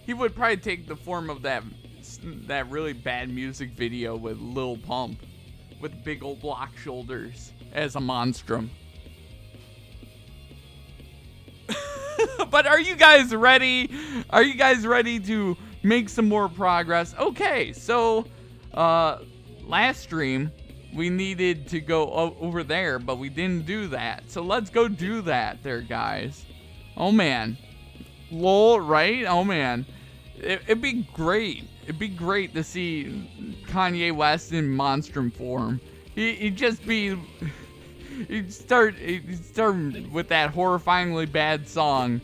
he would probably take the form of that really bad music video with Lil Pump with big old block shoulders as a monstrum. But are you guys ready? Are you guys ready to make some more progress? Okay, so last stream we needed to go over there, but we didn't do that. So let's go do that there, guys. Oh man. Lol, right? Oh man. It'd be great. It'd be great to see Kanye West in Monstrum form. He'd just be... He'd start with that horrifyingly bad song.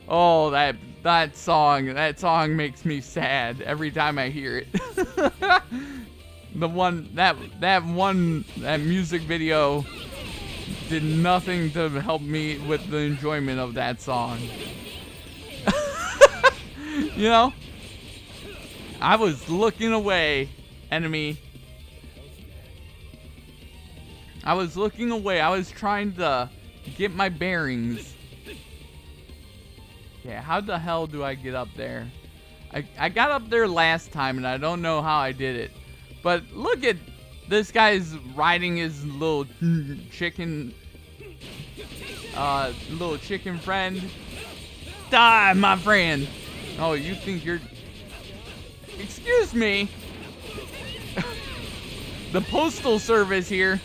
Oh, that song makes me sad every time I hear it. That music video did nothing to help me with the enjoyment of that song. You know? I was looking away, enemy. I was looking away. I was trying to get my bearings. Yeah, how the hell do I get up there? I got up there last time, and I don't know how I did it. But look at this guy's riding his little chicken friend. Die, my friend. Oh, you think you're... Excuse me. The postal service here.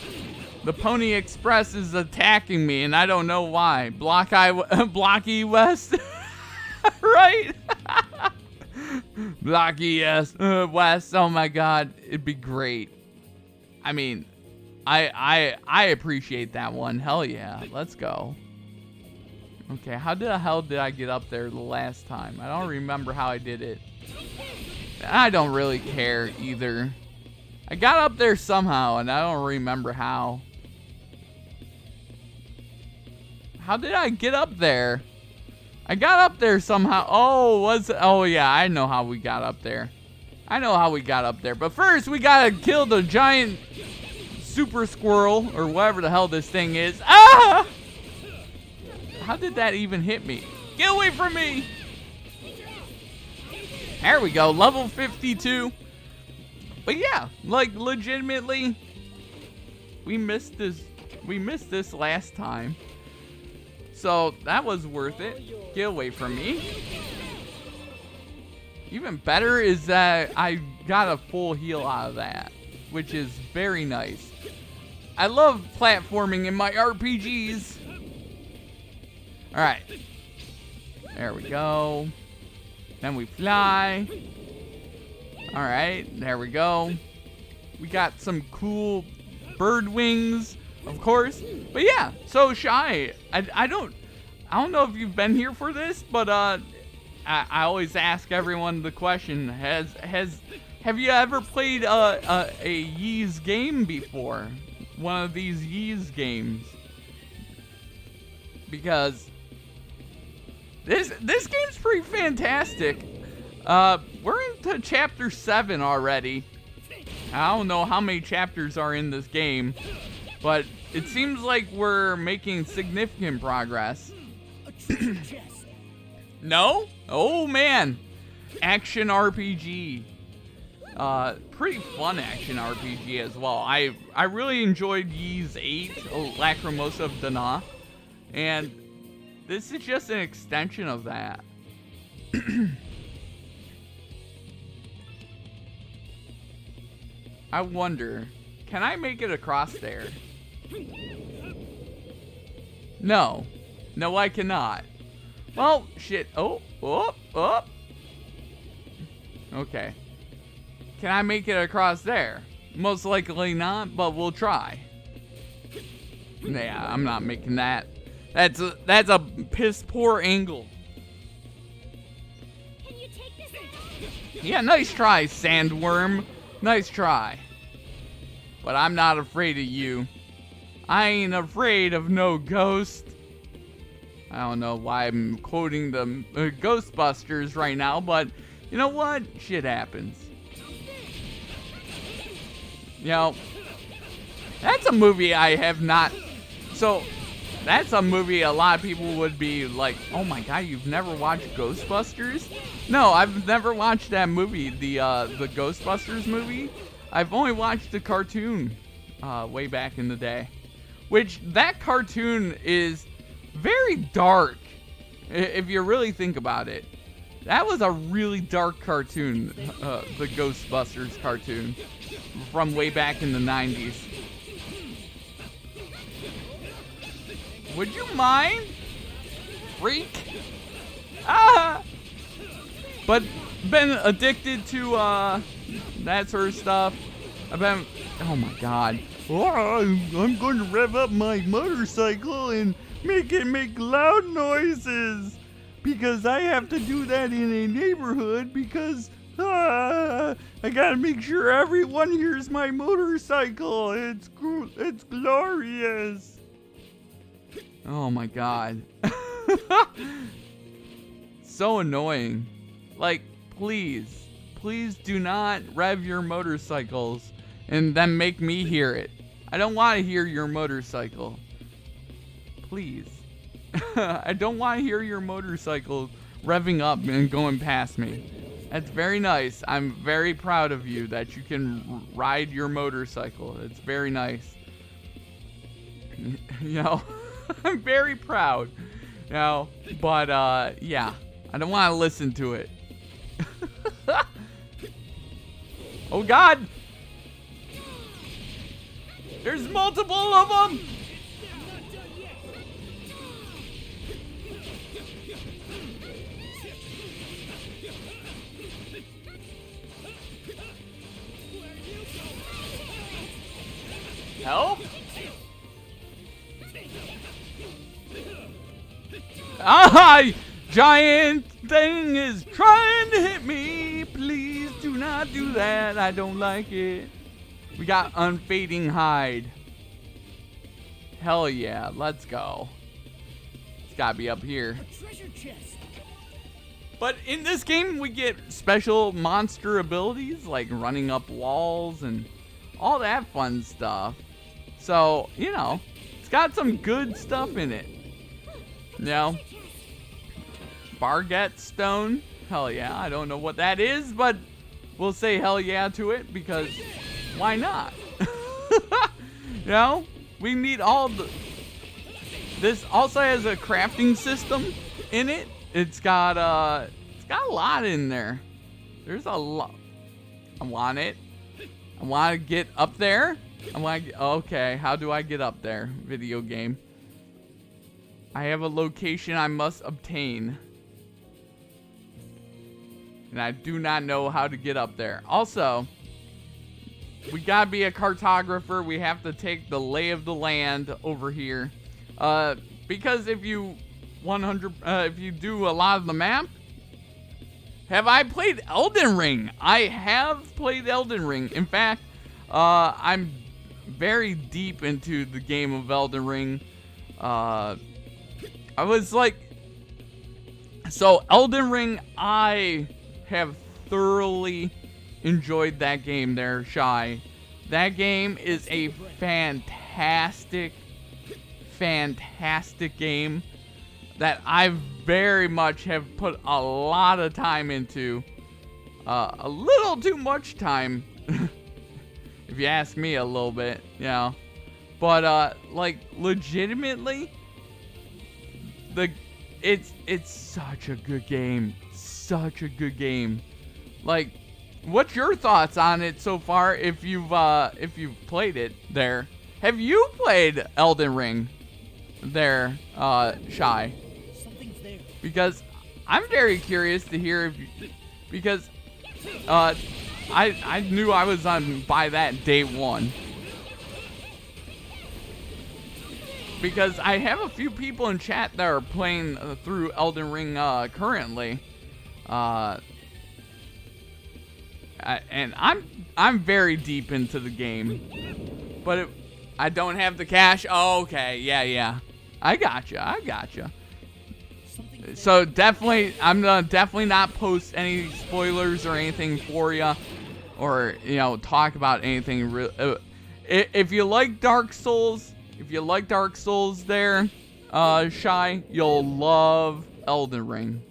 The Pony Express is attacking me, and I don't know why. Blocky West. Right? Blocky West. Oh my God. It'd be great. I mean, I appreciate that one. Hell yeah. Let's go. Okay, how the hell did I get up there the last time? I don't remember how I did it. I don't really care either. I got up there somehow, and I don't remember how. How did I get up there? I got up there somehow. Oh yeah, I know how we got up there. I know how we got up there. But first, we gotta kill the giant super squirrel, or whatever the hell this thing is. Ah! How did that even hit me? Get away from me! There we go, level 52. But yeah, like legitimately, we missed this last time. So that was worth it. Get away from me. Even better is that I got a full heal out of that, which is very nice. I love platforming in my RPGs. Alright. There we go. Then we fly. Alright, there we go. We got some cool bird wings, of course. But yeah, so Shy, I don't know if you've been here for this, but I always ask everyone the question, have you ever played a Ys game before? One of these Ys games? Because this game's pretty fantastic. We're into chapter 7 already. I don't know how many chapters are in this game, but it seems like we're making significant progress. No? Oh man. Action RPG. Pretty fun action RPG as well. I really enjoyed Ys 8, Lacrimosa of Dana, and this is just an extension of that. I wonder, can I make it across there? No. No, I cannot. Well, shit. Oh. Okay. Can I make it across there? Most likely not, but we'll try. Yeah, I'm not making that. That's a piss poor angle. Can you take this out? Yeah, nice try, sandworm. Nice try. But I'm not afraid of you. I ain't afraid of no ghost. I don't know why I'm quoting the Ghostbusters right now, but you know what? Shit happens. You know, that's a movie I have not... So, That's a movie a lot of people would be like, oh my god, you've never watched Ghostbusters? No, I've never watched that movie, the Ghostbusters movie. I've only watched the cartoon way back in the day. Which, that cartoon is very dark, if you really think about it. That was a really dark cartoon, the Ghostbusters cartoon, from way back in the 90s. Would you mind? Freak? Ah! But been addicted to that sort of stuff. I've been, oh my god. Oh, I'm going to rev up my motorcycle and make it make loud noises. Because I have to do that in a neighborhood because I gotta make sure everyone hears my motorcycle. It's glorious. Oh my god. So annoying. Like, please do not rev your motorcycles and then make me hear it. I don't want to hear your motorcycle. Please. I don't want to hear your motorcycle revving up and going past me. That's very nice. I'm very proud of you that you can ride your motorcycle. It's very nice. You know, I'm very proud. You know, but yeah, I don't want to listen to it. Oh God! There's multiple of them! Help? Ah! Giant thing is trying to hit me. Please do not do that. I don't like it. We got unfading hide. Hell yeah, let's go. It's gotta be up here. But in this game, we get special monster abilities like running up walls and all that fun stuff. So, you know, it's got some good stuff in it. You know, Barget Stone. Hell yeah, I don't know what that is, but we'll say hell yeah to it because why not? You know, we need all the... This also has a crafting system in it. It's got a lot in there. There's a lot. I want it. I want to get up there. Okay, how do I get up there? Video game. I have a location I must obtain. And I do not know how to get up there. Also, we gotta be a cartographer. We have to take the lay of the land over here. Because if you do a lot of the map, have I played Elden Ring? I have played Elden Ring. In fact, I'm very deep into the game of Elden Ring. I was like, so Elden Ring, I have thoroughly enjoyed that game there, Shy. That game is a fantastic game that I very much have put a lot of time into. A little too much time, if you ask me a little bit, you know. But, like, legitimately, it's such a good game. Such a good game. Like, what's your thoughts on it so far if you've played it there? Have you played Elden Ring there, Shy? Something's there. Because I'm very curious to hear if you, because I knew I was on by that day one. Because I have a few people in chat that are playing through Elden Ring currently. And I'm very deep into the game, but I don't have the cash. Oh, okay, yeah, I gotcha. So definitely, I'm gonna definitely not post any spoilers or anything for you, or talk about anything real. If you like Dark Souls, there, Shy, you'll love Elden Ring.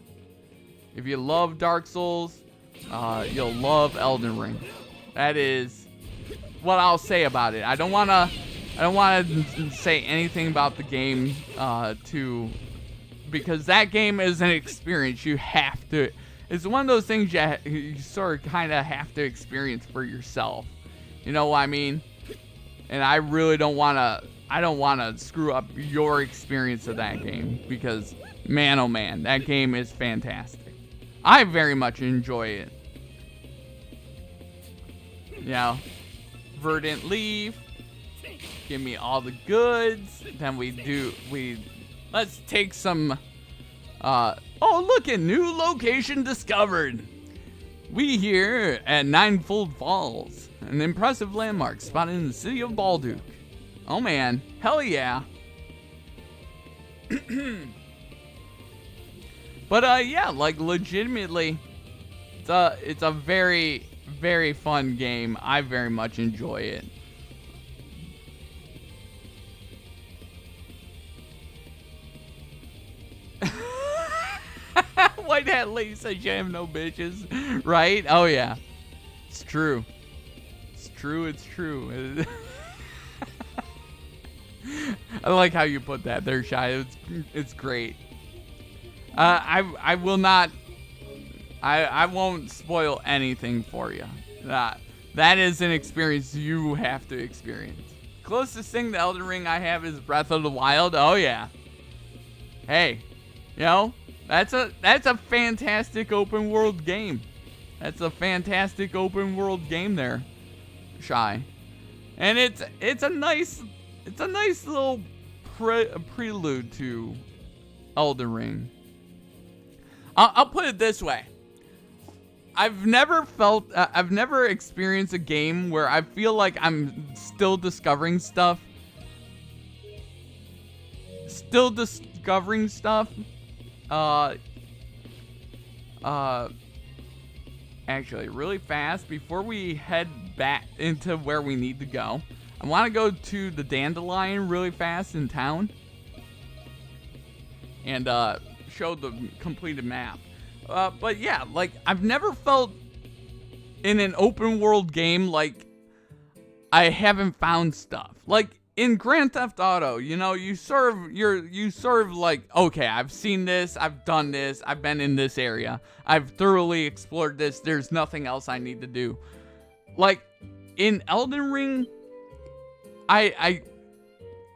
If you love Dark Souls, you'll love Elden Ring. That is what I'll say about it. I don't wanna say anything about the game because that game is an experience you have to. It's one of those things you sort of kind of have to experience for yourself. You know what I mean? And I really don't want to. I don't want to screw up your experience of that game because, man, oh man, that game is fantastic. I very much enjoy it. You know, Verdant Leaf. Give me all the goods. Then let's take some. Oh, look at new location discovered. We here at Ninefold Falls, an impressive landmark spotted in the city of Balduke. Oh man, hell yeah. But yeah, like legitimately, it's a very, very fun game. I very much enjoy it. White hat lady says you have no bitches, right? Oh yeah, it's true. It's true. It's true. I like how you put that there, Shy. It's great. I will not. I won't spoil anything for you. That is an experience you have to experience. Closest thing to Elden Ring I have is Breath of the Wild. Oh yeah. Hey, you know, that's a fantastic open world game. That's a fantastic open world game there, Shy. And it's a nice little prelude to Elden Ring. I'll put it this way. I've never experienced a game where I feel like I'm still discovering stuff. Actually, really fast, before we head back into where we need to go, I want to go to the Dandelion really fast in town and show the completed map. But yeah, like I've never felt in an open world game like I haven't found stuff. Like in Grand Theft Auto, you know, you sort of like, okay, I've seen this, I've done this, I've been in this area, I've thoroughly explored this, there's nothing else I need to do. Like in Elden Ring,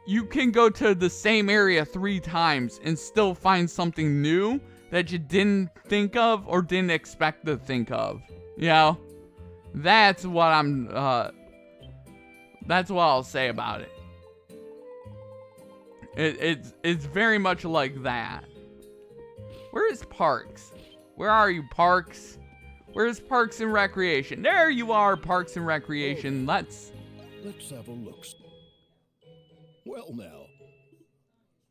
you can go to the same area 3 times and still find something new that you didn't think of or didn't expect to think of. You know? That's what I'll say about it. It's very much like that. Where is Parks? Where are you, Parks? Where's Parks and Recreation? There you are, Parks and Recreation. Let's have a look. Well now,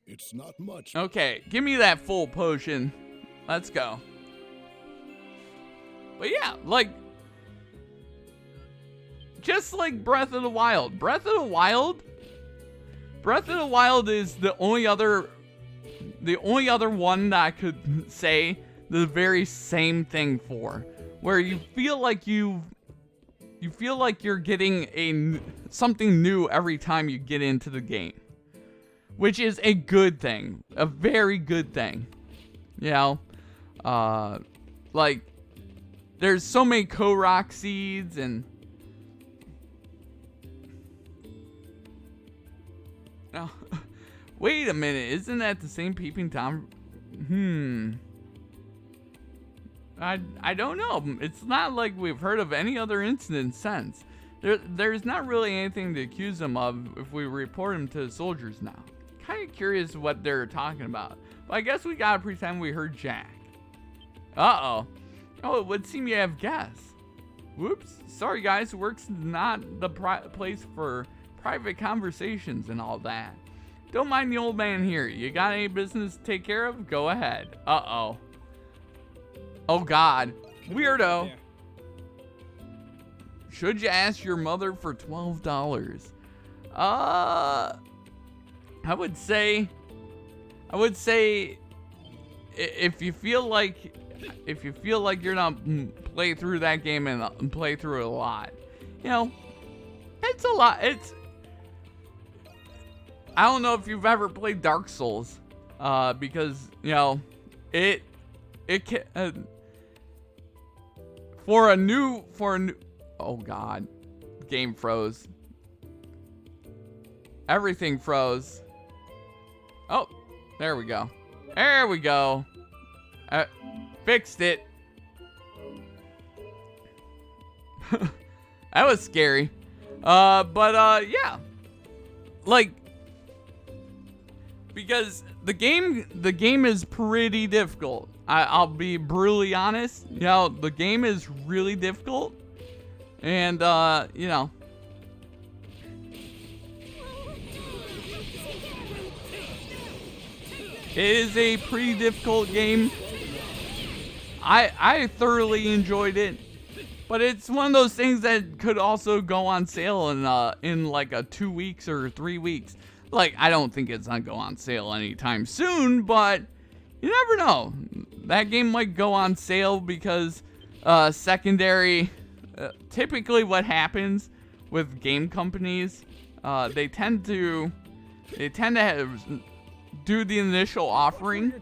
it's not much. Okay, give me that full potion. Let's go. But yeah, like, just like Breath of the Wild. Breath of the Wild is the only other one that I could say the very same thing for, where you feel like you're getting something new every time you get into the game, which is a good thing, a very good thing. You know, like there's so many Korok seeds and oh, wait a minute, isn't that the same Peeping Tom? I don't know. It's not like we've heard of any other incident since. There's not really anything to accuse them of if we report them to the soldiers now. Kind of curious what they're talking about. But I guess we gotta pretend we heard Jack. Uh-oh. Oh, it would seem you have guests. Whoops. Sorry guys, work's not the place for private conversations and all that. Don't mind the old man here. You got any business to take care of? Go ahead. Uh-oh. Oh God. Weirdo. Should you ask your mother for $12? I would say I would say if you feel like you're not play through that game and play through it a lot, you know, it's a lot. I don't know if you've ever played Dark Souls, because you know it can, for a new oh god, game froze. Everything froze. Oh, there we go. There we go. Fixed it. That was scary. Yeah. Like, because the game is pretty difficult. I'll be brutally honest. You know, the game is really difficult. And, you know. It is a pretty difficult game. I thoroughly enjoyed it, but it's one of those things that could also go on sale in like 2 weeks or 3 weeks. Like, I don't think it's gonna go on sale anytime soon, but you never know. That game might go on sale because secondary. Typically, what happens with game companies, they tend to do the initial offering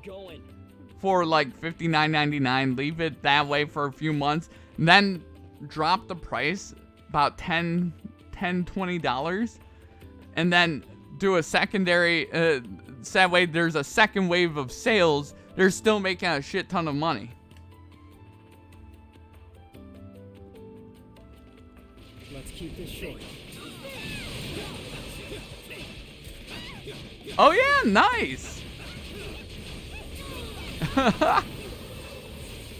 for like $59.99, leave it that way for a few months, and then drop the price about $20, and then do a secondary, so that way there's a second wave of sales. They're still making a shit ton of money. Let's keep this short. Oh yeah, nice.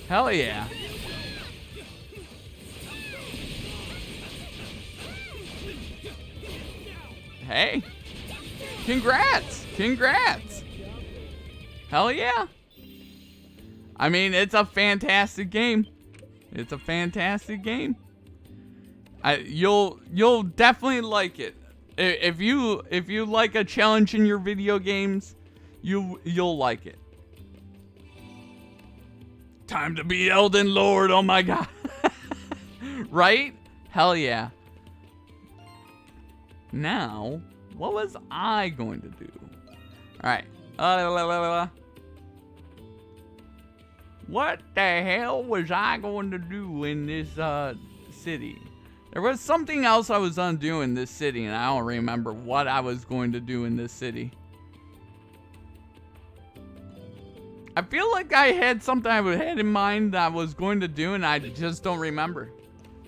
Hell yeah. Hey. Congrats. Hell yeah. I mean, it's a fantastic game. You'll definitely like it. If you like a challenge in your video games, you'll like it. Time to be Elden Lord, oh my god. Right? Hell yeah. Now, what was I going to do? Alright. What the hell was I going to do in this city? There was something else I was gonna do in this city, and I don't remember what I was going to do in this city. I feel like I had something I had in mind that I was going to do, and I just don't remember.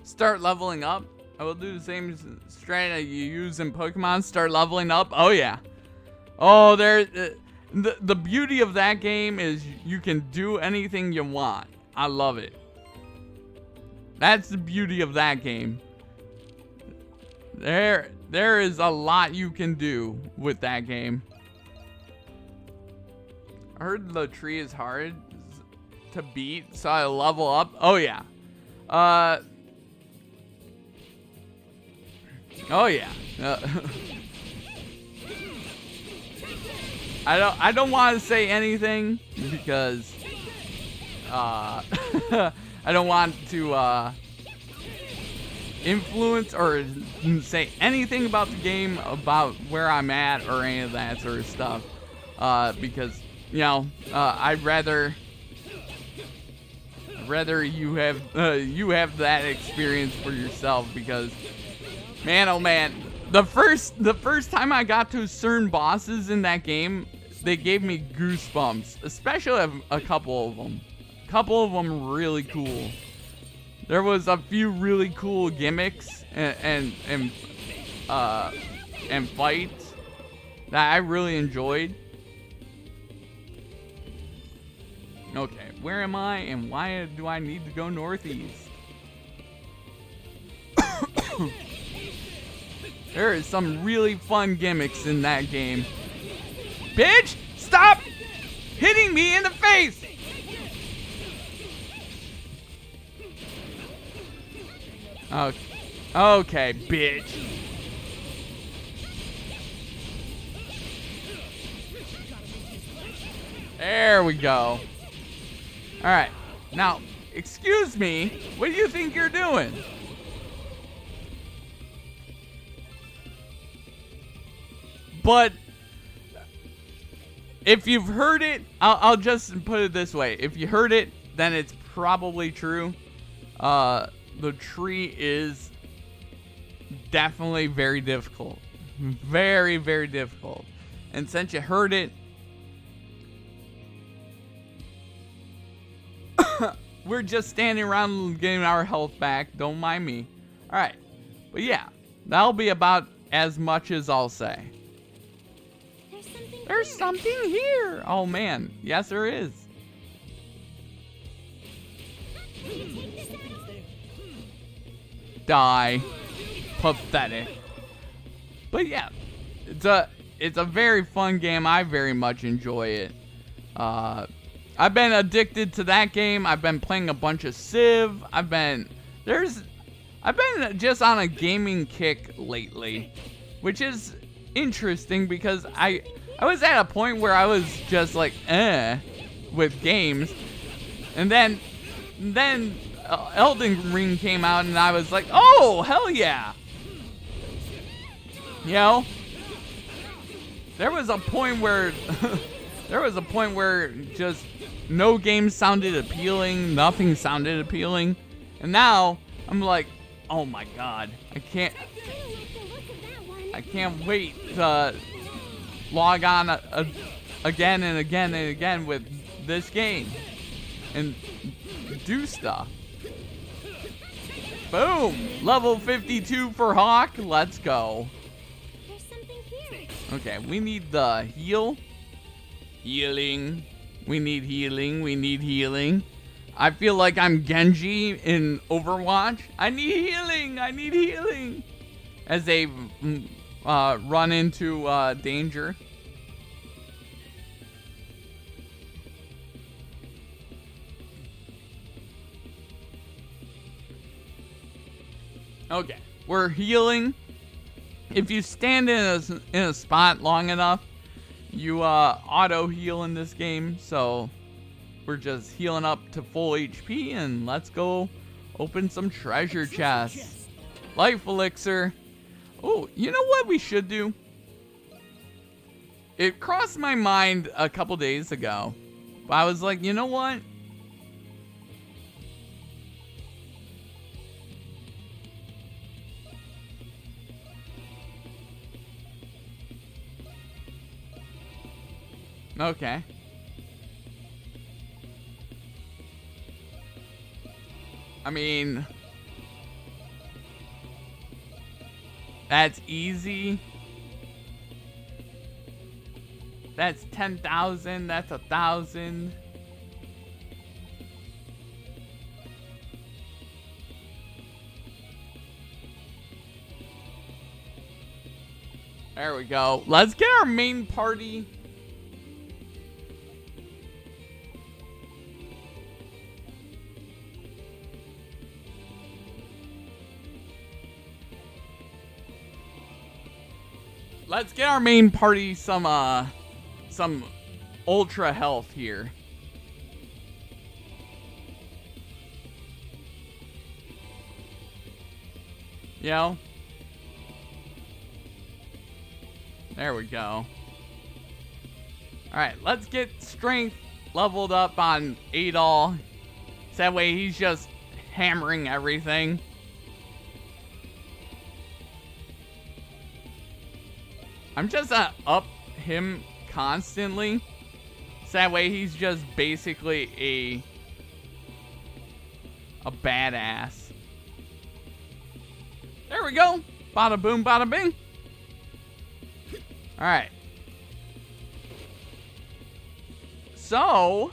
Start leveling up. I will do the same strategy you use in Pokemon. Start leveling up. Oh yeah. Oh, the beauty of that game is you can do anything you want. I love it. That's the beauty of that game. There is a lot you can do with that game. I heard the tree is hard to beat, so I level up. Oh yeah. Oh yeah. I don't want to say anything because I don't want to influence or say anything about the game, about where I'm at or any of that sort of stuff, because you know, I'd rather you have that experience for yourself, because man, oh man, the first time I got to certain bosses in that game, they gave me goosebumps, especially a couple of them. A couple of them really cool. There was a few really cool gimmicks and fights that I really enjoyed. Okay, where am I and why do I need to go northeast? There is some really fun gimmicks in that game. Bitch, stop hitting me in the face! Okay, bitch. There we go. All right. Now, excuse me. What do you think you're doing? But if you've heard it, I'll just put it this way. If you heard it, then it's probably true. The tree is definitely very difficult. Very, very difficult. And since you heard it, we're just standing around getting our health back. Don't mind me. All right. But yeah, that'll be about as much as I'll say. There's something here. Oh, man. Yes, there is. Die. Pathetic. But yeah, it's a very fun game. I very much enjoy it. I've been addicted to that game. I've been playing a bunch of Civ. I've been just on a gaming kick lately, which is interesting because I was at a point where I was just like, with games. And then Elden Ring came out and I was like, oh, hell yeah. You know, there was a point where just no game sounded appealing, nothing sounded appealing. And now I'm like, oh my God, I can't wait to log on again and again and again with this game and do stuff. Boom! Level 52 for Hawk. Let's go. There's something here. Okay, we need the heal. Healing. We need healing. We need healing. I feel like I'm Genji in Overwatch. I need healing. I need healing. As they run into danger. Okay, we're healing. If you stand in a spot long enough, you auto heal in this game. So we're just healing up to full HP and let's go open some treasure chests. Life elixir. Oh, you know what we should do? It crossed my mind a couple days ago, but I was like, you know what? Okay. I mean, that's easy. That's 10,000. That's 1,000. There we go. Let's get our main party. Let's get our main party some ultra health here. You know? There we go. Alright, let's get strength leveled up on Adol. So that way he's just hammering everything. I'm just gonna up him constantly. So that way he's just basically a badass. There we go. Bada boom, bada bing. Alright. So,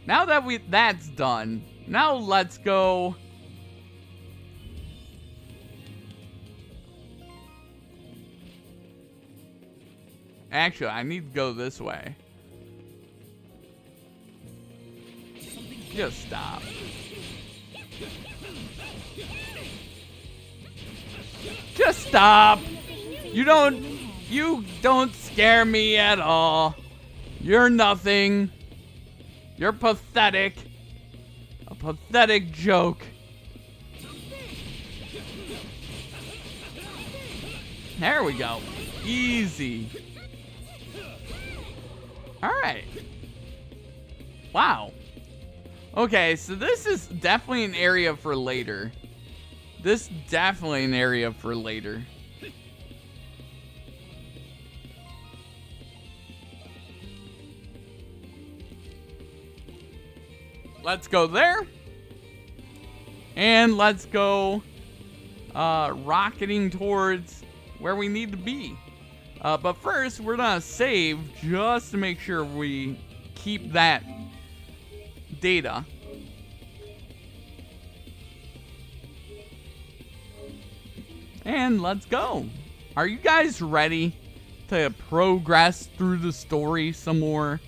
now that that's done, now let's go. Actually, I need to go this way. Just stop. Just stop. You don't scare me at all. You're nothing. You're pathetic. A pathetic joke. There we go. Easy. Alright. Wow. Okay, so this is definitely an area for later. This definitely an area for later. Let's go there. And let's go rocketing towards where we need to be. But first, we're gonna save just to make sure we keep that data. And let's go. Are you guys ready to progress through the story some more?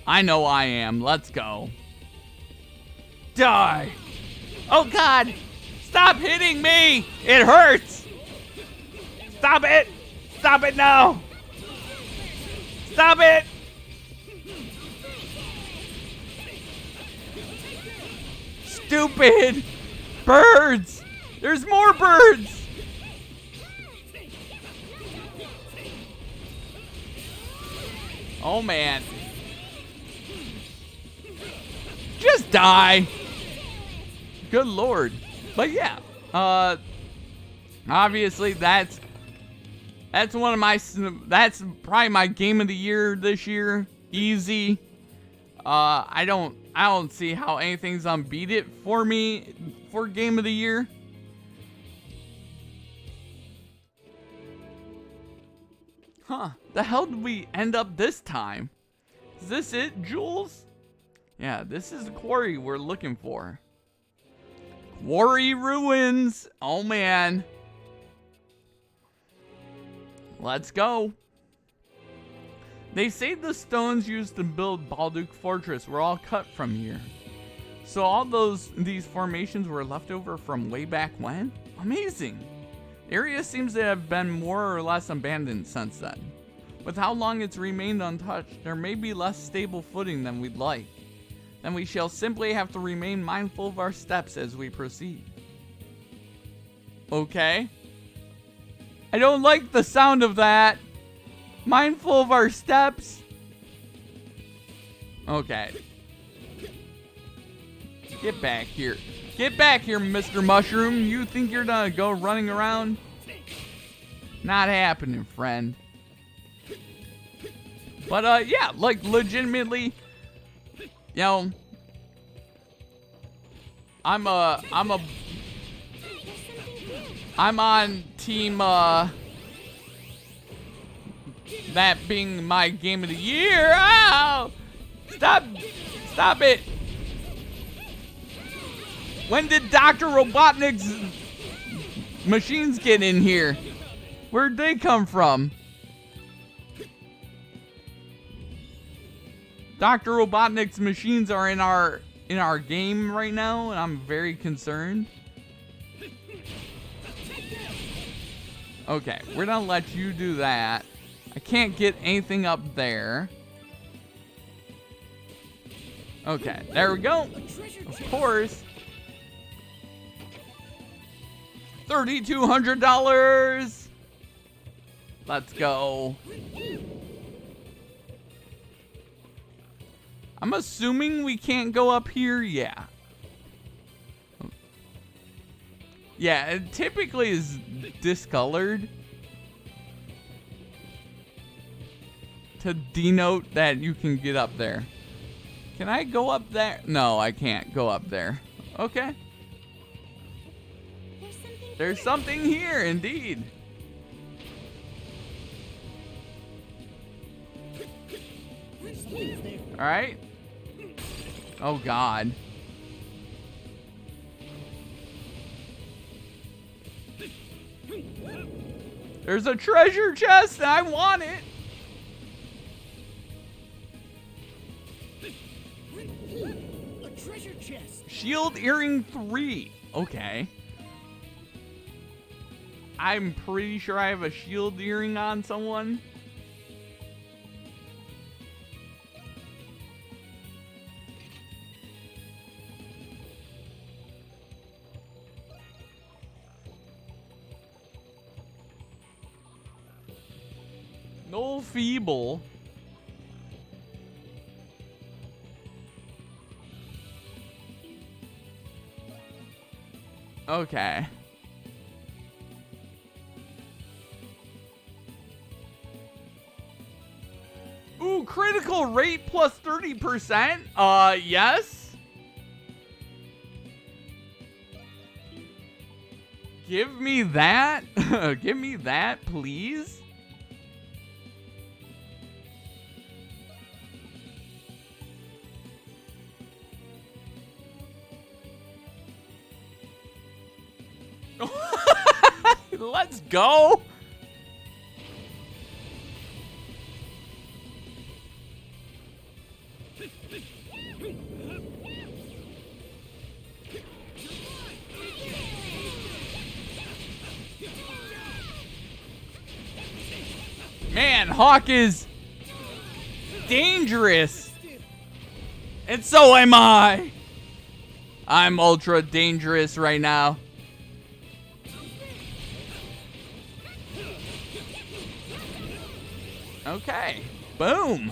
I know I am. Let's go. Die. Oh God. Stop hitting me. It hurts. Stop it. Stop it now. Stop it. Stupid birds. There's more birds. Oh man. Just die. Good Lord. But yeah, obviously that's one of my, that's probably my game of the year this year. Easy. I don't see how anything's unbeat it for me for game of the year. Huh, the hell did we end up this time? Is this it, Jules? Yeah, this is the quarry we're looking for. Quarry ruins. Oh man. Let's go. They say the stones used to build Balduk Fortress were all cut from here. So all these formations were left over from way back when? Amazing. The area seems to have been more or less abandoned since then. With how long it's remained untouched, there may be less stable footing than we'd like. Then we shall simply have to remain mindful of our steps as we proceed. Okay. I don't like the sound of that. Mindful of our steps. Okay. Get back here. Get back here, Mr. Mushroom. You think you're gonna go running around? Not happening, friend. But, yeah, like, legitimately, you know, I'm on team, that being my game of the year. Ow! Stop it. When did Dr. Robotnik's machines get in here? Where'd they come from? Dr. Robotnik's machines are in our game right now, and I'm very concerned. Okay, we're gonna let you do that. I can't get anything up there. Okay, there we go. Of course. $3,200. Let's go. I'm assuming we can't go up here. Yeah. Yeah, it typically is discolored to denote that you can get up there. Can I go up there? No, I can't go up there. Okay. There's something here, indeed. All right. Oh, God. There's a treasure chest, and I want it. A treasure chest. Shield earring 3. Okay. I'm pretty sure I have a shield earring on someone. No feeble. Okay. Ooh, critical rate plus 30%? Yes. Give me that. Give me that, please. Let's go. Man, Hawk is dangerous. And so am I. I'm ultra dangerous right now. Okay. Boom.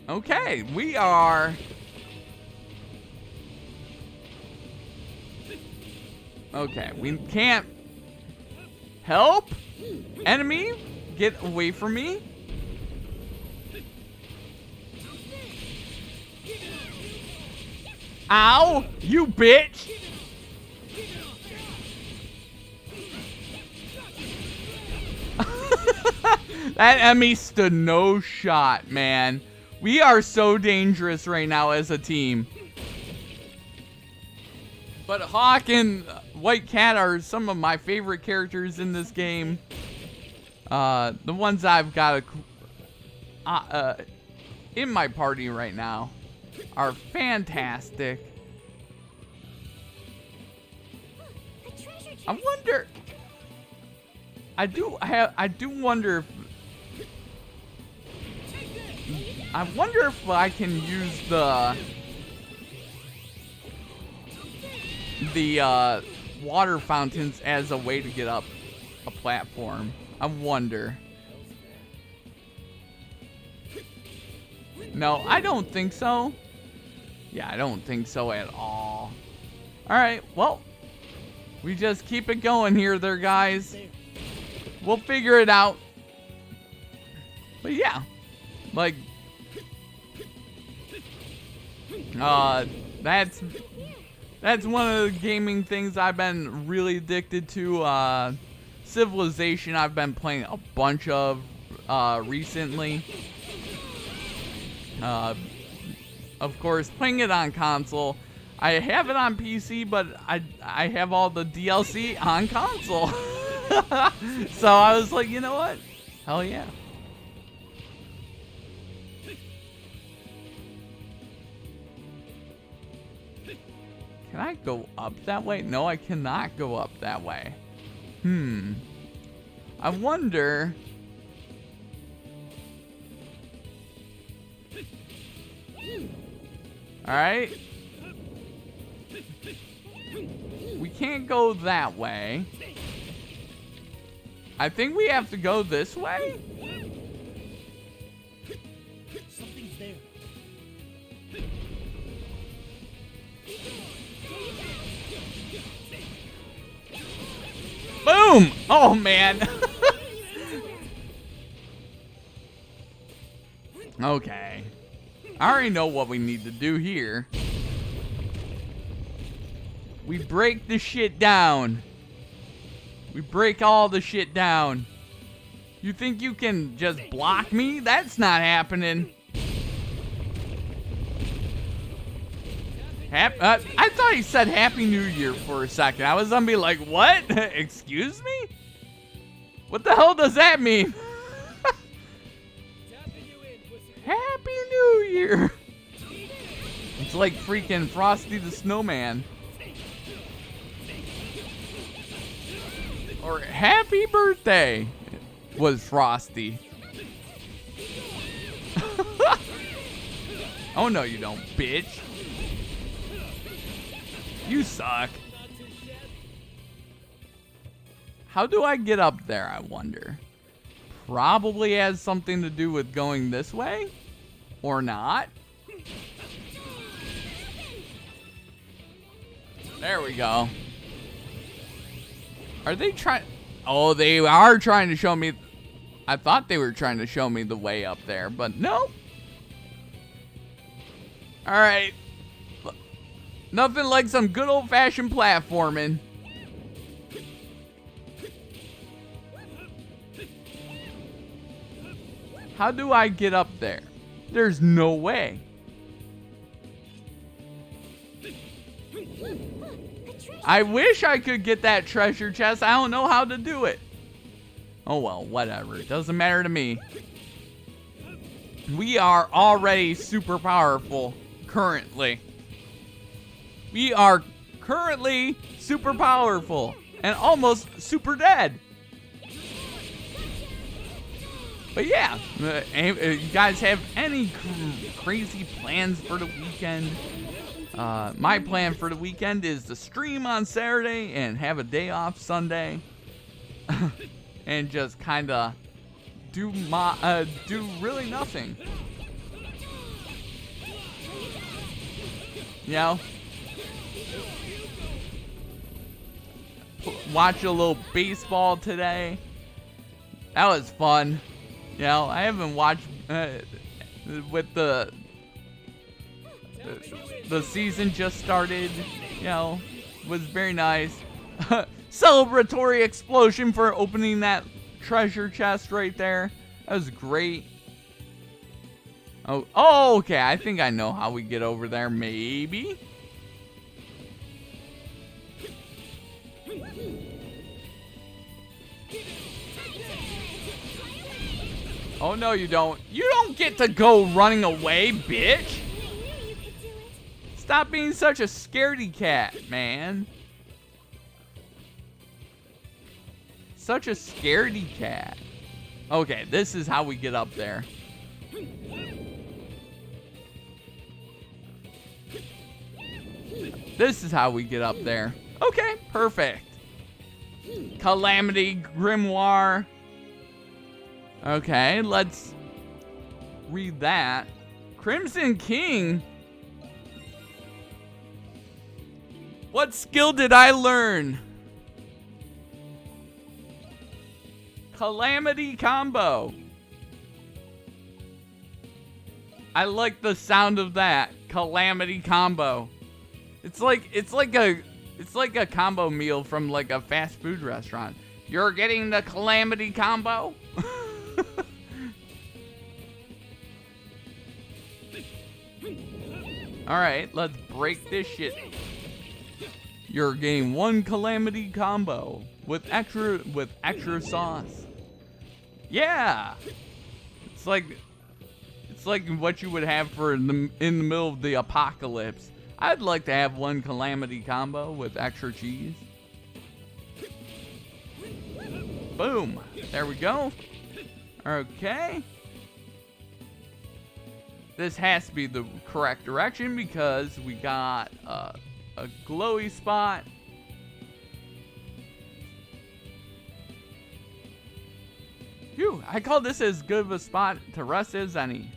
Okay, we are... Okay, we can't... Help? Enemy? Get away from me. Ow! You bitch! That enemy stood no shot, man. We are so dangerous right now as a team. But Hawk and White Cat are some of my favorite characters in this game. The ones I've got in my party right now are fantastic. I wonder... I do wonder if... I wonder if I can use the water fountains as a way to get up a platform. I wonder. No, I don't think so. Yeah, I don't think so at all. Alright, well, we just keep it going here there, guys. We'll figure it out. But yeah, like, that's one of the gaming things I've been really addicted to. Civilization I've been playing a bunch of recently. Of course, playing it on console. I have it on PC, but I have all the DLC on console. So I was like, you know what? Hell yeah. Can I go up that way? No, I cannot go up that way. I wonder... Alright. We can't go that way. I think we have to go this way? Something's there. Boom! Oh, man. Okay. I already know what we need to do here. We break the shit down. We break all the shit down. You think you can just block me? That's not happening. I thought he said Happy New Year for a second. I was gonna be like, what? Excuse me? What the hell does that mean? Happy New Year. It's like freaking Frosty the Snowman. Or Happy Birthday was Frosty. Oh no you don't, bitch. You suck. How do I get up there, I wonder? Probably has something to do with going this way? Or not? There we go. Are they trying... Oh, they are trying to show me... I thought they were trying to show me the way up there, but no. Alright. Nothing like some good old-fashioned platforming. How do I get up there? There's no way. I wish I could get that treasure chest. I don't know how to do it. Oh well, whatever. It doesn't matter to me. We are already super powerful currently. We are currently super powerful and almost super dead. But yeah, you guys have any crazy plans for the weekend? My plan for the weekend is to stream on Saturday and have a day off Sunday. And just kind of do really nothing. You know? Watch a little baseball today. That was fun. You know, I haven't watched with the season just started. You know, was very nice. Celebratory explosion for opening that treasure chest right there. That was great. Oh, okay. I think I know how we get over there. Maybe. Oh, no, you don't. You don't get to go running away, bitch. Stop being such a scaredy cat, man. Such a scaredy cat. Okay, this is how we get up there. This is how we get up there. Okay, perfect. Calamity Grimoire. Okay, let's read that. Crimson King? What skill did I learn? Calamity Combo. I like the sound of that. Calamity Combo. It's like a combo meal from like a fast food restaurant. You're getting the Calamity Combo? Alright, let's break this shit. You're getting one Calamity Combo with extra sauce. Yeah! It's like what you would have for in the middle of the apocalypse. I'd like to have one Calamity Combo with extra cheese. Boom. There we go. Okay. This has to be the correct direction because we got a glowy spot. Phew, I call this as good of a spot to rest as any.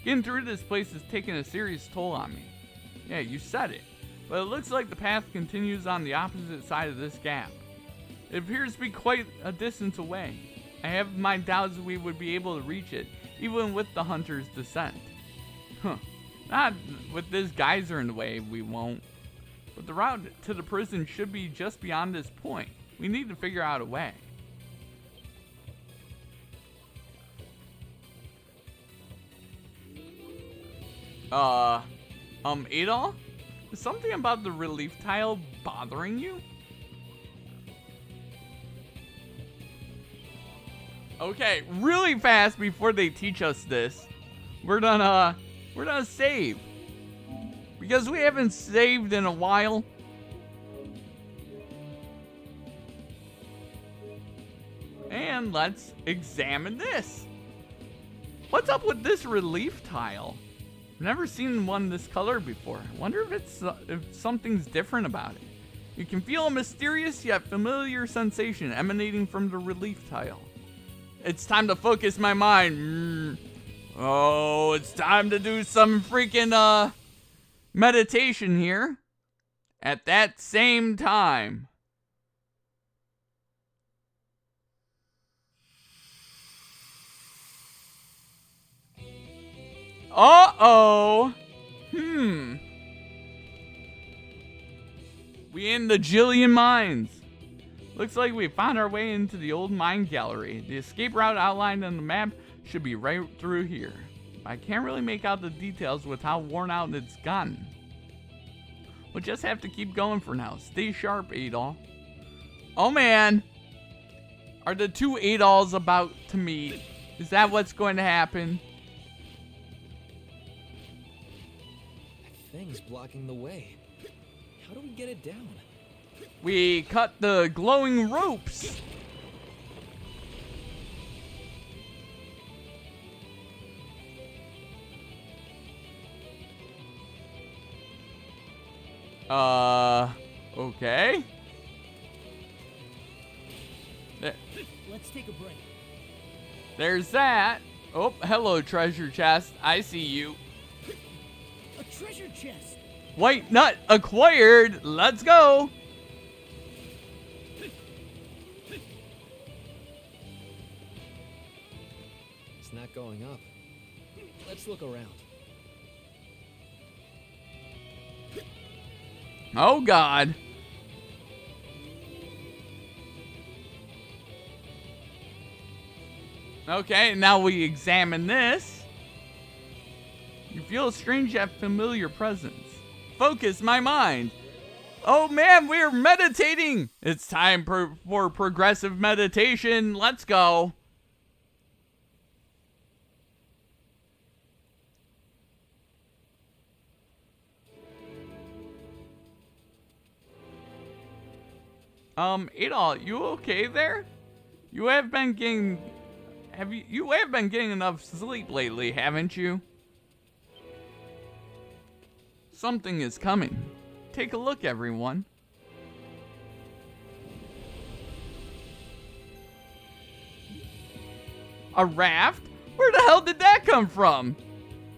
Getting through this place is taking a serious toll on me. Yeah, you said it. But it looks like the path continues on the opposite side of this gap. It appears to be quite a distance away. I have my doubts we would be able to reach it, even with the hunter's descent. Huh. Not with this geyser in the way, we won't. But the route to the prison should be just beyond this point. We need to figure out a way. Adol? Is something about the relief tile bothering you? Okay, really fast before they teach us this. We're gonna save. Because we haven't saved in a while. And let's examine this. What's up with this relief tile? I've never seen one this color before. I wonder if something's different about it. You can feel a mysterious yet familiar sensation emanating from the relief tile. It's time to focus my mind. Oh, it's time to do some freaking meditation here. At that same time. Uh-oh. We in the Jillian Mines. Looks like we found our way into the old mine gallery. The escape route outlined on the map should be right through here. I can't really make out the details with how worn out it's gotten. We'll just have to keep going for now. Stay sharp, Adol. Oh man. Are the two Adols about to meet? Is that what's going to happen? That thing's blocking the way. How do we get it down? We cut the glowing ropes. Okay. Let's take a break. There's that. Oh, hello, treasure chest. I see you. A treasure chest. White nut acquired. Let's go. It's not going up. Let's look around. Oh, God. Okay, now we examine this. You feel a strange yet familiar presence. Focus my mind. Oh, man, we're meditating. It's time for progressive meditation. Let's go. Adol, you okay there? You have been getting enough sleep lately, haven't you? Something is coming. Take a look, everyone. A raft? Where the hell did that come from?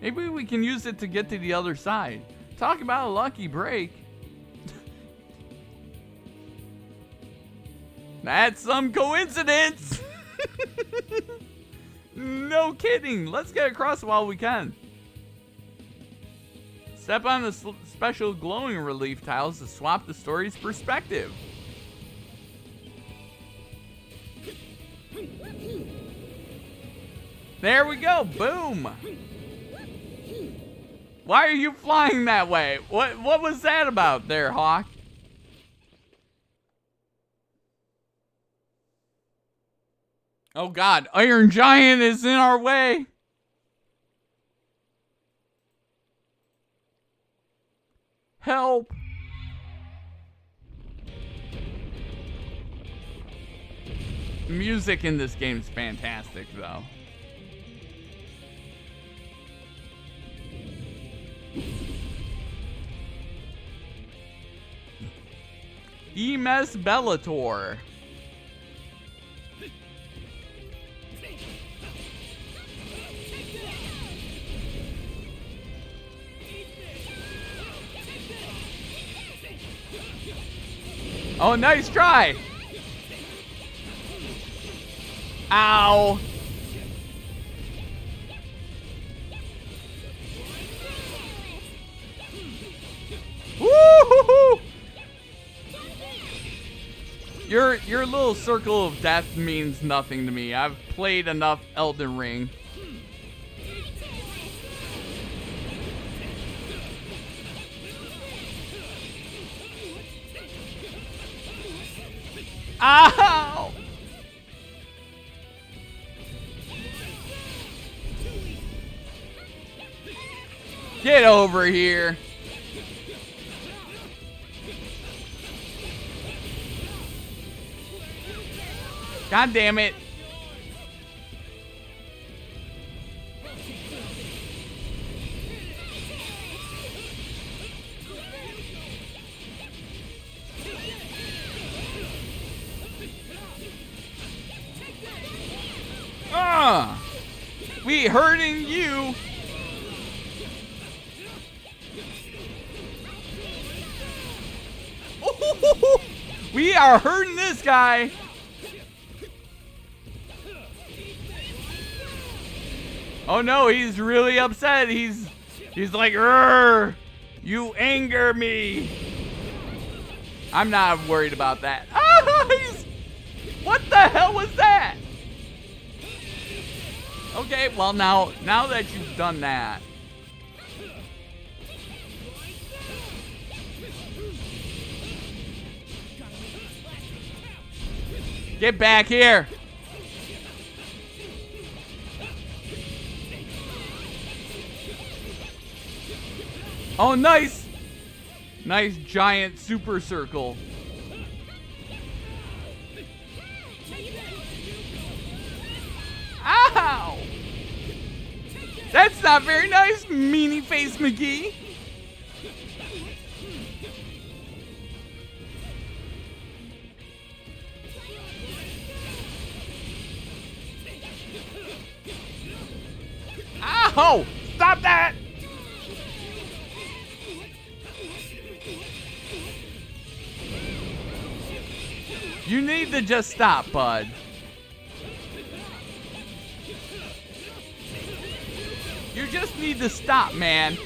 Maybe we can use it to get to the other side. Talk about a lucky break. That's some coincidence. No kidding. Let's get across while we can. Step on the special glowing relief tiles to swap the story's perspective. There we go. Boom. Why are you flying that way? What was that about there, Hawk? Oh God, Iron Giant is in our way. Help. Music in this game is fantastic, though. Emes Bellator. Oh, nice try. Ow. Woo-hoo-hoo. Your little circle of death means nothing to me. I've played enough Elden Ring. Ow! Get over here. God damn it. ain't hurting you. Ooh, we are hurting this guy. Oh no, he's really upset. He's like, "Rrr, you anger me." I'm not worried about that. What the hell was that? Okay, well now that you've done that. Get back here. Oh, nice. Nice giant super circle. Ow! That's not very nice, meanie face McGee. Ow! Stop that! You need to just stop, bud. You just need to stop, man.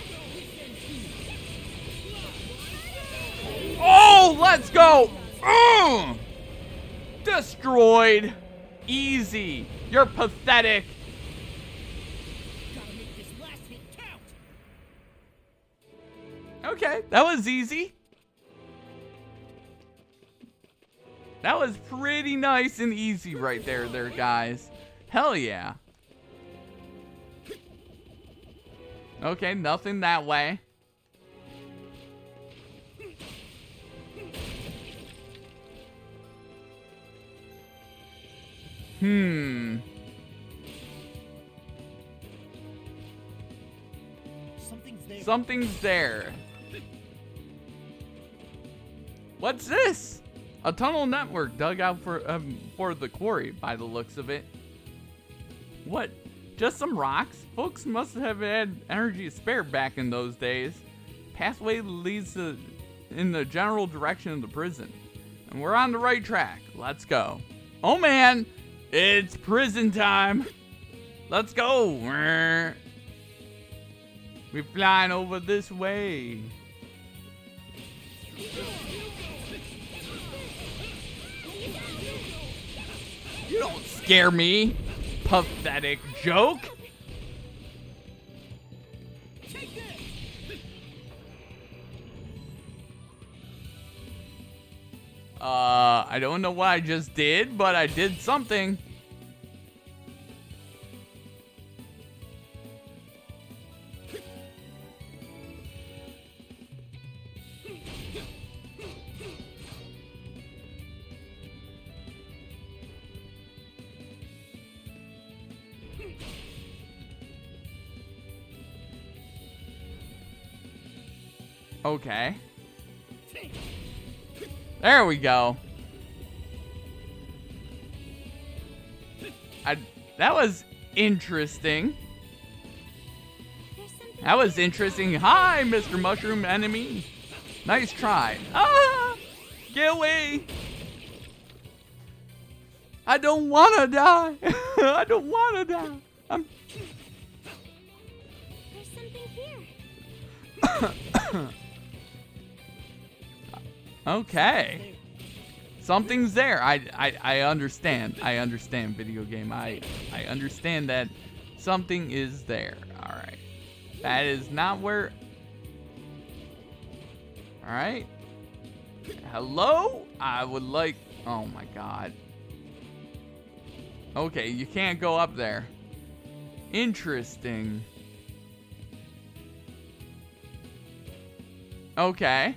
Oh, let's go! Destroyed. Easy. You're pathetic. Okay, that was easy. That was pretty nice and easy right there, guys. Hell yeah. Okay, nothing that way. Something's there. What's this? A tunnel network dug out for the quarry, by the looks of it. What? Just some rocks? Folks must have had energy to spare back in those days. Pathway leads in the general direction of the prison. And we're on the right track. Let's go. Oh man, it's prison time. Let's go. We're flying over this way. You don't scare me, pathetic joke. I don't know what I just did, but I did something. Okay. There we go. That was interesting. That was interesting. Hi, Mr. Mushroom Enemy. Nice try. Ah! Get away. I don't want to die. I don't want to die. There's something here. Okay. Something's there. I understand. I understand, video game. I understand that something is there. Alright. That is not where... Alright. Hello? I would like... Oh my god. Okay, you can't go up there. Interesting. Okay.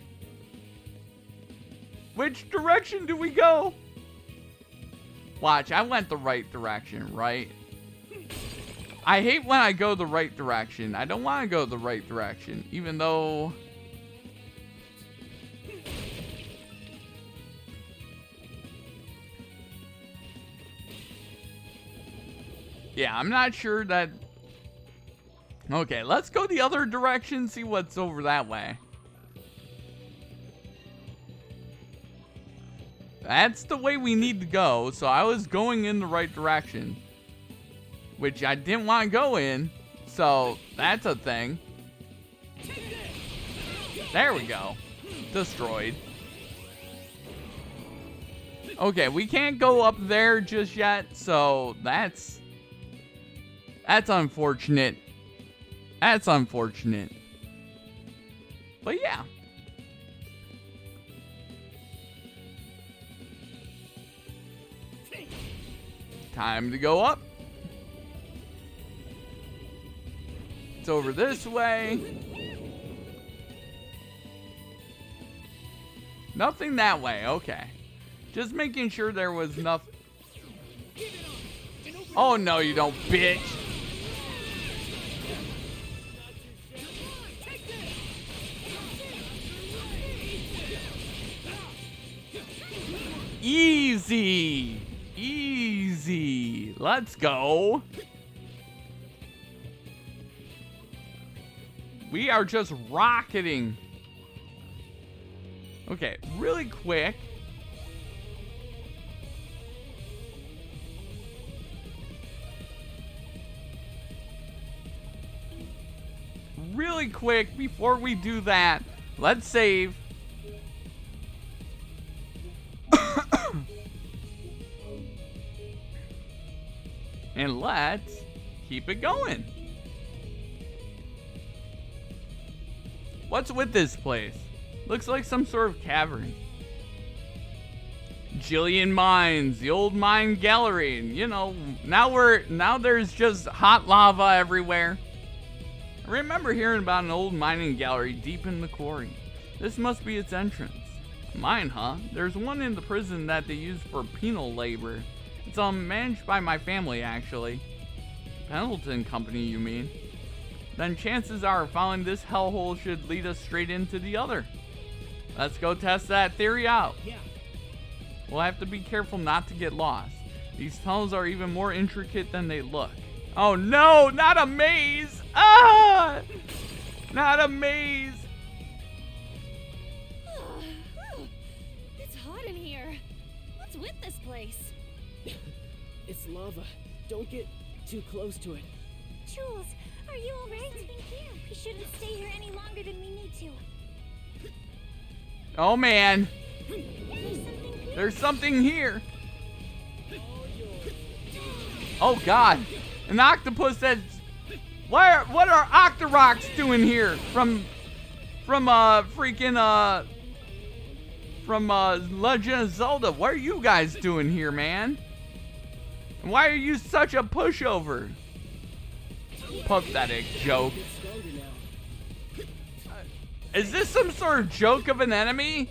Which direction do we go? Watch, I went the right direction, right? I hate when I go the right direction. I don't want to go the right direction, even though... Yeah, I'm not sure that Okay, let's go the other direction, see what's over that way. That's the way we need to go, so I was going in the right direction. Which I didn't want to go in, so that's a thing. There we go. Destroyed. Okay, we can't go up there just yet, so that's unfortunate. That's unfortunate. But yeah. Time to go up. It's over this way. Nothing that way, okay. Just making sure there was enough. Oh no, you don't, bitch. Easy. Easy. Let's go. We are just rocketing. Okay, really quick. Really quick, before we do that, let's save. And let's keep it going. What's with this place? Looks like some sort of cavern. Jillian Mines, the old mine gallery. You know, now there's just hot lava everywhere. I remember hearing about an old mining gallery deep in the quarry. This must be its entrance. Mine, huh? There's one in the prison that they use for penal labor. It's managed by my family, actually. Pendleton Company, you mean? Then chances are following this hellhole should lead us straight into the other. Let's go test that theory out. Yeah. We'll have to be careful not to get lost. These tunnels are even more intricate than they look. Oh no, not a maze! Ah! Not a maze! It's hot in here. What's with this place? It's lava. Don't get too close to it. Jules, are you alright? We shouldn't stay here any longer than we need to. Oh man, There's something here. there's something here. Oh god, an octopus that's... What are Octoroks doing here? From Legend of Zelda. What are you guys doing here, man? And why are you such a pushover? Pathetic joke. Is this some sort of joke of an enemy?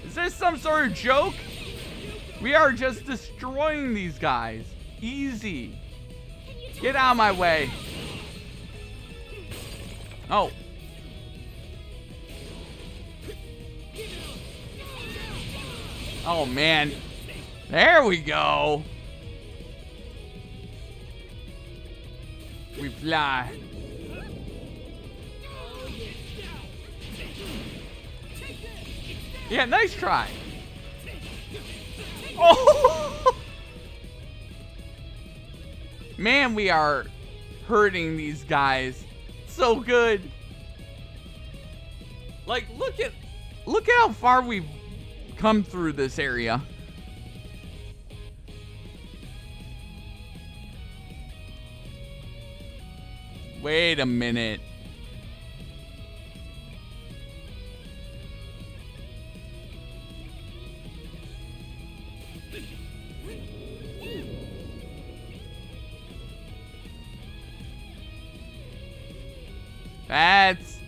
Is this some sort of joke? We are just destroying these guys. Easy. Get out of my way. Oh. Oh man. There we go. We fly. Yeah, nice try. Oh! Man, we are hurting these guys so good. Like, look at how far we've come through this area. Wait a minute. That's...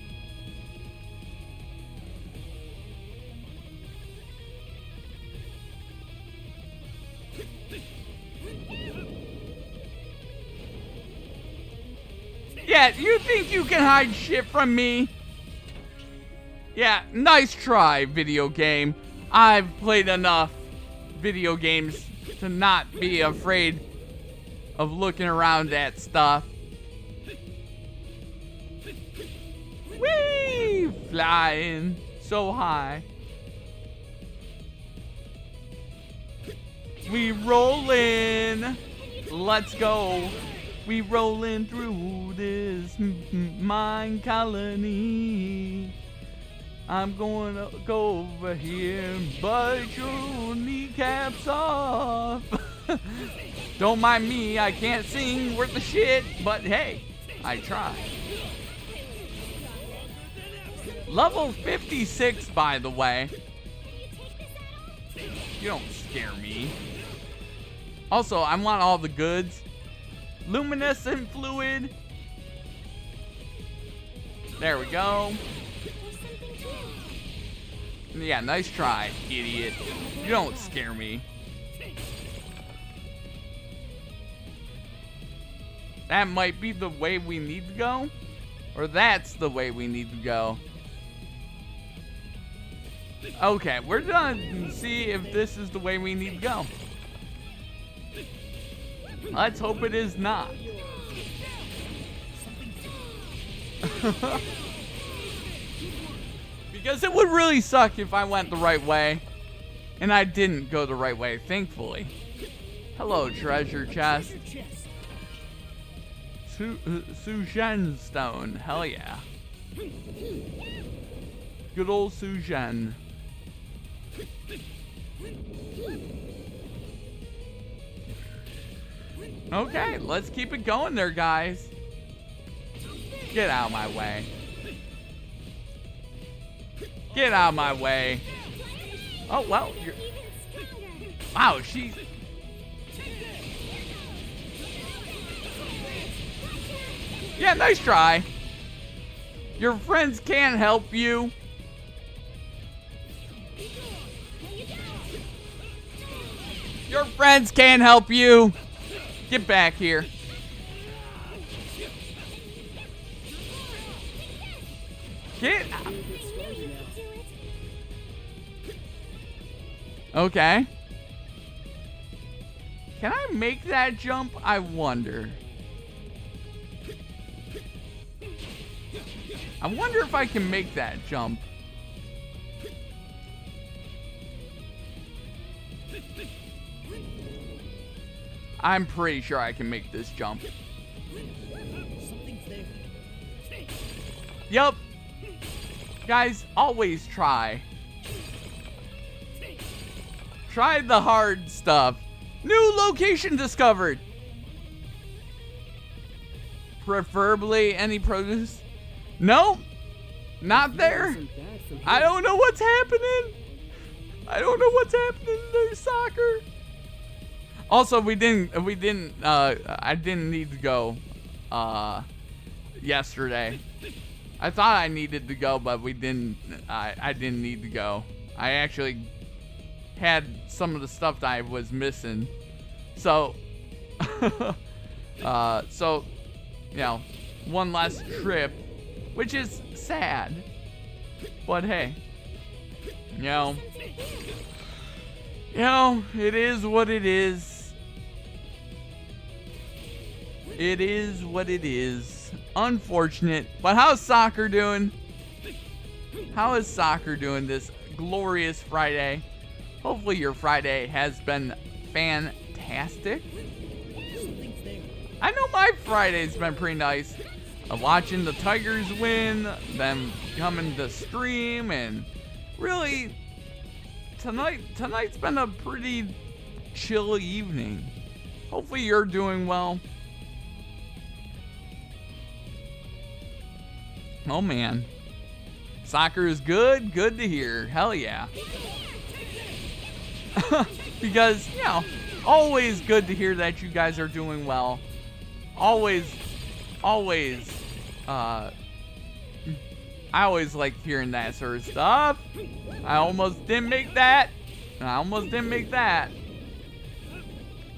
Yeah, you think you can hide shit from me? Yeah, nice try, video game. I've played enough video games to not be afraid of looking around at stuff. flying so high. We rollin', let's go. We rollin' through this mine colony. I'm gonna go over here and bite your kneecaps off. Don't mind me, I can't sing worth the shit, but hey, I try. Level 56, by the way. You don't scare me. Also, I want all the goods. Luminescent fluid. There we go. Yeah, nice try, idiot. You don't scare me. That might be the way we need to go. Or that's the way we need to go. Okay, we're done. See if this is the way we need to go. Let's hope it is not. Because it would really suck if I went the right way. And I didn't go the right way, thankfully. Hello, treasure chest. Suzhen stone. Hell yeah. Good old Suzhen. Okay, let's keep it going there, guys. Get out of my way. Get out of my way. Oh, well. Wow, she... Yeah, nice try. Your friends can't help you. Your friends can't help you. Get back here. Get out. Okay. Can I make that jump? I wonder. I wonder if I can make that jump. I'm pretty sure I can make this jump. Yup. Guys, always try. Try the hard stuff. New location discovered. Preferably any produce. Nope. Not there. I don't know what's happening. I don't know what's happening in their soccer. Also, I didn't need to go yesterday. I thought I needed to go, but we didn't. I didn't need to go. I actually had some of the stuff that I was missing. So, so, you know, one less trip, which is sad. But hey, you know, it is what it is. It is what it is. Unfortunate. But how's soccer doing? How is soccer doing this glorious Friday? Hopefully your Friday has been fantastic. I know my Friday's been pretty nice. Watching the Tigers win, them coming to stream, and really tonight's been a pretty chill evening. Hopefully you're doing well. Oh man, soccer is good to hear. Hell yeah. Because, you know, always good to hear that you guys are doing well. Always, I always like hearing that sort of stuff. I almost didn't make that.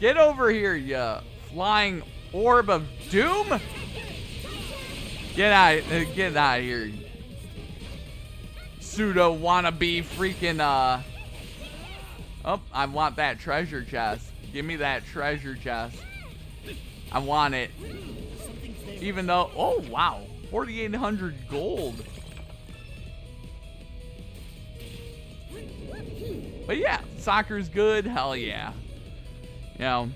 Get over here, you flying orb of doom. Get out of here. Pseudo wannabe freaking, Oh, I want that treasure chest. Give me that treasure chest. I want it. Even though, oh wow, 4,800 gold. But yeah, soccer's good. Hell yeah. You know,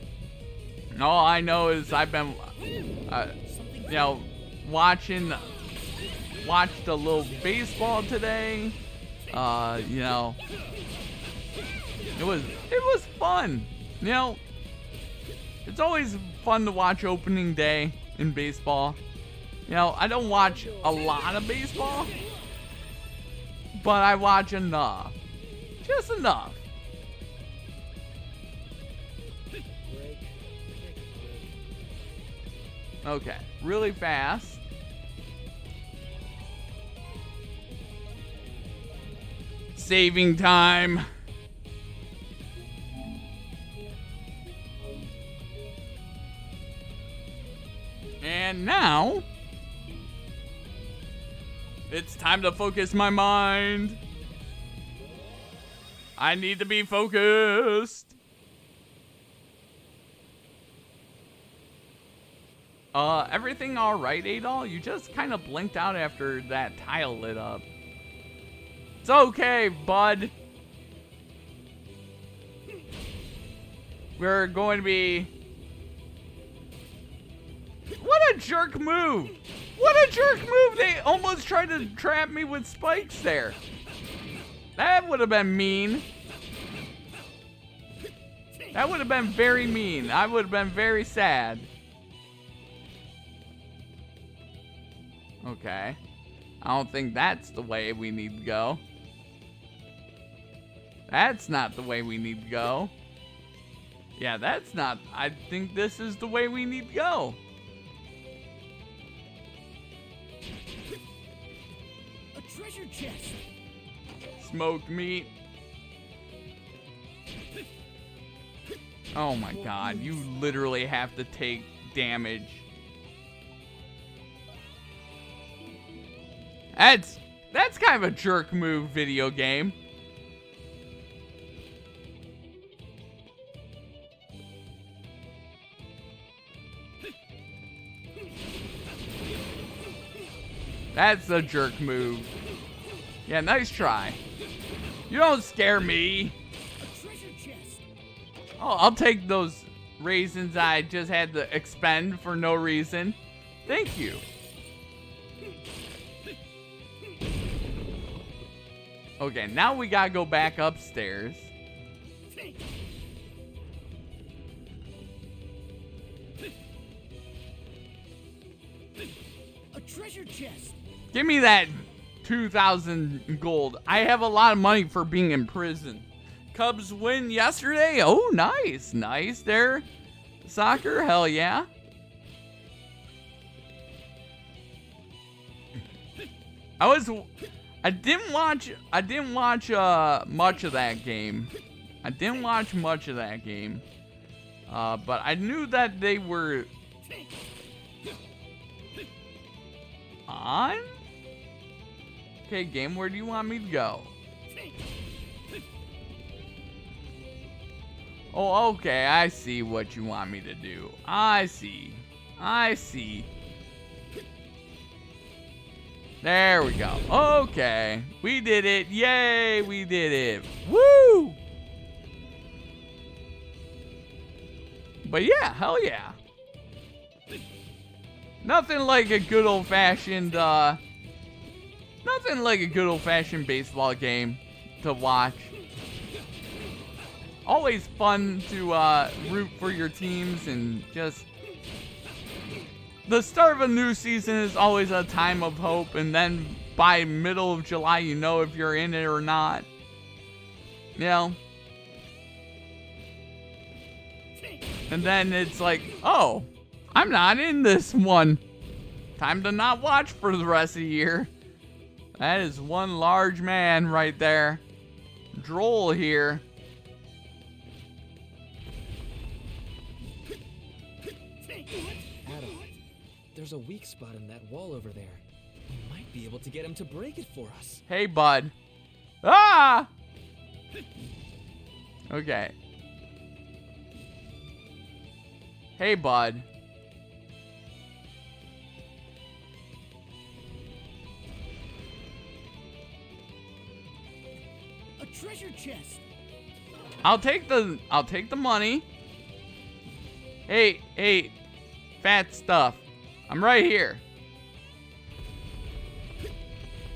all I know is I've been, you know, watched a little baseball today. You know, it was fun. You know, it's always fun to watch opening day in baseball. You know, I don't watch a lot of baseball, but I watch enough. Just enough. Okay, really fast. Saving time. And now, it's time to focus my mind. I need to be focused. Everything all right, Adol? You just kind of blinked out after that tile lit up. It's okay, bud. We're going to be... What a jerk move! What a jerk move! They almost tried to trap me with spikes there. That would have been mean. That would have been very mean. I would have been very sad. Okay. I don't think that's the way we need to go. That's not the way we need to go. Yeah, that's not... I think this is the way we need to go. A treasure chest. Smoked meat. Oh my god, you literally have to take damage. That's kind of a jerk move, video game. That's a jerk move. Yeah, nice try. You don't scare me. Oh, I'll take those raisins I just had to expend for no reason. Thank you. Okay, now we gotta go back upstairs. A treasure chest. Give me that 2,000 gold. I have a lot of money for being in prison. Cubs win yesterday. Oh, nice. Nice there. Soccer, hell yeah. I didn't watch much of that game. But I knew that they were on. Okay, game, where do you want me to go? Oh, okay, I see what you want me to do. I see. There we go. Okay, we did it. Yay, we did it. Woo! But yeah, hell yeah. Nothing like a good old-fashioned, baseball game to watch. Always fun to root for your teams, and just the start of a new season is always a time of hope, and then by middle of July you know if you're in it or not. You know? And then it's like, oh, I'm not in this one. Time to not watch for the rest of the year. That is one large man right there. Droll here. Adam, there's a weak spot in that wall over there. We might be able to get him to break it for us. Hey, bud. Ah! Okay. Hey, bud. A treasure chest. I'll take the money. Hey, fat stuff. I'm right here.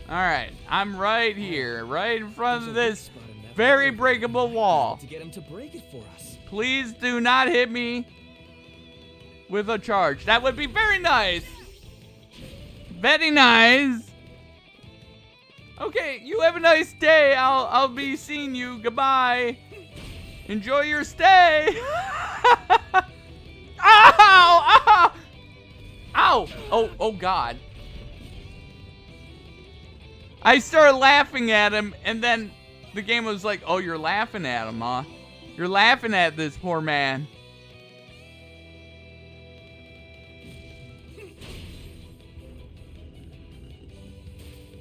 Alright, I'm right here, right in front of this very breakable wall. To get him to break it for us. Please do not hit me with a charge. That would be very nice. Very nice. Okay, you have a nice day. I'll be seeing you. Goodbye. Enjoy your stay. Ow! Ow! Ow! Oh God. I started laughing at him, and then the game was like, oh, you're laughing at him, huh? You're laughing at this poor man.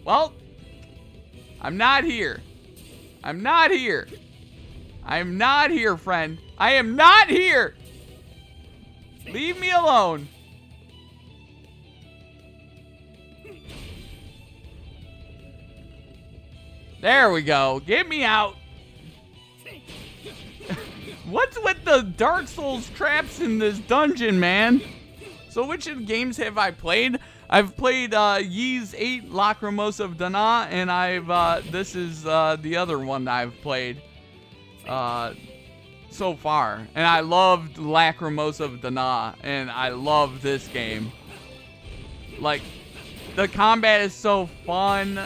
Well, I'm not here. I'm not here. I'm not here, friend. I am not here. Leave me alone. There we go. Get me out. What's with the Dark Souls traps in this dungeon, man? So which of the games have I played? I've played Ys 8 Lacrimosa of Dana, and this is the other one I've played so far. And I loved Lacrimosa of Dana, and I love this game. Like, the combat is so fun.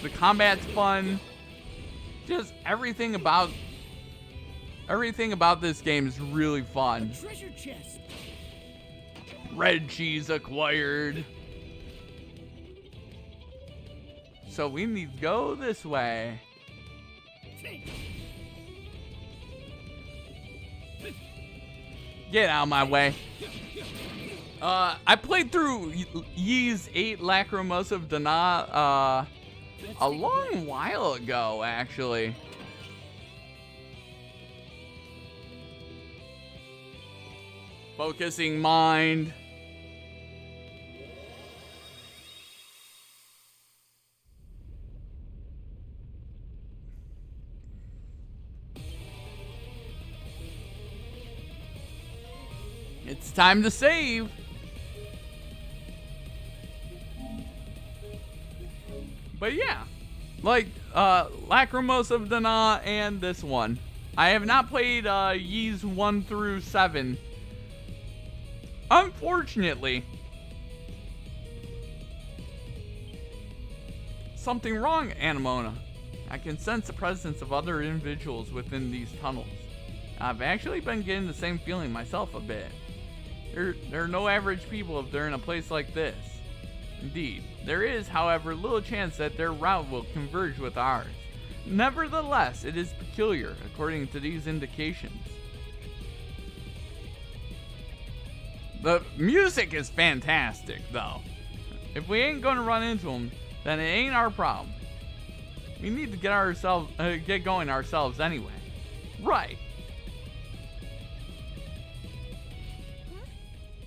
The combat's fun. Just everything about this game is really fun. Treasure chest. Red cheese acquired. So we need to go this way. Get out of my way. I played through Ys 8 Lacrimosa of Dana a long while ago, actually. Focusing mind. It's time to save. But yeah, like Lacrimosa of Dana and this one. I have not played Ys 1 through 7. Unfortunately. Something wrong, Anemona. I can sense the presence of other individuals within these tunnels. I've actually been getting the same feeling myself a bit. There are no average people if they're in a place like this. Indeed, there is, however, little chance that their route will converge with ours. Nevertheless, it is peculiar, according to these indications. The music is fantastic, though. If we ain't gonna run into them, then it ain't our problem. We need to get going ourselves anyway. Right. Huh?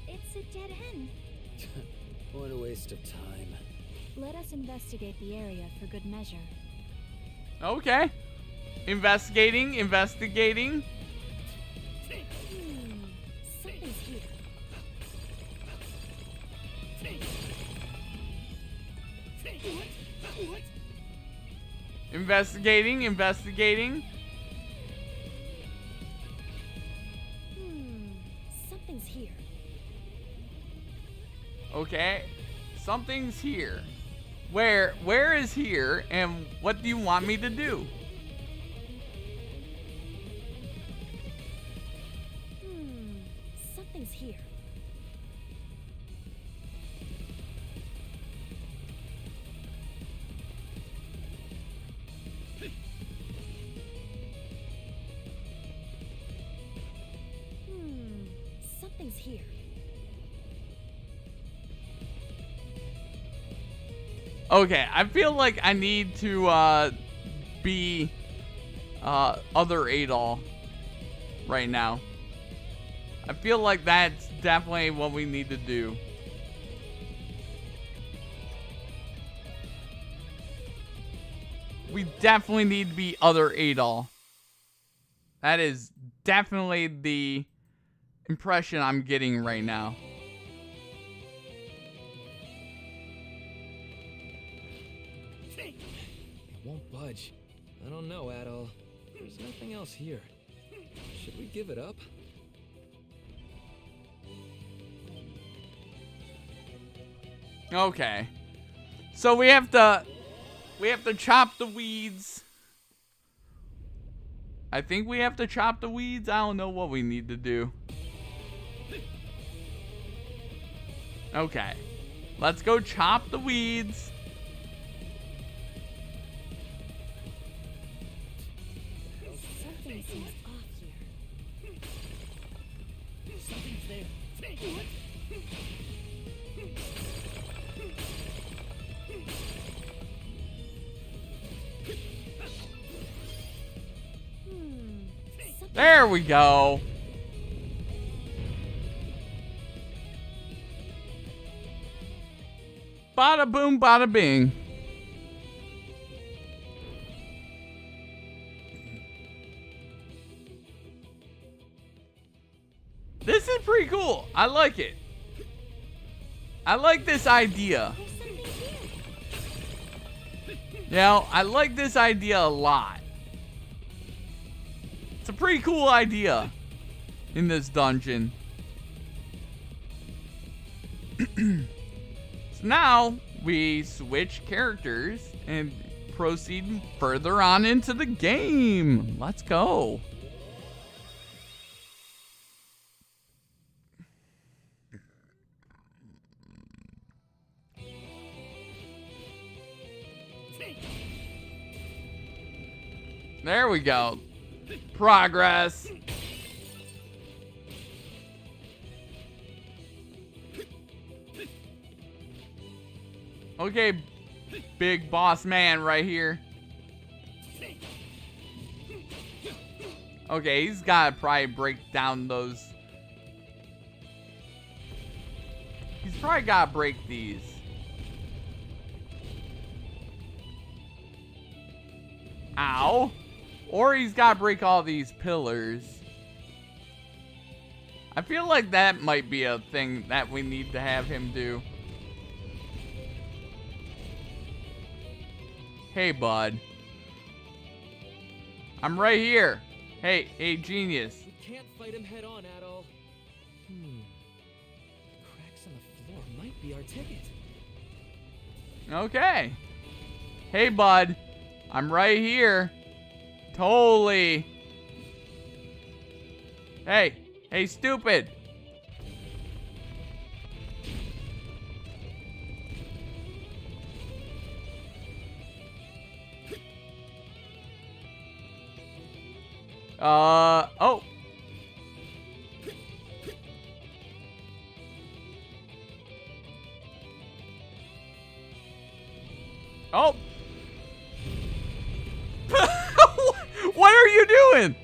It's a dead end. What a waste of time. Let us investigate the area for good measure. Okay. Investigating. Something's here. What? Investigating. Something's here. Okay. Something's here. Where is here, and what do you want me to do? Something's here. Something's here. Okay, I feel like I need to be other Adol right now. I feel like that's definitely what we need to do. We definitely need to be other Adol. That is definitely the impression I'm getting right now. It won't budge. I don't know, Adol. There's nothing else here. Should we give it up? Okay. So we have to chop the weeds. I think we have to chop the weeds. I don't know what we need to do. Okay. Let's go chop the weeds. Something seems off here. Something's there. There we go. Bada boom, bada bing. This is pretty cool. I like it. I like this idea. There's something here. You know, I like this idea a lot. It's a pretty cool idea in this dungeon. So now we switch characters and proceed further on into the game. Let's go. There we go. Progress. Okay, big boss man right here. Okay, he's gotta probably break down those. He's probably gotta break these. Ow. Or he's gotta break all these pillars. I feel like that might be a thing that we need to have him do. Hey, bud. I'm right here. Hey, genius. We can't fight him head on, Adol. Cracks on the floor might be our ticket. Okay. Hey, bud. I'm right here. Totally. Hey, stupid. Oh. Oh. What are you doing?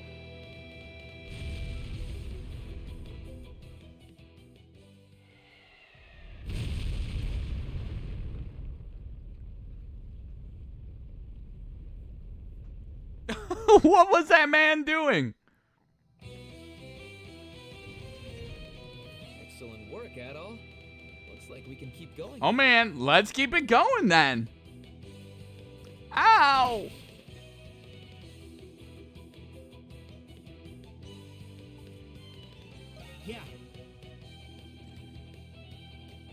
What was that man doing? Excellent work, Adol. Looks like we can keep going. Oh man, let's keep it going then. Ow! Yeah.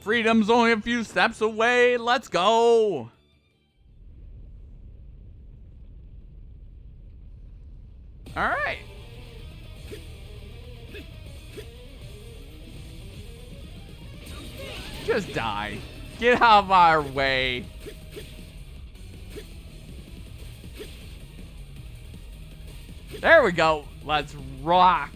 Freedom's only a few steps away. Let's go. All right. Just die. Get out of our way. There we go. Let's rock.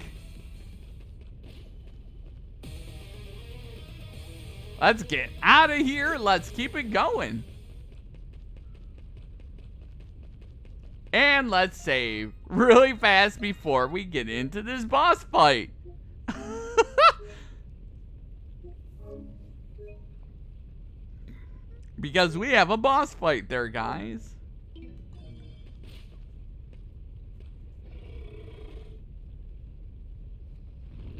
Let's get out of here. Let's keep it going. And let's save really fast before we get into this boss fight. Because we have a boss fight there, guys.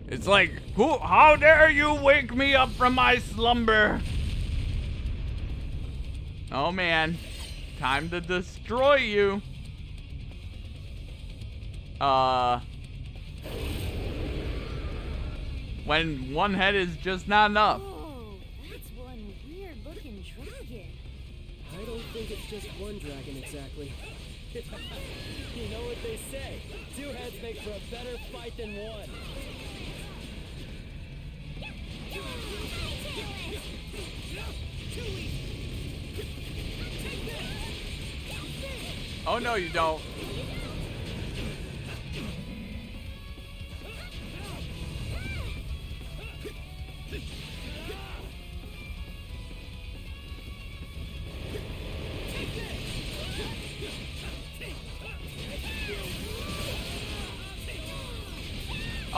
It's like, how dare you wake me up from my slumber? Oh man, time to destroy you. When one head is just not enough. Whoa, that's one weird-looking dragon. I don't think it's just one dragon exactly. You know what they say? Two heads make for a better fight than one. Oh no, you don't.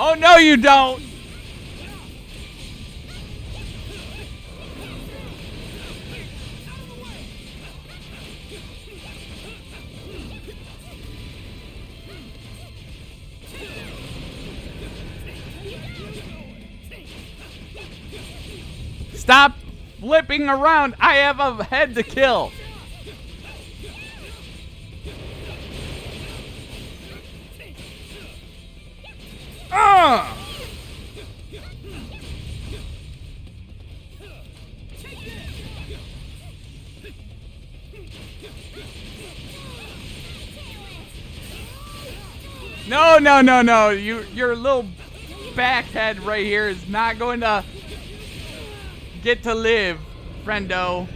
Oh no, you don't. Stop flipping around. I have a head to kill. No. Your little back head right here is not going to get to live, friendo.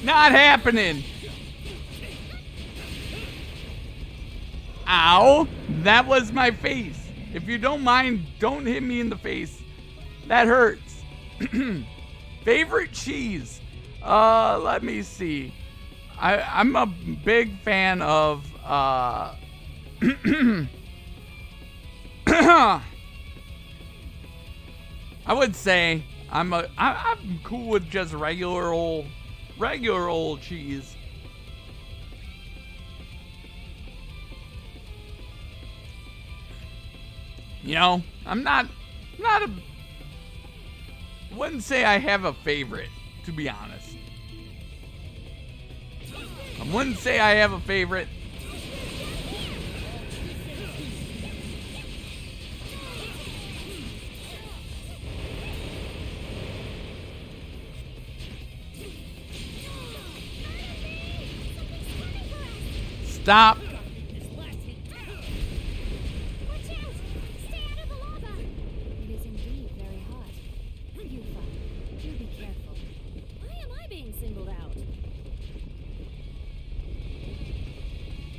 Not happening. Ow. That was my face. If you don't mind, don't hit me in the face. That hurts. Favorite cheese? Let me see. I'm a big fan of I would say I'm cool with just regular old cheese. You know, I'm not a wouldn't say I have a favorite, to be honest. I wouldn't say I have a favorite. Stop. Watch out! Stay out of the lava! It is indeed very hot. Yufa, do be careful. Why am I being singled out?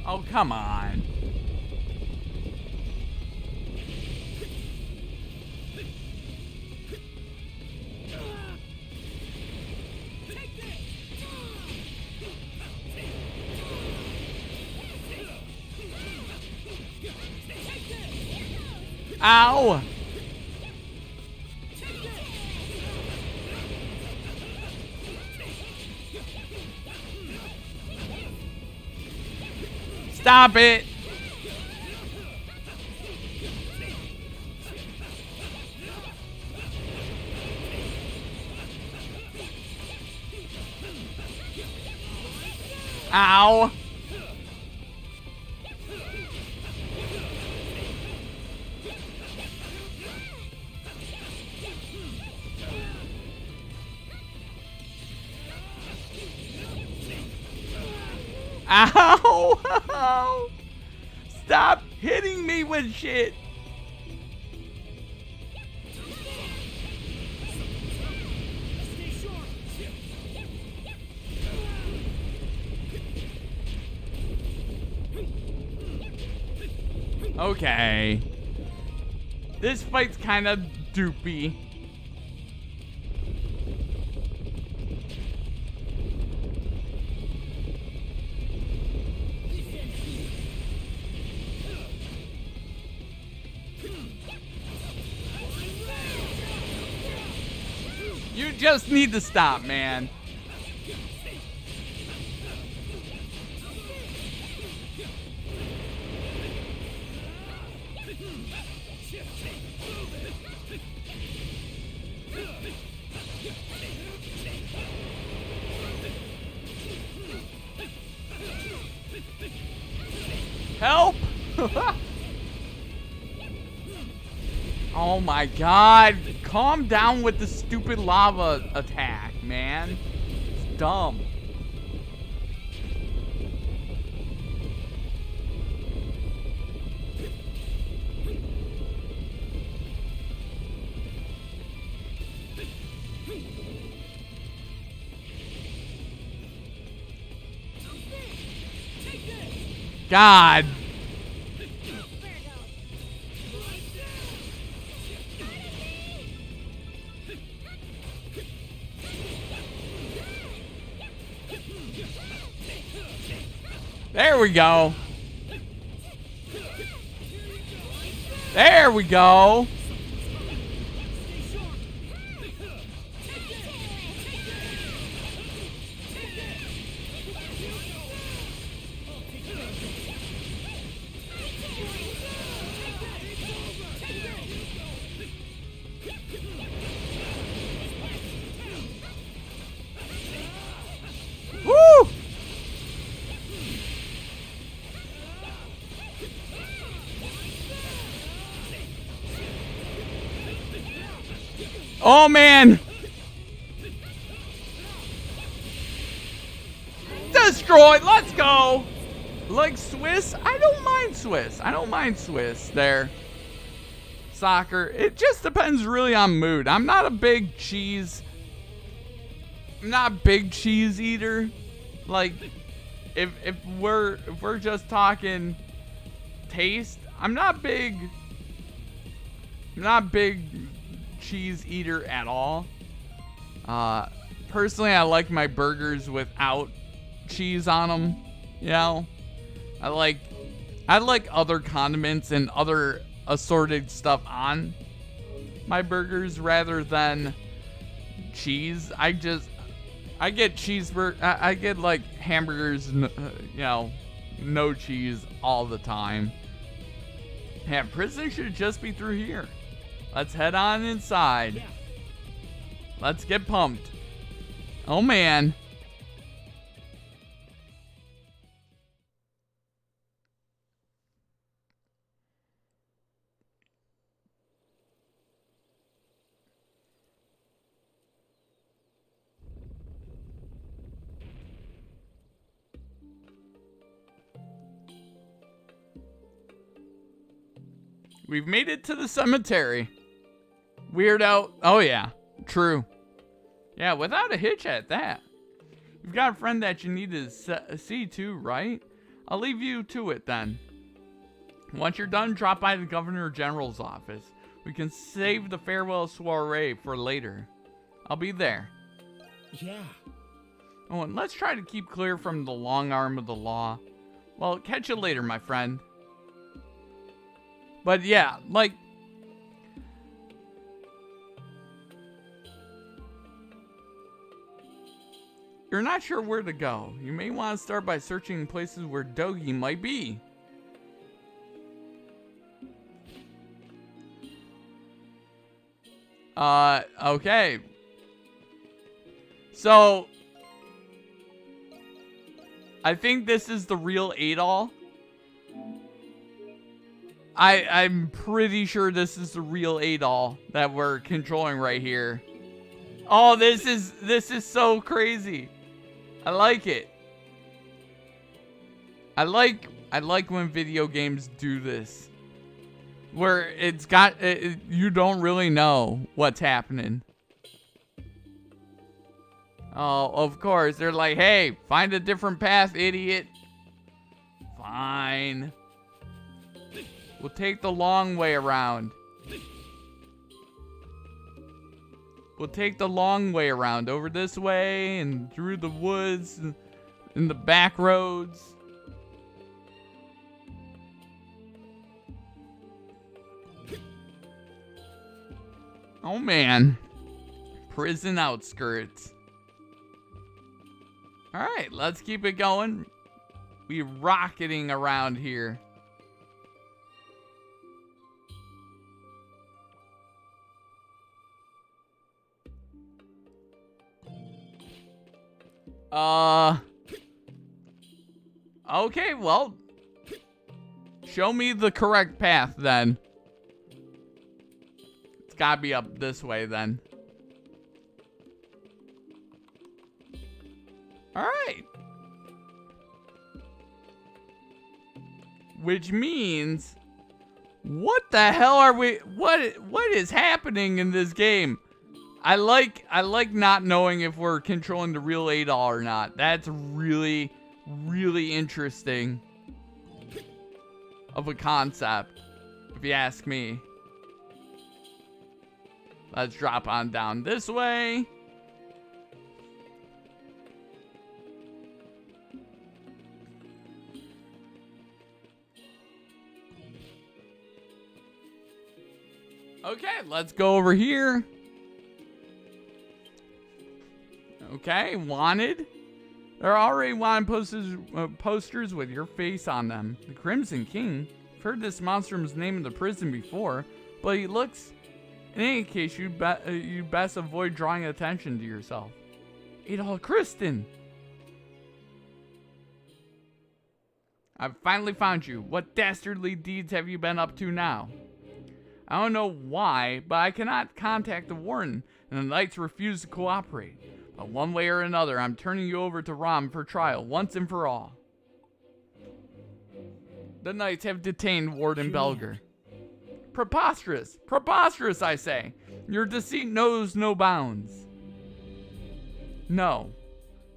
Oh, come on. Ow! Stop it! Ow! Ow! Ow! Stop hitting me with shit! Okay. This fight's kind of doopy. You just need to stop, man. Oh my god. Calm down with the stupid lava attack, man. It's dumb. God. There we go. There we go. Woo! Oh man! Destroyed! Let's go! Like Swiss? I don't mind Swiss. I don't mind Swiss there. Soccer. It just depends really on mood. I'm not a big cheese. I'm not a big cheese eater. Like, if we're just talking taste, I'm not big cheese eater at all. Personally, I like my burgers without cheese on them. You know, I like other condiments and other assorted stuff on my burgers rather than cheese. I get cheeseburger. I get like hamburgers, you know, no cheese all the time. Yeah, prison should just be through here. Let's head on inside. Let's get pumped. Oh man. We've made it to the cemetery. Weirdo. Oh, yeah. True. Yeah, without a hitch at that. You've got a friend that you need to see too, right? I'll leave you to it then. Once you're done, drop by the Governor General's office. We can save the farewell soiree for later. I'll be there. Yeah. Oh, and let's try to keep clear from the long arm of the law. Well, catch you later, my friend. But yeah, like, you're not sure where to go. You may want to start by searching places where Dogi might be. Okay. So, I think this is the real Adol. I'm pretty sure this is the real Adol that we're controlling right here. Oh, this is so crazy. I like it. I like when video games do this, where it's got you don't really know what's happening. Oh, of course they're like, hey, find a different path, idiot. Fine. We'll take the long way around. We'll take the long way around, over this way and through the woods and the back roads. Oh man. Prison outskirts. Alright, let's keep it going. We're rocketing around here. Okay, well, Show me the correct path, then. It's gotta be up this way, then. Alright. Which means... What the hell are we... What is happening in this game? I like not knowing if we're controlling the real Adol or not. That's really, really interesting of a concept, if you ask me. Let's drop on down this way. Okay, let's go over here. Okay, wanted. There are already wanted posters with your face on them. The Crimson King. I've heard this Monstrum's name in the prison before, but he looks... In any case, you best avoid drawing attention to yourself. Adol Kristen! I've finally found you. What dastardly deeds have you been up to now? I don't know why, but I cannot contact the warden, and the knights refuse to cooperate. But one way or another, I'm turning you over to Rom for trial, once and for all. The knights have detained Warden Belger. Preposterous! Preposterous, I say! Your deceit knows no bounds. No.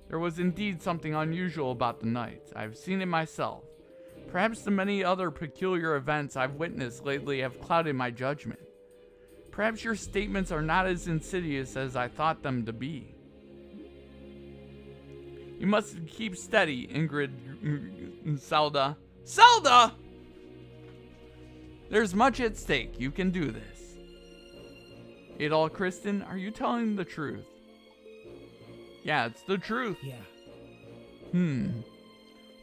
There was indeed something unusual about the knights. I've seen it myself. Perhaps the many other peculiar events I've witnessed lately have clouded my judgment. Perhaps your statements are not as insidious as I thought them to be. You must keep steady, Ingrid Zelda. Zelda! There's much at stake. You can do this. Adol Kristen, are you telling the truth? Yeah, it's the truth. Yeah.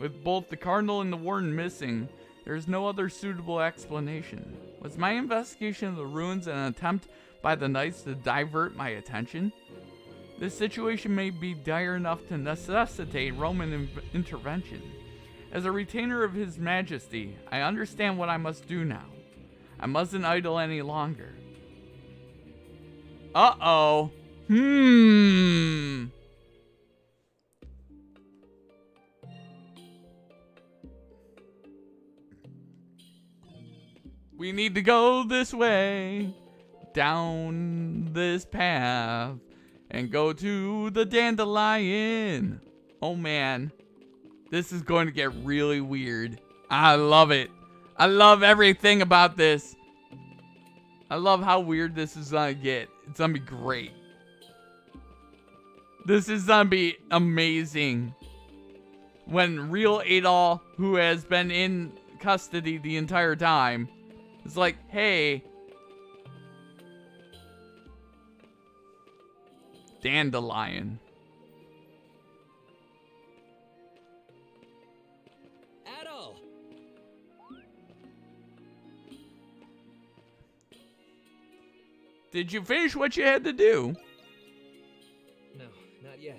With both the Cardinal and the Warden missing, there is no other suitable explanation. Was my investigation of the ruins an attempt by the Knights to divert my attention? This situation may be dire enough to necessitate Roman intervention. As a retainer of His Majesty, I understand what I must do now. I mustn't idle any longer. Uh-oh. We need to go this way, down this path, and go to the Dandelion. Oh man, this is going to get really weird. I love it. I love everything about this. I love how weird this is gonna get. It's gonna be great. This is gonna be amazing. When real Adol, who has been in custody the entire time, is like, hey, Dandelion. Adol! Did you finish what you had to do? No, not yet.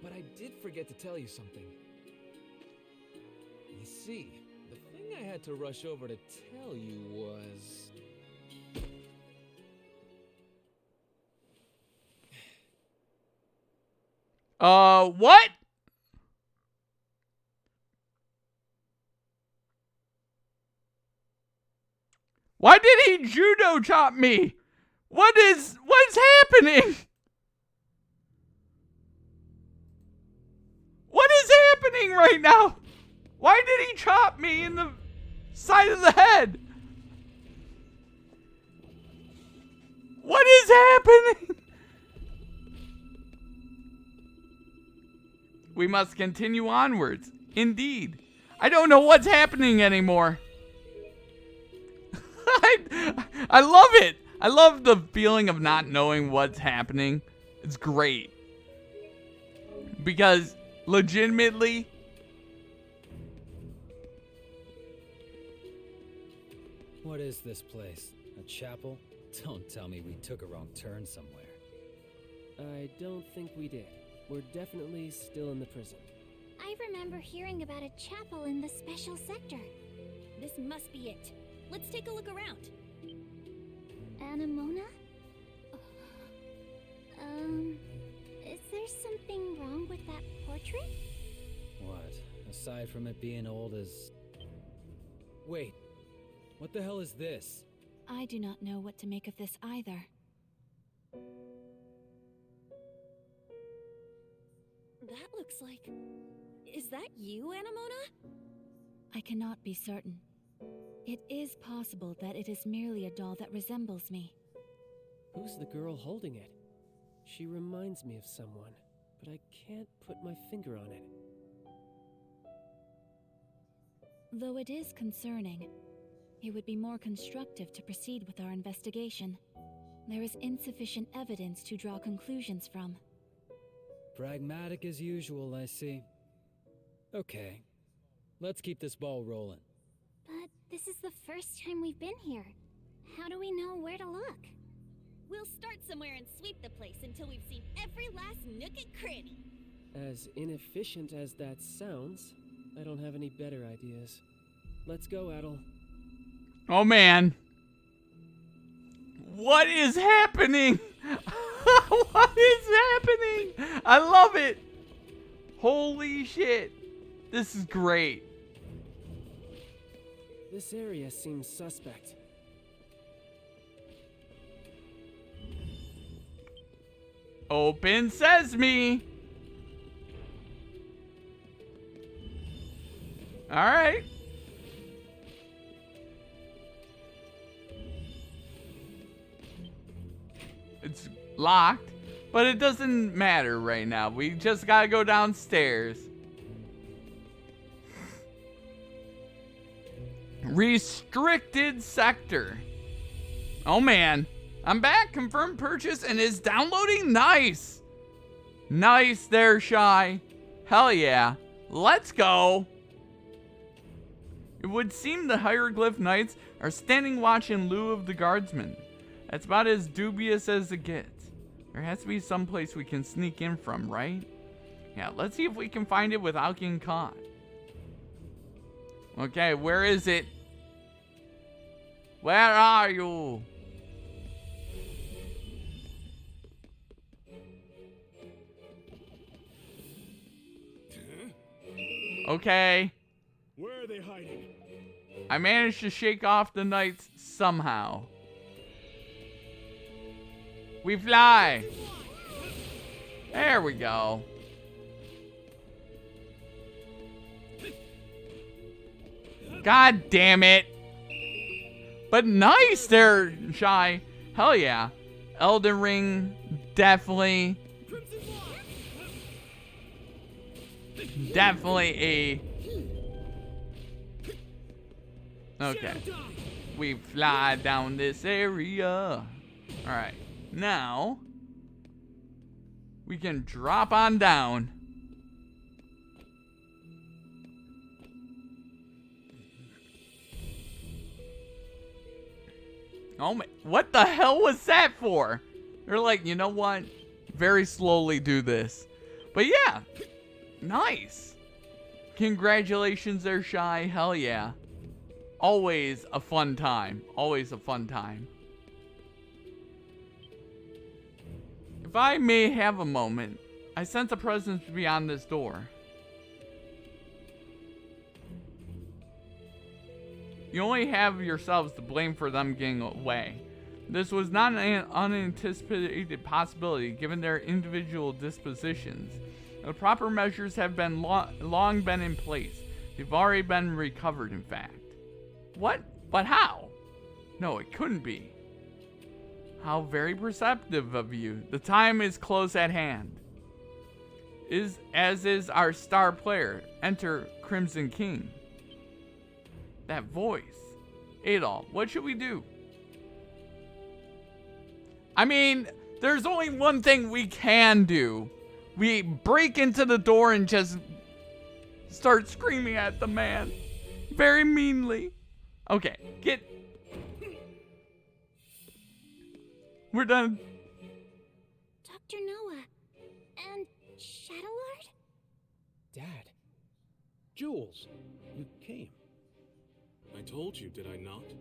But I did forget to tell you something. You see, the thing I had to rush over to tell you was... What? Why did he judo chop me? What's happening? What is happening right now? Why did he chop me in the side of the head? What is happening? We must continue onwards. Indeed. I don't know what's happening anymore. I love it. I love the feeling of not knowing what's happening. It's great. Because legitimately, What is this place? A chapel? Don't tell me we took a wrong turn somewhere. I don't think we did. We're definitely still in the prison. I remember hearing about a chapel in the special sector. This must be it. Let's take a look around. Anemona? Is there something wrong with that portrait? What? Aside from it being old as... Wait. What the hell is this? I do not know what to make of this either. That looks like... Is that you, Anemona? I cannot be certain. It is possible that it is merely a doll that resembles me. Who's the girl holding it? She reminds me of someone, but I can't put my finger on it. Though it is concerning, it would be more constructive to proceed with our investigation. There is insufficient evidence to draw conclusions from. Pragmatic as usual, I see. Okay, let's keep this ball rolling. But this is the first time we've been here. How do we know where to look? We'll start somewhere and sweep the place until we've seen every last nook and cranny. As inefficient as that sounds, I don't have any better ideas. Let's go, Adel. Oh man. What is happening? What is happening? I love it. Holy shit. This is great. This area seems suspect. Open sesame. All right. It's locked, but it doesn't matter right now. We just gotta go downstairs. Restricted sector. Oh man. I'm back. Confirmed purchase and is downloading. Nice. Nice there, Shy. Hell yeah. Let's go. It would seem the hieroglyph knights are standing watch in lieu of the guardsmen. That's about as dubious as it gets. There has to be some place we can sneak in from, right? Yeah, let's see if we can find it without getting caught. Okay, where is it? Where are you? Okay. Where are they hiding? I managed to shake off the knights somehow. We fly. There we go. God damn it. But nice there, Shy. Hell yeah. Elden Ring, definitely. Definitely a... Okay. We fly down this area. Alright. Now, we can drop on down. Oh my, what the hell was that for? They're like, you know what? Very slowly do this. But yeah, nice. Congratulations there, Shy. Hell yeah. Always a fun time. Always a fun time. If I may have a moment, I sense a presence beyond this door. You only have yourselves to blame for them getting away. This was not an unanticipated possibility given their individual dispositions. The proper measures have been long been in place. They've already been recovered, in fact. What? But how? No, it couldn't be. How very perceptive of you. The time is close at hand. As is our star player. Enter Crimson King. That voice. Adol, what should we do? I mean, there's only one thing we can do. We break into the door and just start screaming at the man. Very meanly. Okay, get... We're done. Dr. Noah and Shadowlord? Dad. Jules, you came. I told you, did I not?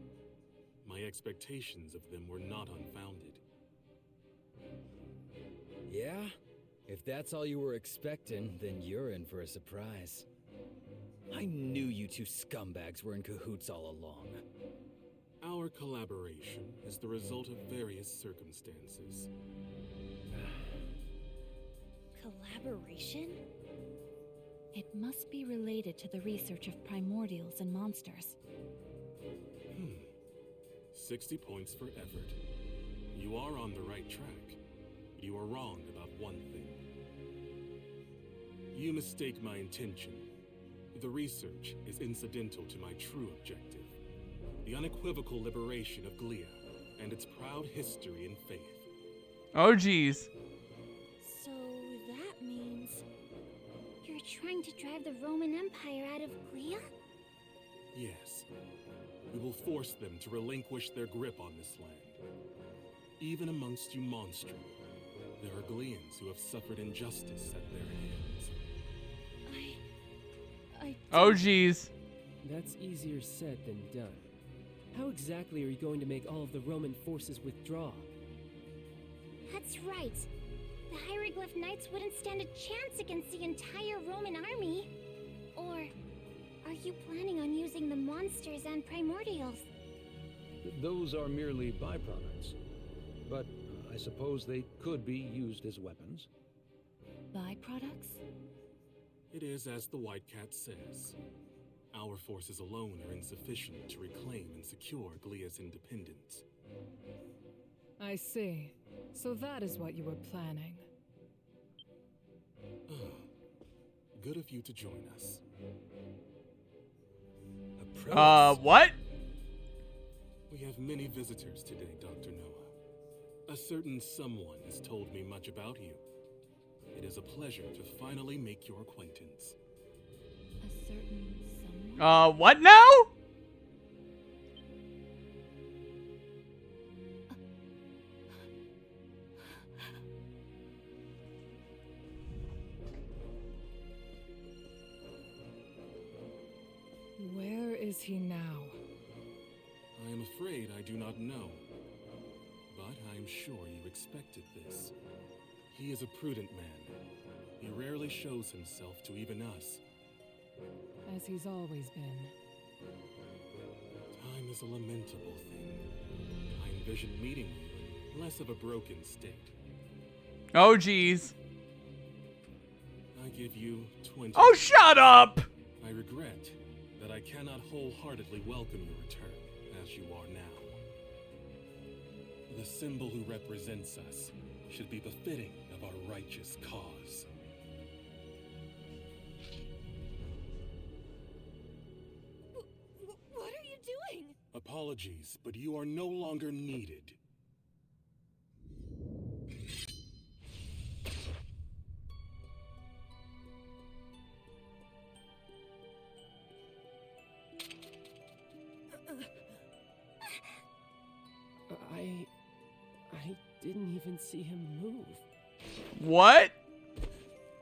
My expectations of them were not unfounded. Yeah? If that's all you were expecting, then you're in for a surprise. I knew you two scumbags were in cahoots all along. Our collaboration is the result of various circumstances. Collaboration? It must be related to the research of primordials and monsters. 60 points for effort. You are on the right track. You are wrong about one thing. You mistake my intention. The research is incidental to my true objective. The unequivocal liberation of Glia and its proud history and faith. Oh, geez. So that means you're trying to drive the Roman Empire out of Glia? Yes. We will force them to relinquish their grip on this land. Even amongst you Monstrum, there are Glians who have suffered injustice at their hands. Oh, geez. That's easier said than done. How exactly are you going to make all of the Roman forces withdraw? That's right. The Hieroglyph Knights wouldn't stand a chance against the entire Roman army. Or are you planning on using the monsters and primordials? Those are merely byproducts. But I suppose they could be used as weapons. Byproducts? It is as the White Cat says. Our forces alone are insufficient to reclaim and secure Glia's independence. I see. So that is what you were planning. Good of you to join us. What? We have many visitors today, Dr. Noah. A certain someone has told me much about you. It is a pleasure to finally make your acquaintance. A certain someone? What now? Where is he now? I am afraid I do not know. But I am sure you expected this. He is a prudent man. He rarely shows himself to even us. As he's always been. Time is a lamentable thing. I envisioned meeting you in less of a broken state. Oh, geez. I give you 20. Oh, shut up! I regret that I cannot wholeheartedly welcome your return as you are now. The symbol who represents us should be befitting of our righteous cause. What are you doing? Apologies, but you are no longer needed. I didn't even see him move. What?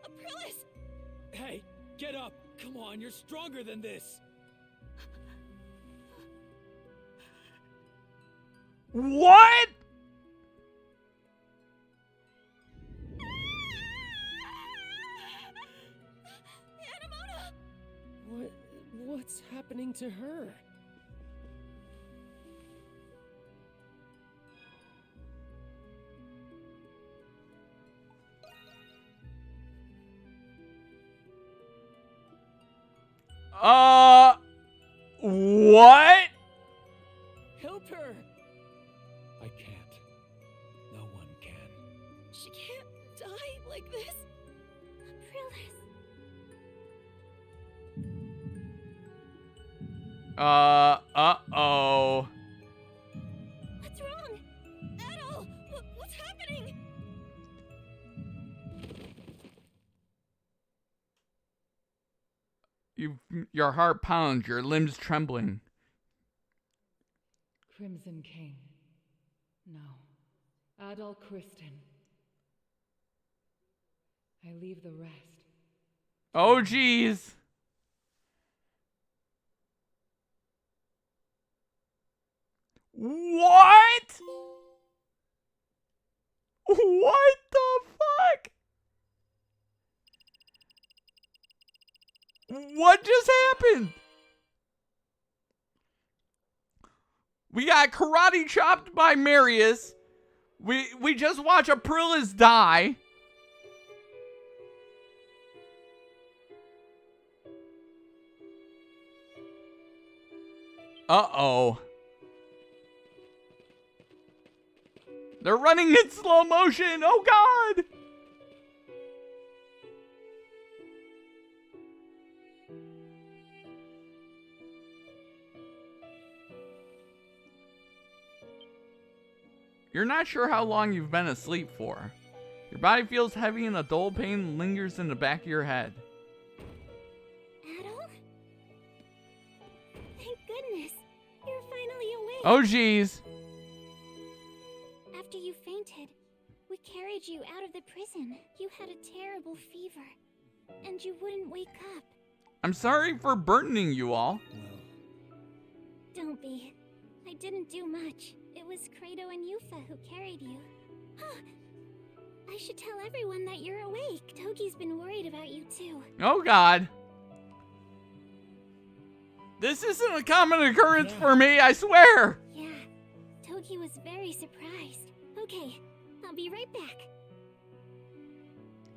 Aprillis! Hey, get up! Come on, you're stronger than this! What? Anamona! What's happening to her? What? Help her! I can't. No one can. She can't die like this. Aprillis. Uh-oh. What's wrong? Adol! What's happening? Your heart pounds, your limbs trembling. Crimson King. No. Adol Kristen. I leave the rest. Oh, geez. What? What the fuck? What just happened? We got karate chopped by Marius. We just watched Aprilis die. Uh-oh. They're running in slow motion. Oh, God. You're not sure how long you've been asleep for. Your body feels heavy and a dull pain lingers in the back of your head. Adol? Thank goodness. You're finally awake. Oh, geez. After you fainted, we carried you out of the prison. You had a terrible fever, and you wouldn't wake up. I'm sorry for burdening you all. Don't be. I didn't do much. It was Credo and Yufa who carried you. I should tell everyone that you're awake. Togi's been worried about you too. Oh, God. This isn't a common occurrence for me, I swear. Yeah, Togi was very surprised. Okay, I'll be right back.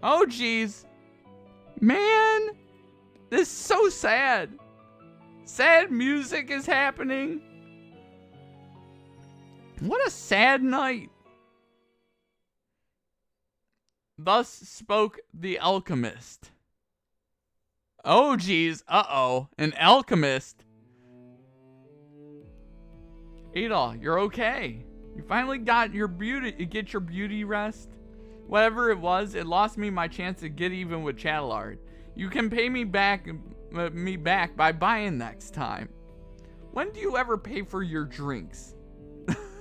Oh, jeez. Man, this is so sad. Sad music is happening. What a sad night. Thus spoke the alchemist. Oh, geez. Uh-oh. An alchemist. Adol, you're okay. You finally got your beauty rest. Whatever it was, it lost me my chance to get even with Chatelard. You can pay me back by buying next time. When do you ever pay for your drinks?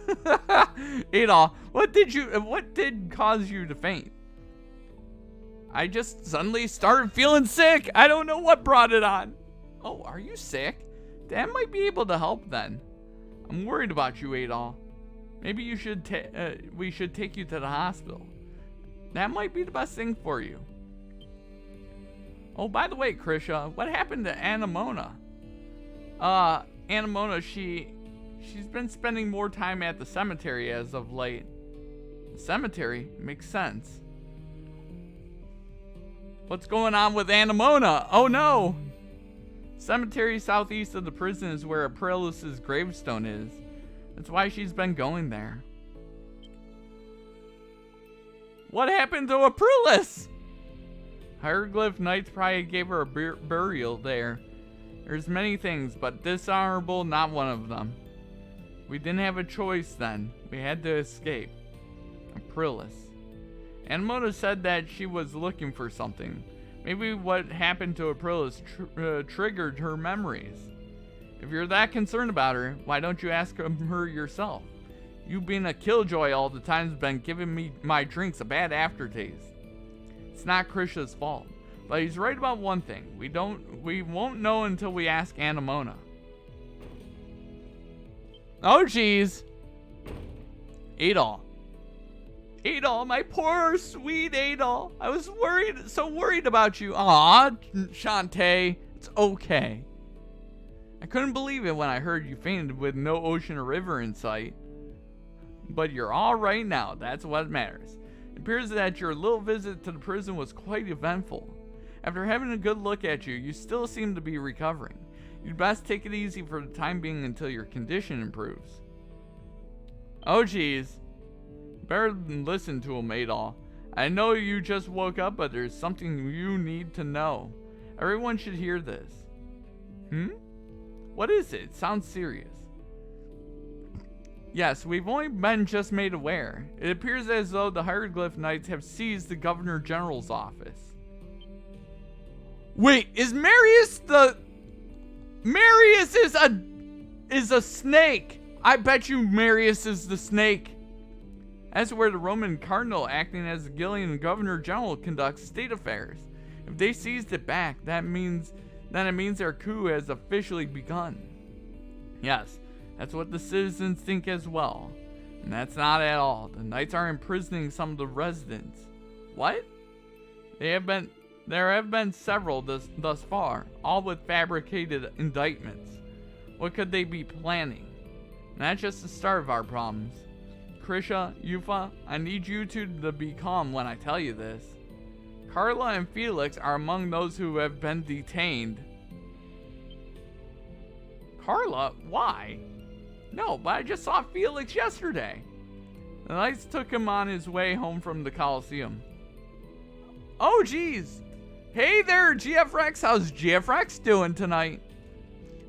Adol, what did cause you to faint? I just suddenly started feeling sick. I don't know what brought it on. Oh, are you sick? Dad might be able to help then. I'm worried about you, Adol. Maybe you should we should take you to the hospital. That might be the best thing for you. Oh, by the way, Krisha, what happened to Anemona? Anemona, she's been spending more time at the cemetery as of late. The cemetery? Makes sense. What's going on with Anemona? Oh no! Cemetery southeast of the prison is where Aprilis' gravestone is. That's why she's been going there. What happened to Aprilis? Hieroglyph Knights probably gave her a burial there. There's many things, but dishonorable, not one of them. We didn't have a choice then. We had to escape. Aprilis. Anemona said that she was looking for something. Maybe what happened to Aprilis triggered her memories. If you're that concerned about her, why don't you ask her yourself? You being a killjoy all the time has been giving me my drinks a bad aftertaste. It's not Krisha's fault, but he's right about one thing. We won't know until we ask Anemona. Oh jeez. Adol. Adol, my poor sweet Adol. I was so worried about you. Aw, Shantae, it's okay. I couldn't believe it when I heard you fainted with no ocean or river in sight. But you're all right now, that's what matters. It appears that your little visit to the prison was quite eventful. After having a good look at you, you still seem to be recovering. You'd best take it easy for the time being until your condition improves. Oh geez. Better listen to him, Adol. I know you just woke up, but there's something you need to know. Everyone should hear this. What is it? It sounds serious. Yes, we've only been just made aware. It appears as though the Hieroglyph Knights have seized the Governor General's office. Wait, is Marius the... Marius is a snake! I bet you Marius is the snake. That's where the Roman Cardinal, acting as the Gillian Governor General, conducts state affairs. If they seized it back, then it means their coup has officially begun. Yes, That's what the citizens think as well. And that's not at all. The Knights are imprisoning some of the residents. What? There have been several thus far, all with fabricated indictments. What could they be planning? And that's just the start of our problems. Krisha, Yufa, I need you two to be calm when I tell you this. Carla and Felix are among those who have been detained. Carla? Why? No, but I just saw Felix yesterday. The Knights took him on his way home from the Coliseum. Oh, geez. Hey there, GF Rex. How's GF Rex doing tonight?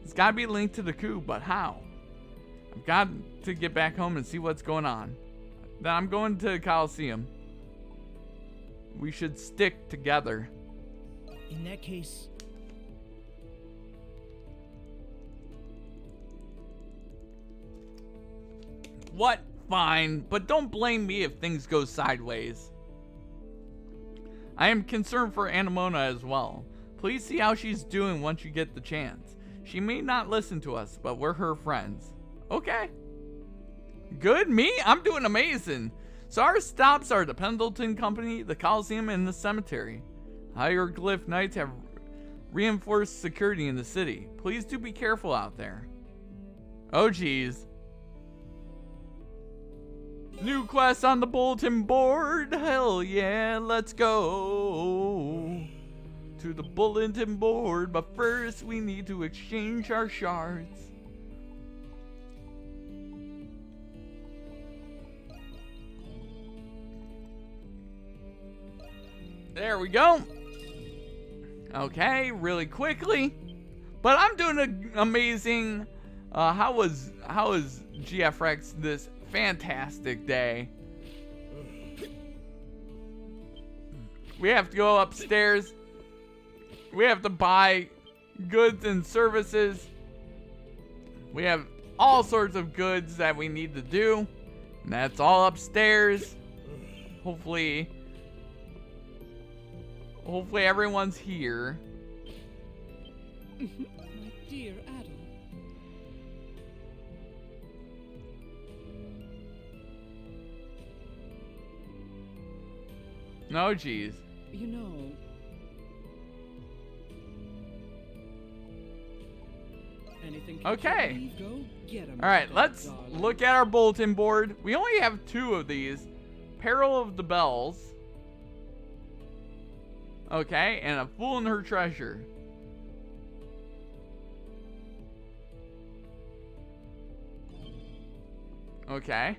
It's got to be linked to the coup, but how? I've got to get back home and see what's going on. Then I'm going to the Coliseum. We should stick together. In that case... What? Fine, but don't blame me if things go sideways. I am concerned for Anemona as well. Please see how she's doing once you get the chance. She may not listen to us, but we're her friends. Okay. Good, me? I'm doing amazing. So our stops are the Pendleton Company, the Coliseum, and the cemetery. Hieroglyph Knights have reinforced security in the city. Please do be careful out there. Oh, geez. New quest on the bulletin board. Hell yeah, let's go to the bulletin board. But first, we need to exchange our shards. There we go. Okay, really quickly. But I'm doing an amazing. How was GF Rex this fantastic day? We have to go upstairs. We have to buy goods and services. We have all sorts of goods that we need to do. And that's all upstairs. Hopefully everyone's here. My dear Adol. No, geez. You know... Anything can Okay. leave, go get 'em, Alright, let's darling. look at our bulletin board. We only have 2 of these. Peril of the Bells. Okay, and a Fool and Her Treasure. Okay.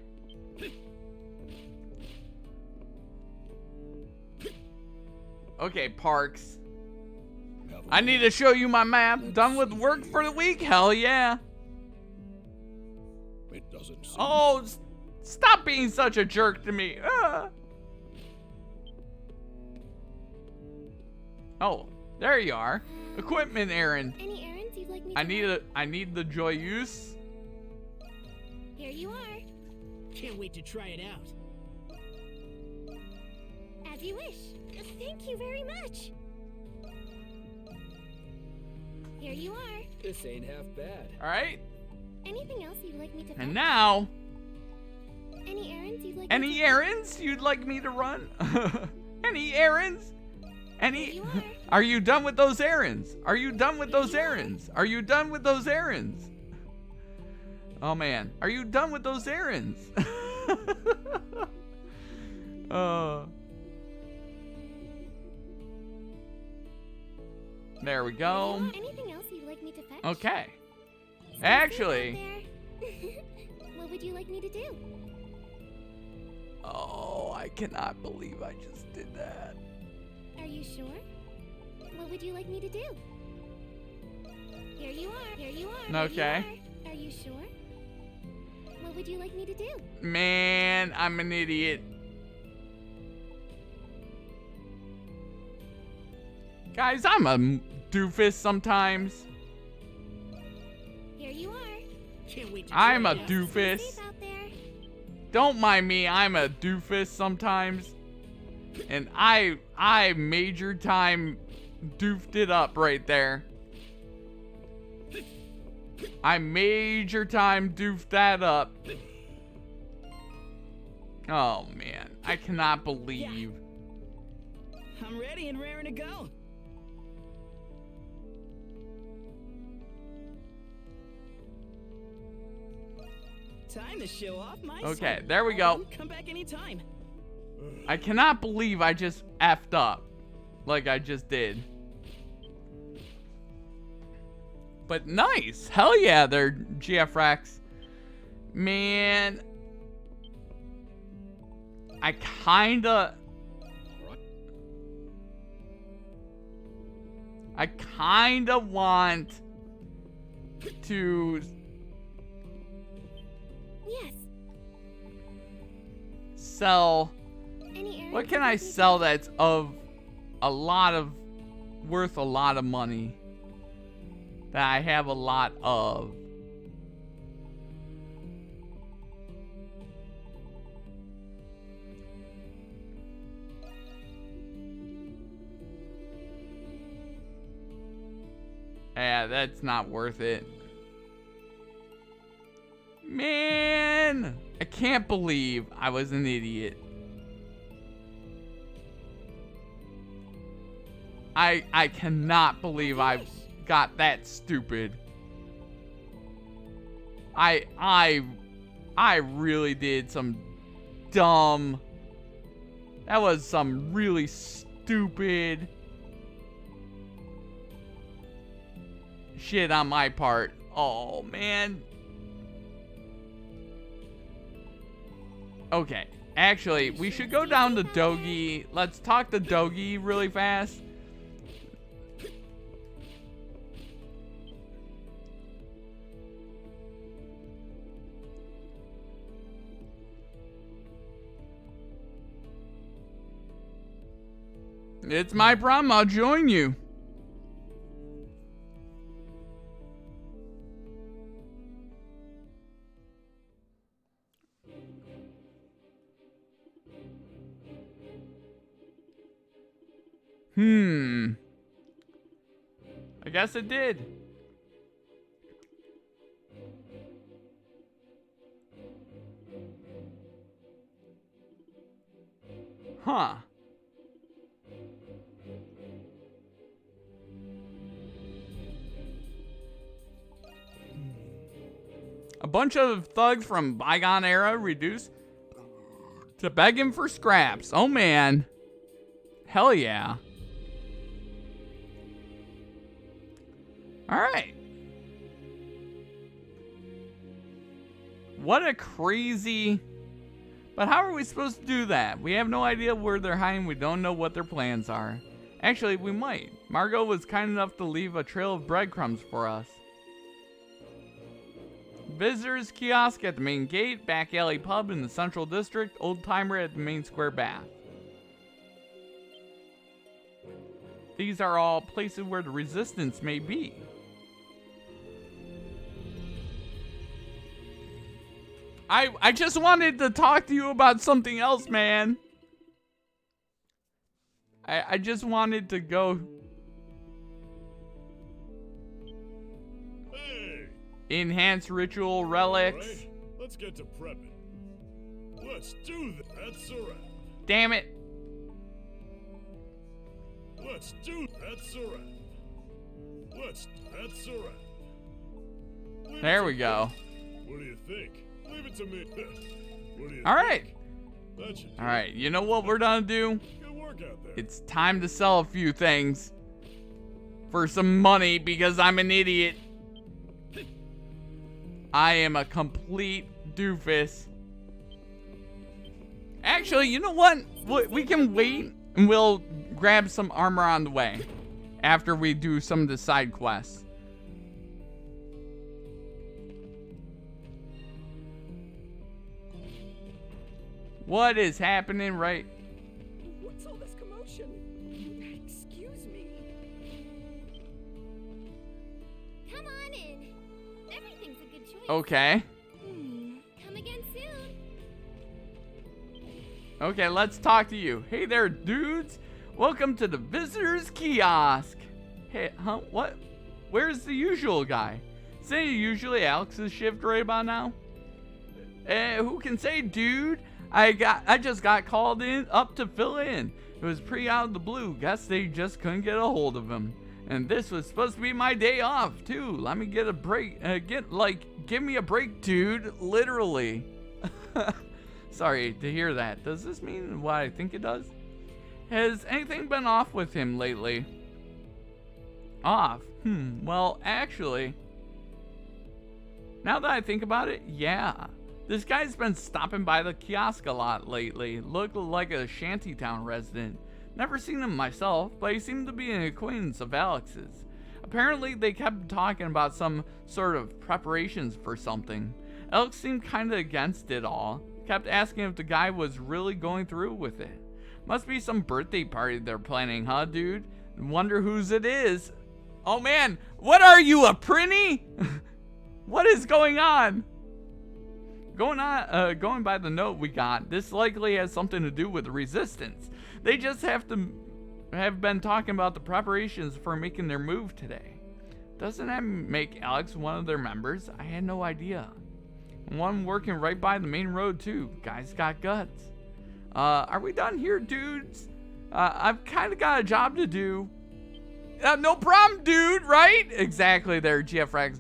Okay, Parks. I need to show you my map. Done with work for the week? Hell yeah. It doesn't seem... Oh, stop being such a jerk to me. Oh, there you are. Equipment errand. Any errands you'd like me to I need the Joyeuse. Here you are. Can't wait to try it out. As you wish. Thank you very much. Here you are. This ain't half bad. All right. Anything else you'd like me to And fetch? now, Any errands you'd like me any to errands you'd like me to run? Any errands? Any? Here you are. Are you done with those errands? Are you done with those errands? Are you done with those errands? Oh man, are you done with those errands? There we go. Anything else you'd like me to fetch? Okay. Sounds Actually, good out there. What would you like me to do? oh, I cannot believe I just did that. Are you sure? What would you like me to do? Here you are. Here you are. Okay. Here you are. Are you sure? What would you like me to do? Man, I'm an idiot. Guys, I'm a doofus sometimes. Here you are. Can't wait to I'm try a it out. doofus. Safe out there. Don't mind me, I'm a doofus sometimes. And I major time doofed it up right there. I major time doofed that up. Oh man, I cannot believe. I'm ready and raring to go. Time to show off my Okay, sword. there we go. Come back anytime. I cannot believe I just effed up like I just did. But nice. Hell yeah, there, GF Rex. Man. I kinda want to Yes. sell. Any errands What can you I need to sell do? that's of a lot of worth a lot of money that I have a lot of? Yeah, that's not worth it. Man, I can't believe I was an idiot. I cannot believe I got that stupid. I really did some dumb. That was some really stupid shit on my part. Oh man. Okay, actually, we should go down to Dogi. Let's talk to Dogi really fast. It's my problem. I'll join you. I guess it did. Huh. A bunch of thugs from bygone era reduced to begging for scraps. Oh man. Hell yeah. Alright. What a crazy... But how are we supposed to do that? We have no idea where they're hiding. We don't know what their plans are. Actually, we might. Margot was kind enough to leave a trail of breadcrumbs for us. Visitors kiosk at the main gate, back alley pub in the central district, old timer at the main square bath. These are all places where the resistance may be. I just wanted to talk to you about something else, man. I just wanted to go. Hey! Enhance ritual relics. All right, let's get to prepping. Let's do that. That's a wrap. Damn it. Let's do that's a wrap. That's a wrap. Leave There it we to go. me. What do you think? Leave it to me. What do you All think? right. That should do All right. You know what we're gonna do? it. Good work out there. It's time to sell a few things for some money because I'm an idiot. I am a complete doofus. Actually, you know what? We can wait and we'll grab some armor on the way after we do some of the side quests. What is happening right? What's all this commotion? Excuse me. Come on in. Everything's a good choice. Okay. Come again soon. Okay, let's talk to you. Hey there, dudes. Welcome to the visitors kiosk. Hey, huh? What? Where's the usual guy? Isn't it usually Alex's shift right about now? Who can say, dude? I just got called up to fill in. It was pretty out of the blue. Guess they just couldn't get a hold of him. And this was supposed to be my day off too. Let me get a break. Give me a break, dude. Literally. Sorry to hear that. Does this mean what I think it does? Has anything been off with him lately? Off? Well, actually, now that I think about it, yeah. This guy's been stopping by the kiosk a lot lately. Looked like a shantytown resident. Never seen him myself, but he seemed to be an acquaintance of Alex's. Apparently, they kept talking about some sort of preparations for something. Alex seemed kinda against it all. Kept asking if the guy was really going through with it. Must be some birthday party they're planning, huh, dude? Wonder whose it is. Oh man, what are you, a prinny? What is going on? Going by the note we got, this likely has something to do with the resistance. They just have been talking about the preparations for making their move today. Doesn't that make Alex one of their members? I had no idea. One working right by the main road too. Guy's got guts. Are we done here, dudes? I've kind of got a job to do. No problem, dude, right? Exactly there, GF Rex.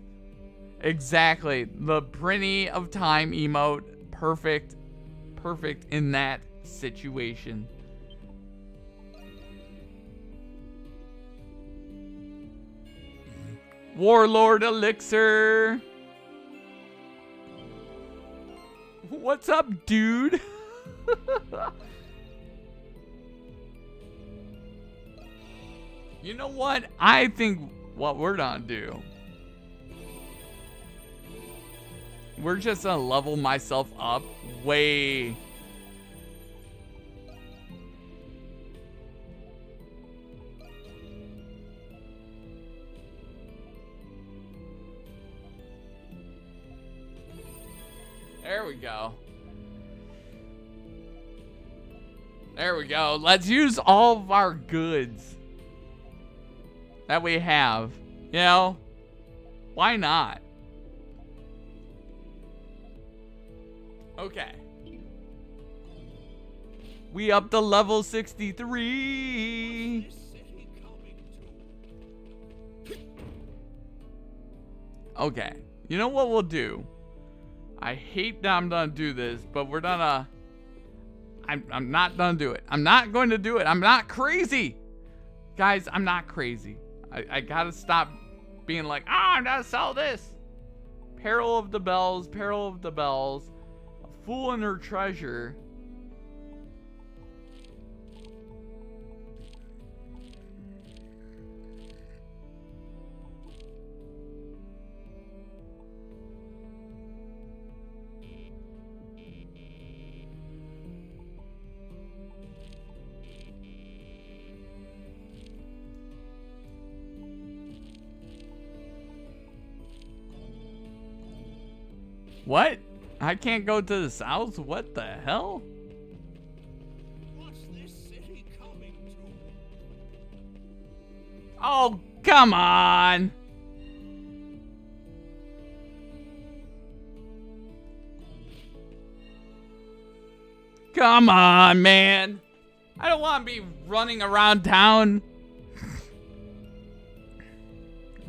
Exactly. The Prinny of Time emote. Perfect. Perfect in that situation. Warlord Elixir. What's up, dude? You know what? I think what we're gonna do, we're just gonna level myself up way. There we go. There we go. Let's use all of our goods that we have. You know, why not? Okay. We up to level 63. Okay. You know what we'll do? I hate that I'm gonna do this, but we're gonna... I'm not gonna do it. I'm not going to do it. I'm not crazy. Guys, I'm not crazy. I gotta stop being like, I'm gonna sell this. Peril of the Bells, Peril of the Bells. A Fool and Her Treasure. What? I can't go to the south? What the hell? What's this city coming to? Oh, come on. Come on, man. I don't want to be running around town.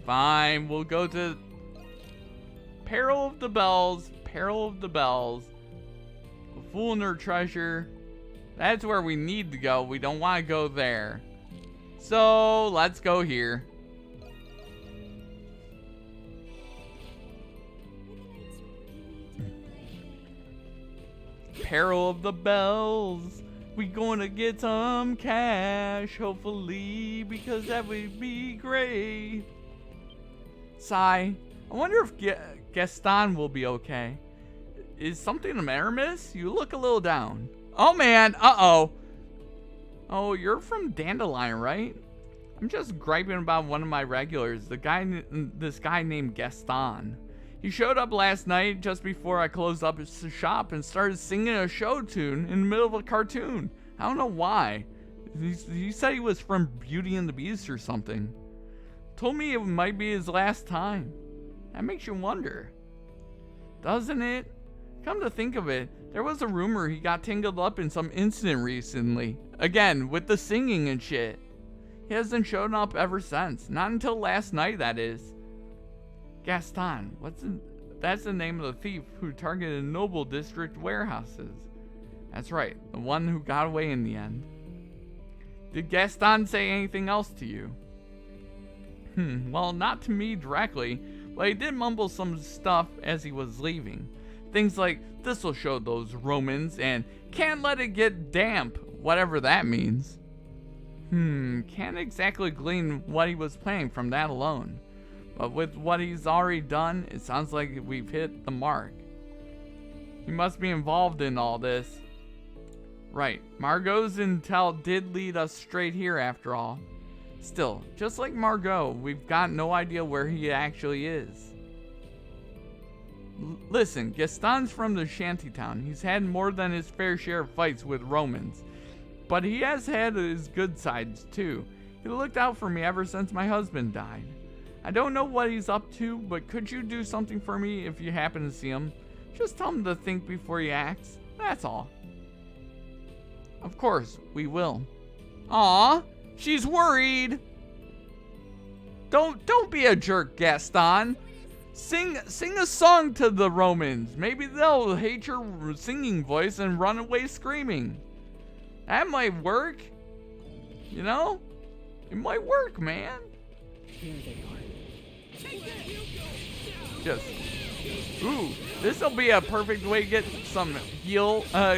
Fine, we'll go to Peril of the Bells, Peril of the Bells, A Fool and Her Treasure. That's where we need to go. We don't want to go there. So, let's go here. Peril of the Bells. We gonna get some cash, hopefully, because that would be great. Sigh. I wonder if Gaston will be okay. Is something the matter, miss? You look a little down. Oh, man. Uh-oh. Oh, you're from Dandelion, right? I'm just griping about one of my regulars, this guy named Gaston. He showed up last night just before I closed up his shop and started singing a show tune in the middle of a cartoon. I don't know why. He said he was from Beauty and the Beast or something. Told me it might be his last time. That makes you wonder, doesn't it? Come to think of it, there was a rumor he got tangled up in some incident recently. Again, with the singing and shit. He hasn't shown up ever since. Not until last night, that is. Gaston. That's the name of the thief who targeted Noble District warehouses. That's right, the one who got away in the end. Did Gaston say anything else to you? Well, not to me directly, but he did mumble some stuff as he was leaving. Things like, this'll show those Romans, and can't let it get damp, whatever that means. Can't exactly glean what he was planning from that alone. But with what he's already done, it sounds like we've hit the mark. He must be involved in all this. Right, Margot's intel did lead us straight here after all. Still, just like Margot, we've got no idea where he actually is. Listen, Gaston's from the shantytown. He's had more than his fair share of fights with Romans. But he has had his good sides too. He looked out for me ever since my husband died. I don't know what he's up to, but could you do something for me if you happen to see him? Just tell him to think before he acts. That's all. Of course, we will. Aw, she's worried. Don't be a jerk, Gaston. Sing a song to the Romans. Maybe they'll hate your singing voice and run away screaming. That might work. You know? It might work, man. Here they are. Just, ooh, this'll be a perfect way to get some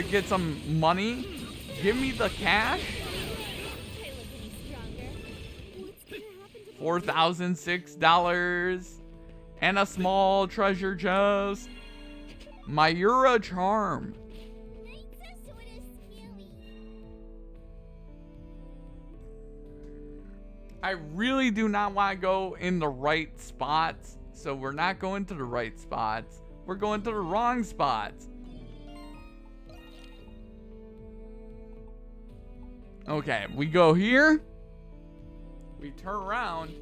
get some money. Give me the cash. $4,006 and a small treasure chest. Myura charm. I really do not want to go in the right spots, so we're not going to the right spots. We're going to the wrong spots. Okay, we go here. We turn around.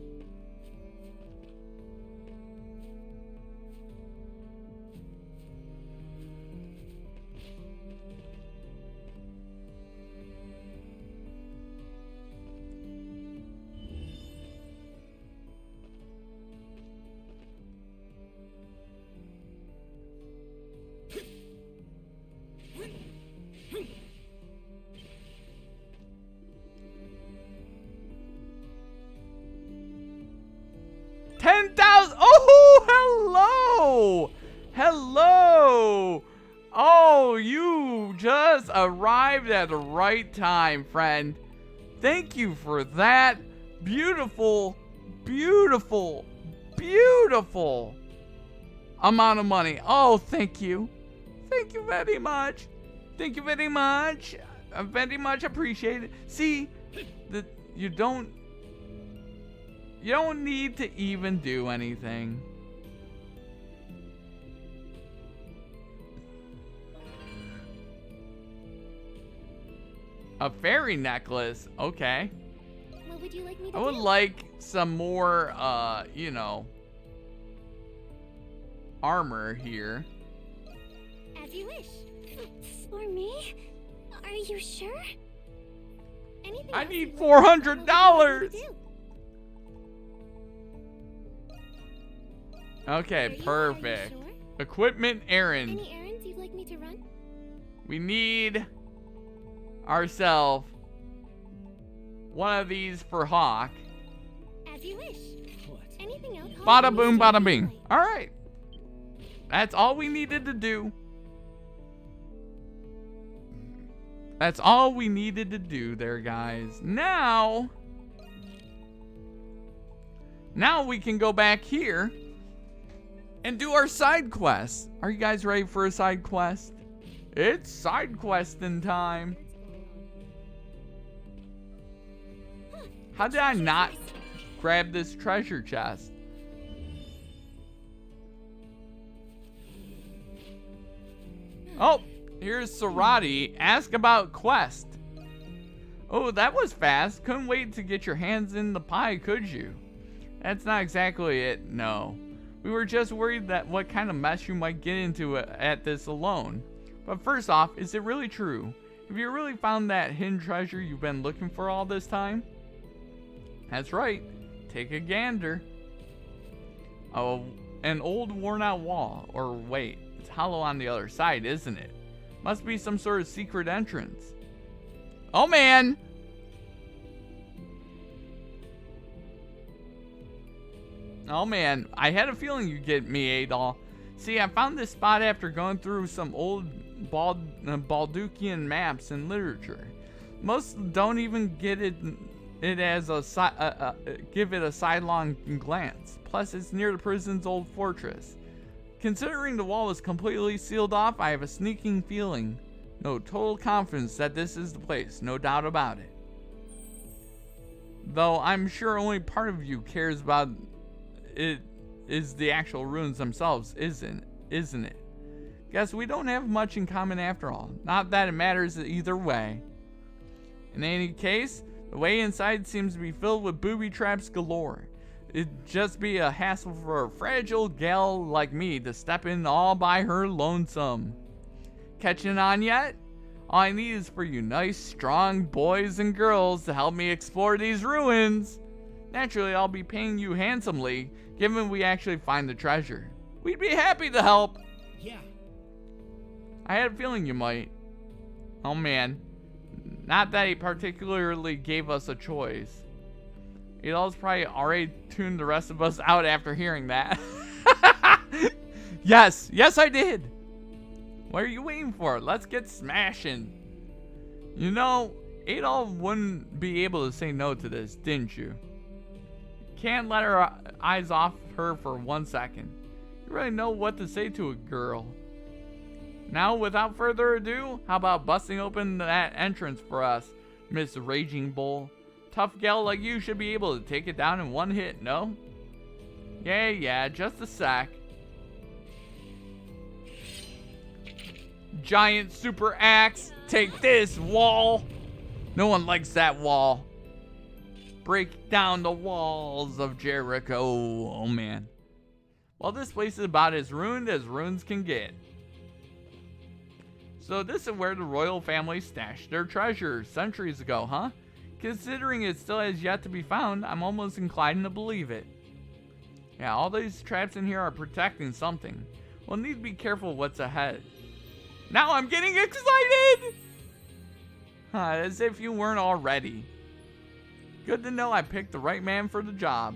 Oh, hello. Oh, you just arrived at the right time, friend. Thank you for that. Beautiful, beautiful, beautiful amount of money. Oh, thank you. Thank you very much. Thank you very much. I very much appreciate it. See, you don't need to even do anything. A fairy necklace. Okay. What would you like me to I would do? like some more, you know, armor here. As you wish. For me? Are you sure? Anything I else need you'd like me to $400. do? Okay, Are you perfect. sure? Equipment errand. Any errands you'd like me to run? We need ourselves one of these for Hawk. As you wish. What? Anything else? Bada boom, bada bing. All right. That's all we needed to do. That's all we needed to do there, guys. Now we can go back here and do our side quests. Are you guys ready for a side quest? It's side questing time. How did I not grab this treasure chest? Oh, here's Sarati. Ask about quest. Oh, that was fast. Couldn't wait to get your hands in the pie, could you? That's not exactly it, no. We were just worried that what kind of mess you might get into at this alone. But first off, is it really true? Have you really found that hidden treasure you've been looking for all this time? That's right. Take a gander. Oh, an old worn out wall. Or wait, it's hollow on the other side, isn't it? Must be some sort of secret entrance. Oh man! Oh man, I had a feeling you'd get me, Adol. See, I found this spot after going through some old Baldukian maps and literature. Most don't even get it as a give it a sidelong glance. Plus, it's near the prison's old fortress. Considering the wall is completely sealed off, I have a sneaking feeling, no, total confidence that this is the place, no doubt about it. Though I'm sure only part of you cares about it is the actual ruins themselves, isn't it? Guess we don't have much in common after all. Not that it matters either way. In any case, the way inside seems to be filled with booby traps galore. It'd just be a hassle for a fragile gal like me to step in all by her lonesome. Catching on yet? All I need is for you nice, strong boys and girls to help me explore these ruins. Naturally, I'll be paying you handsomely, given we actually find the treasure. We'd be happy to help. Yeah. I had a feeling you might. Oh man. Not that he particularly gave us a choice. Adol's probably already tuned the rest of us out after hearing that. Yes, I did. What are you waiting for? Let's get smashing. You know, Adol wouldn't be able to say no to this, didn't you? Can't let our eyes off her for 1 second. You really know what to say to a girl. Now, without further ado, how about busting open that entrance for us, Miss Raging Bull? Tough gal like you should be able to take it down in one hit, no? Yeah, just a sec. Giant super axe, take this, wall. No one likes that wall. Break down the walls of Jericho. Oh man. Well, this place is about as ruins can get. So this is where the royal family stashed their treasure centuries ago, huh? Considering it still has yet to be found, I'm almost inclined to believe it. Yeah, all these traps in here are protecting something. We'll need to be careful what's ahead. Now I'm getting excited! As if you weren't already. Good to know I picked the right man for the job.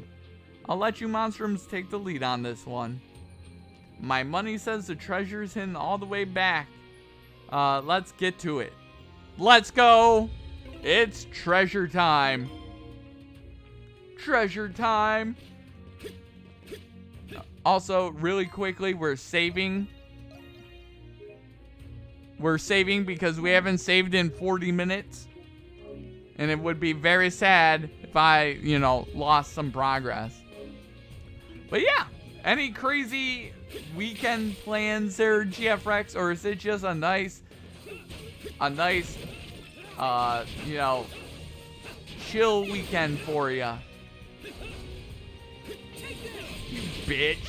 I'll let you Monstrums take the lead on this one. My money says the treasure's hidden all the way back. Let's get to it. Let's go! It's treasure time. Treasure time. Also, really quickly, we're saving. We're saving because we haven't saved in 40 minutes. And it would be very sad if I, lost some progress. But yeah, any crazy weekend plans there, GFX, or is it just a nice, chill weekend for ya? You bitch.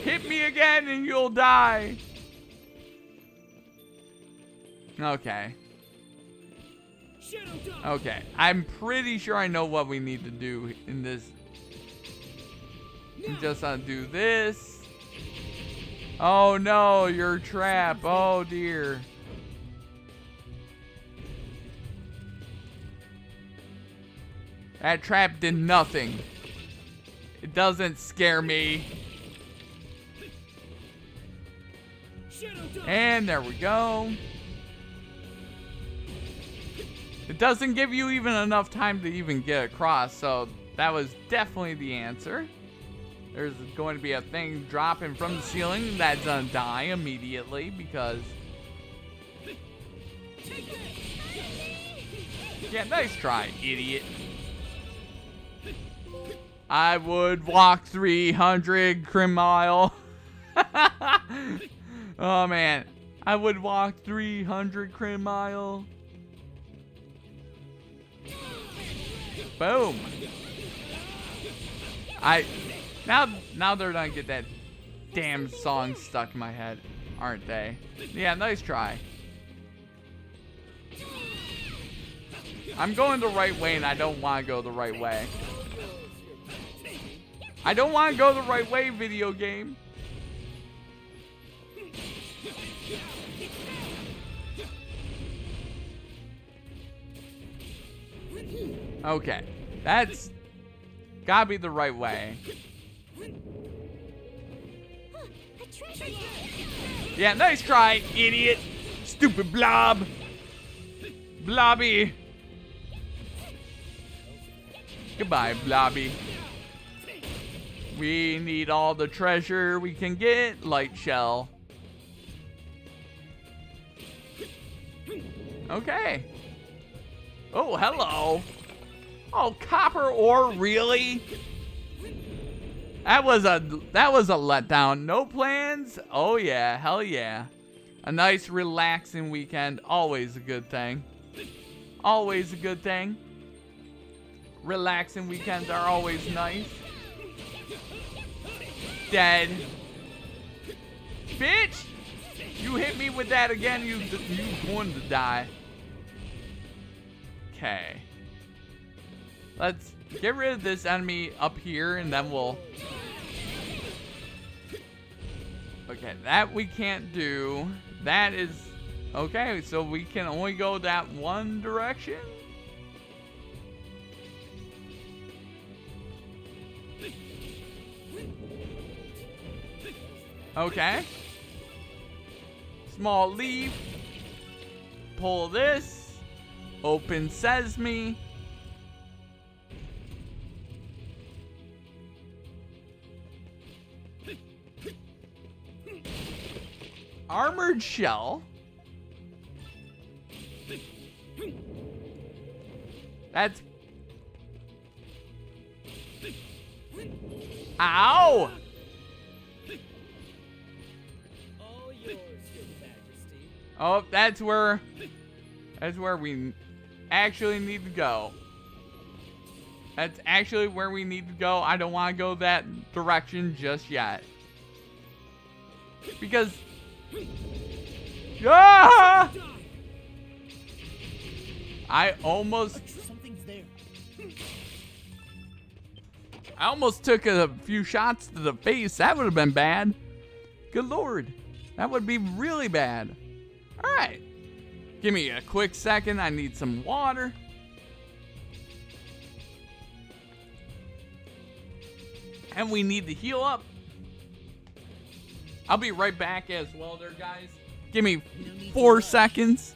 Hit me again and you'll die. Okay. Okay, I'm pretty sure I know what we need to do in this. I'm just gonna do this. Oh no, you're trapped. Oh dear. That trap did nothing. It doesn't scare me. And there we go. It doesn't give you even enough time to even get across, so that was definitely the answer. There's going to be a thing dropping from the ceiling that's gonna die immediately because... Yeah, nice try, idiot. I would walk 300 mile. Oh man, I would walk 300 mile. Boom. Now they're gonna get that damn song stuck in my head, aren't they? Yeah, nice try. I'm going the right way, and I don't want to go the right way. I don't want to go the right way, video game. Okay, that's gotta be the right way. Yeah, nice try, idiot. Stupid blob. Blobby. Goodbye, Blobby. We need all the treasure we can get. Light shell. Okay. Oh, hello. Oh, copper ore, really? That was a letdown. No plans? Oh yeah, hell yeah. A nice relaxing weekend, always a good thing. Always a good thing. Relaxing weekends are always nice. Dead. Bitch! You hit me with that again, you going to die. Okay. Let's get rid of this enemy up here, and then we'll... Okay, that we can't do. That is... Okay, so we can only go that one direction? Okay. Small leaf. Pull this. Open sesame. Armored shell. That's... Ow! All yours, Your Majesty. Oh, that's where we actually need to go. That's actually where we need to go. I don't want to go that direction just yet. Because... Ah! I almost took a few shots to the face. That would have been bad. Good lord. That would be really bad. Alright. Give me a quick second. I need some water. And we need to heal up. I'll be right back as well there, guys. Give me 4 seconds.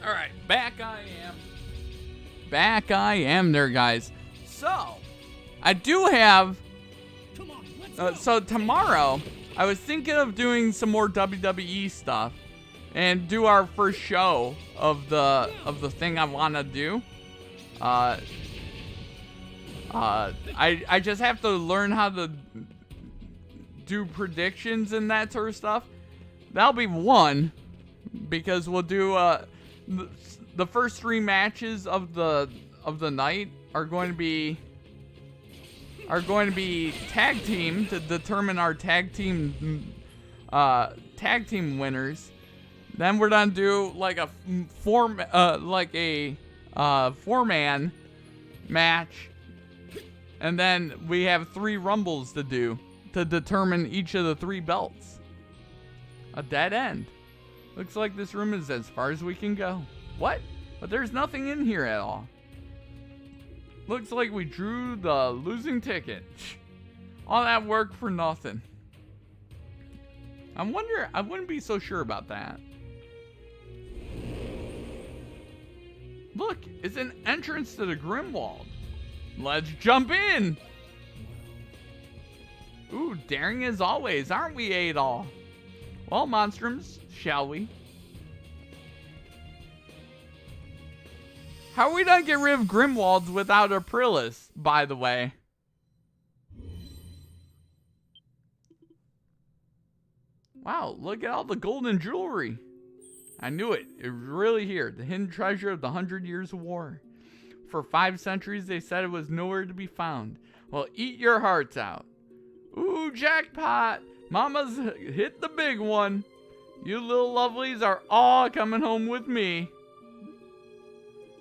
Alright, back I am there, guys. So, I do have... so tomorrow, I was thinking of doing some more WWE stuff. And do our first show of the thing I want to do. I just have to learn how to do predictions and that sort of stuff. That'll be one. Because we'll do... the first 3 matches of the night are going to be tag team to determine our tag team winners. Then we're gonna do like a 4-man match, and then we have 3 rumbles to do to determine each of the 3 belts. A dead end. Looks like this room is as far as we can go. What? But there's nothing in here at all. Looks like we drew the losing ticket. All that work for nothing. I wouldn't be so sure about that. Look, it's an entrance to the Grimwald. Let's jump in. Ooh, daring as always, aren't we, Adol? Well, Monstrums, shall we? How are we gonna get rid of Grimwalds without Aprilis, by the way? Wow, look at all the golden jewelry. I knew it. It was really here. The hidden treasure of the 100 Years of War. For 5 centuries, they said it was nowhere to be found. Well, eat your hearts out. Ooh, jackpot. Mama's hit the big one. You little lovelies are all coming home with me.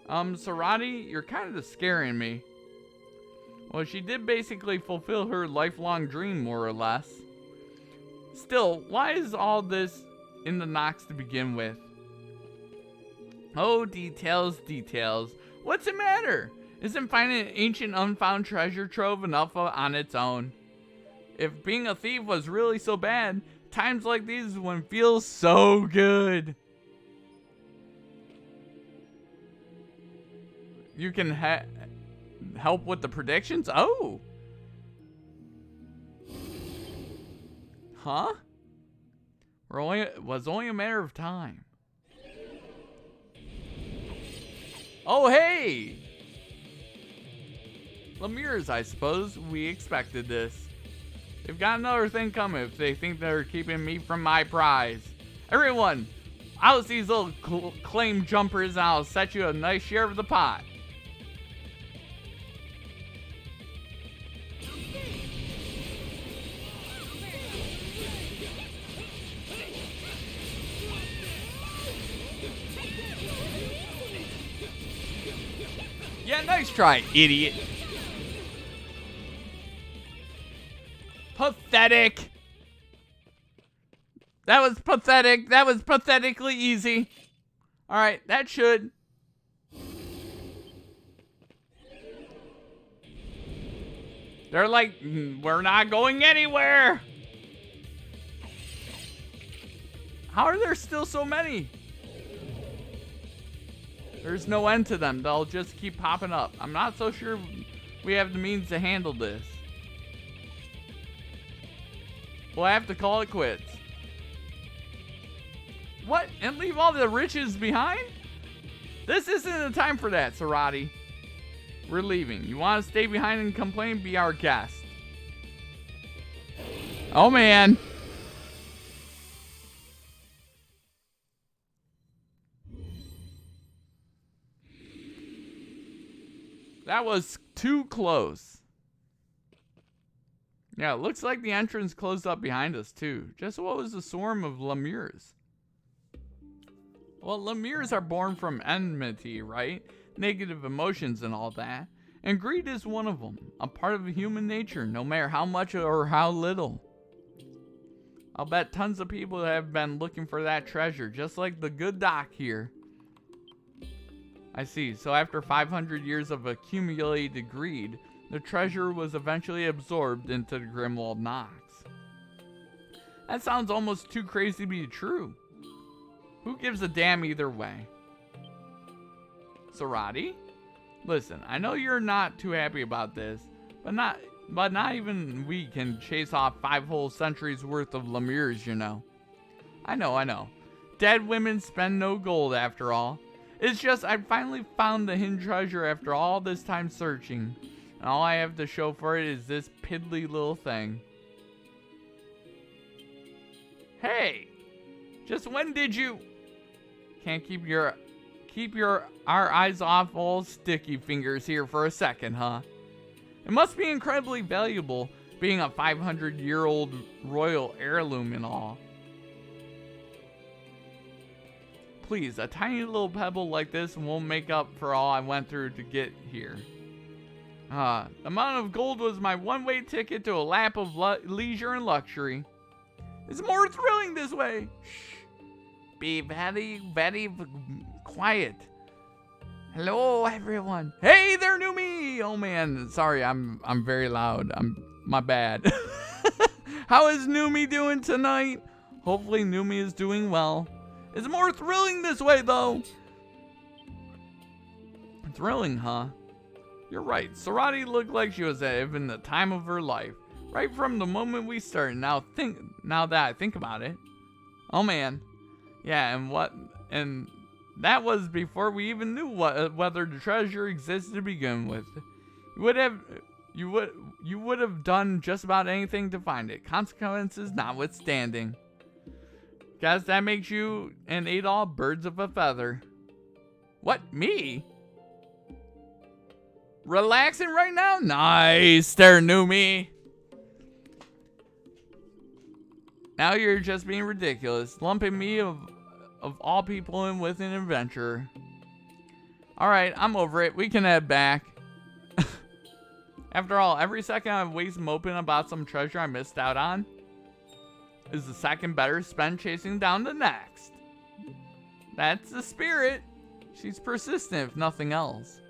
Sarati, you're kind of scaring me. Well, she did basically fulfill her lifelong dream, more or less. Still, why is all this in the Nox to begin with? Oh, details, details. What's the matter? Isn't finding an ancient unfound treasure trove enough on its own? If being a thief was really so bad, times like these one feels so good. You can help with the predictions? Oh. Huh? It was only a matter of time. Oh, hey! Lemire's, I suppose. We expected this. They've got another thing coming if they think they're keeping me from my prize. Everyone, out these little claim jumpers and I'll set you a nice share of the pot. Yeah, nice try, idiot. Pathetic. That was pathetic. That was pathetically easy. Alright, that should. They're like, we're not going anywhere. How are there still so many? There's no end to them. They'll just keep popping up. I'm not so sure we have the means to handle this. We'll have to call it quits. What? And leave all the riches behind? This isn't the time for that, Sarati. We're leaving. You want to stay behind and complain? Be our guest. Oh, man. That was too close. Yeah, it looks like the entrance closed up behind us, too. Just what was the swarm of Lemures? Well, Lemures are born from enmity, right? Negative emotions and all that. And greed is one of them. A part of human nature, no matter how much or how little. I'll bet tons of people have been looking for that treasure, just like the good doc here. I see. So after 500 years of accumulated greed, the treasure was eventually absorbed into the Grimwald Nox. That sounds almost too crazy to be true. Who gives a damn either way? Sarati? Listen, I know you're not too happy about this, but not even we can chase off 5 whole centuries worth of Lemures, you know. I know. Dead women spend no gold after all. It's just I finally found the hidden treasure after all this time searching. And all I have to show for it is this piddly little thing. Hey! Just when did you... Can't keep our eyes off old sticky fingers here for a second, huh? It must be incredibly valuable being a 500-year-old royal heirloom and all. Please, a tiny little pebble like this won't make up for all I went through to get here. The amount of gold was my one-way ticket to a lap of leisure and luxury. It's more thrilling this way. Shh. Be very, very quiet. Hello, everyone. Hey there, Numi. Oh man, sorry, I'm very loud. My bad. How is Numi doing tonight? Hopefully, Numi is doing well. It's more thrilling this way, though. Thrilling, huh? You're right. Sarati looked like she was having the time of her life. Right from the moment we started. Now that I think about it. Oh man. Yeah, and that was before we even knew whether the treasure existed to begin with. You would have done just about anything to find it, consequences notwithstanding. Guess that makes you and Adol birds of a feather. What, me? Relaxing right now? Nice, there, new me. Now you're just being ridiculous, lumping me of all people in with an adventure. Alright, I'm over it. We can head back. After all, every second I waste moping about some treasure I missed out on is the second better spent chasing down the next. That's the spirit. She's persistent, if nothing else.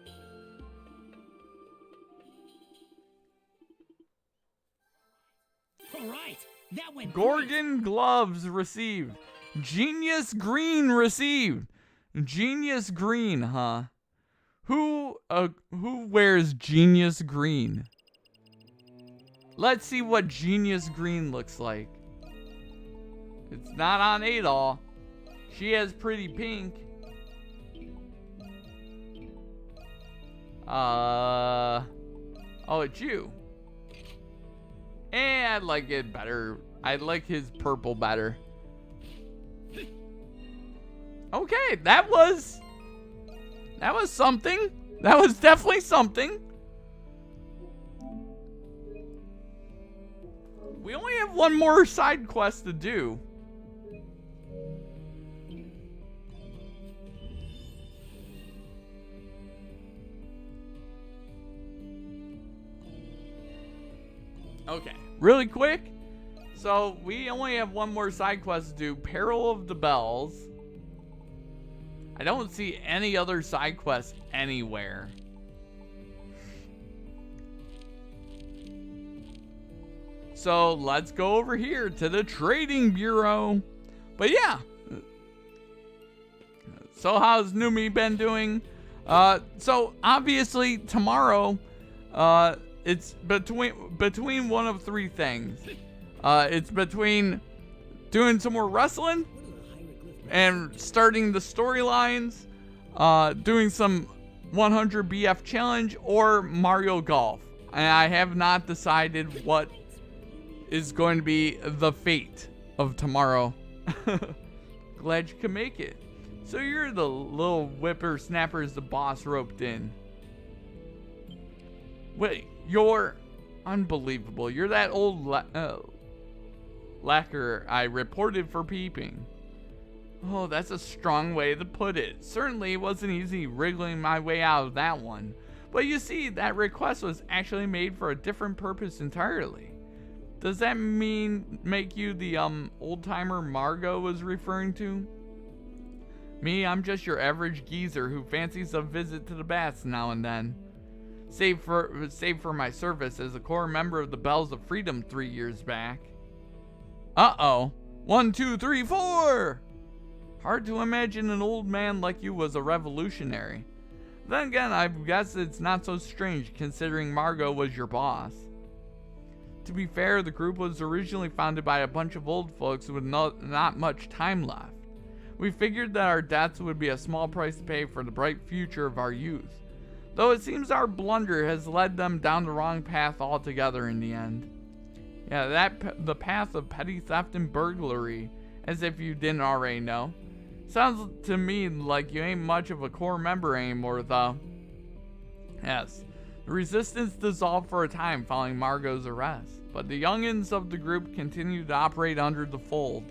All right, that went Gorgon gloves received. Genius green received. Genius green, huh? Who wears genius green? Let's see what genius green looks like. It's not on Adol. She has pretty pink. Oh, it's you. I'd like it better. I like his purple better. Okay, that was something. That was definitely something. We only have one more side quest to do. Okay, really quick. So we only have one more side quest to do. Peril of the Bells. I don't see any other side quests anywhere. So let's go over here to the Trading Bureau. But yeah. So how's Numi been doing? So obviously tomorrow, it's between one of three things. It's between doing some more wrestling and starting the storylines, doing some 100 BF challenge, or Mario Golf. And I have not decided what is going to be the fate of tomorrow. Glad you could make it. So you're the little whippersnappers the boss roped in. Wait, you're unbelievable. You're that old lacquer I reported for peeping. Oh, that's a strong way to put it. Certainly it wasn't easy wriggling my way out of that one. But you see, that request was actually made for a different purpose entirely. Does that make you the old-timer Margot was referring to? Me, I'm just your average geezer who fancies a visit to the baths now and then. Save for my service as a core member of the Bells of Freedom 3 years back. Uh-oh. 1, 2, 3, 4! Hard to imagine an old man like you was a revolutionary. Then again, I guess it's not so strange considering Margot was your boss. To be fair, the group was originally founded by a bunch of old folks with not much time left. We figured that our deaths would be a small price to pay for the bright future of our youth. Though it seems our blunder has led them down the wrong path altogether in the end. Yeah, the path of petty theft and burglary, as if you didn't already know. Sounds to me like you ain't much of a core member anymore, though. Yes, the resistance dissolved for a time following Margot's arrest, but the youngins of the group continued to operate under the fold.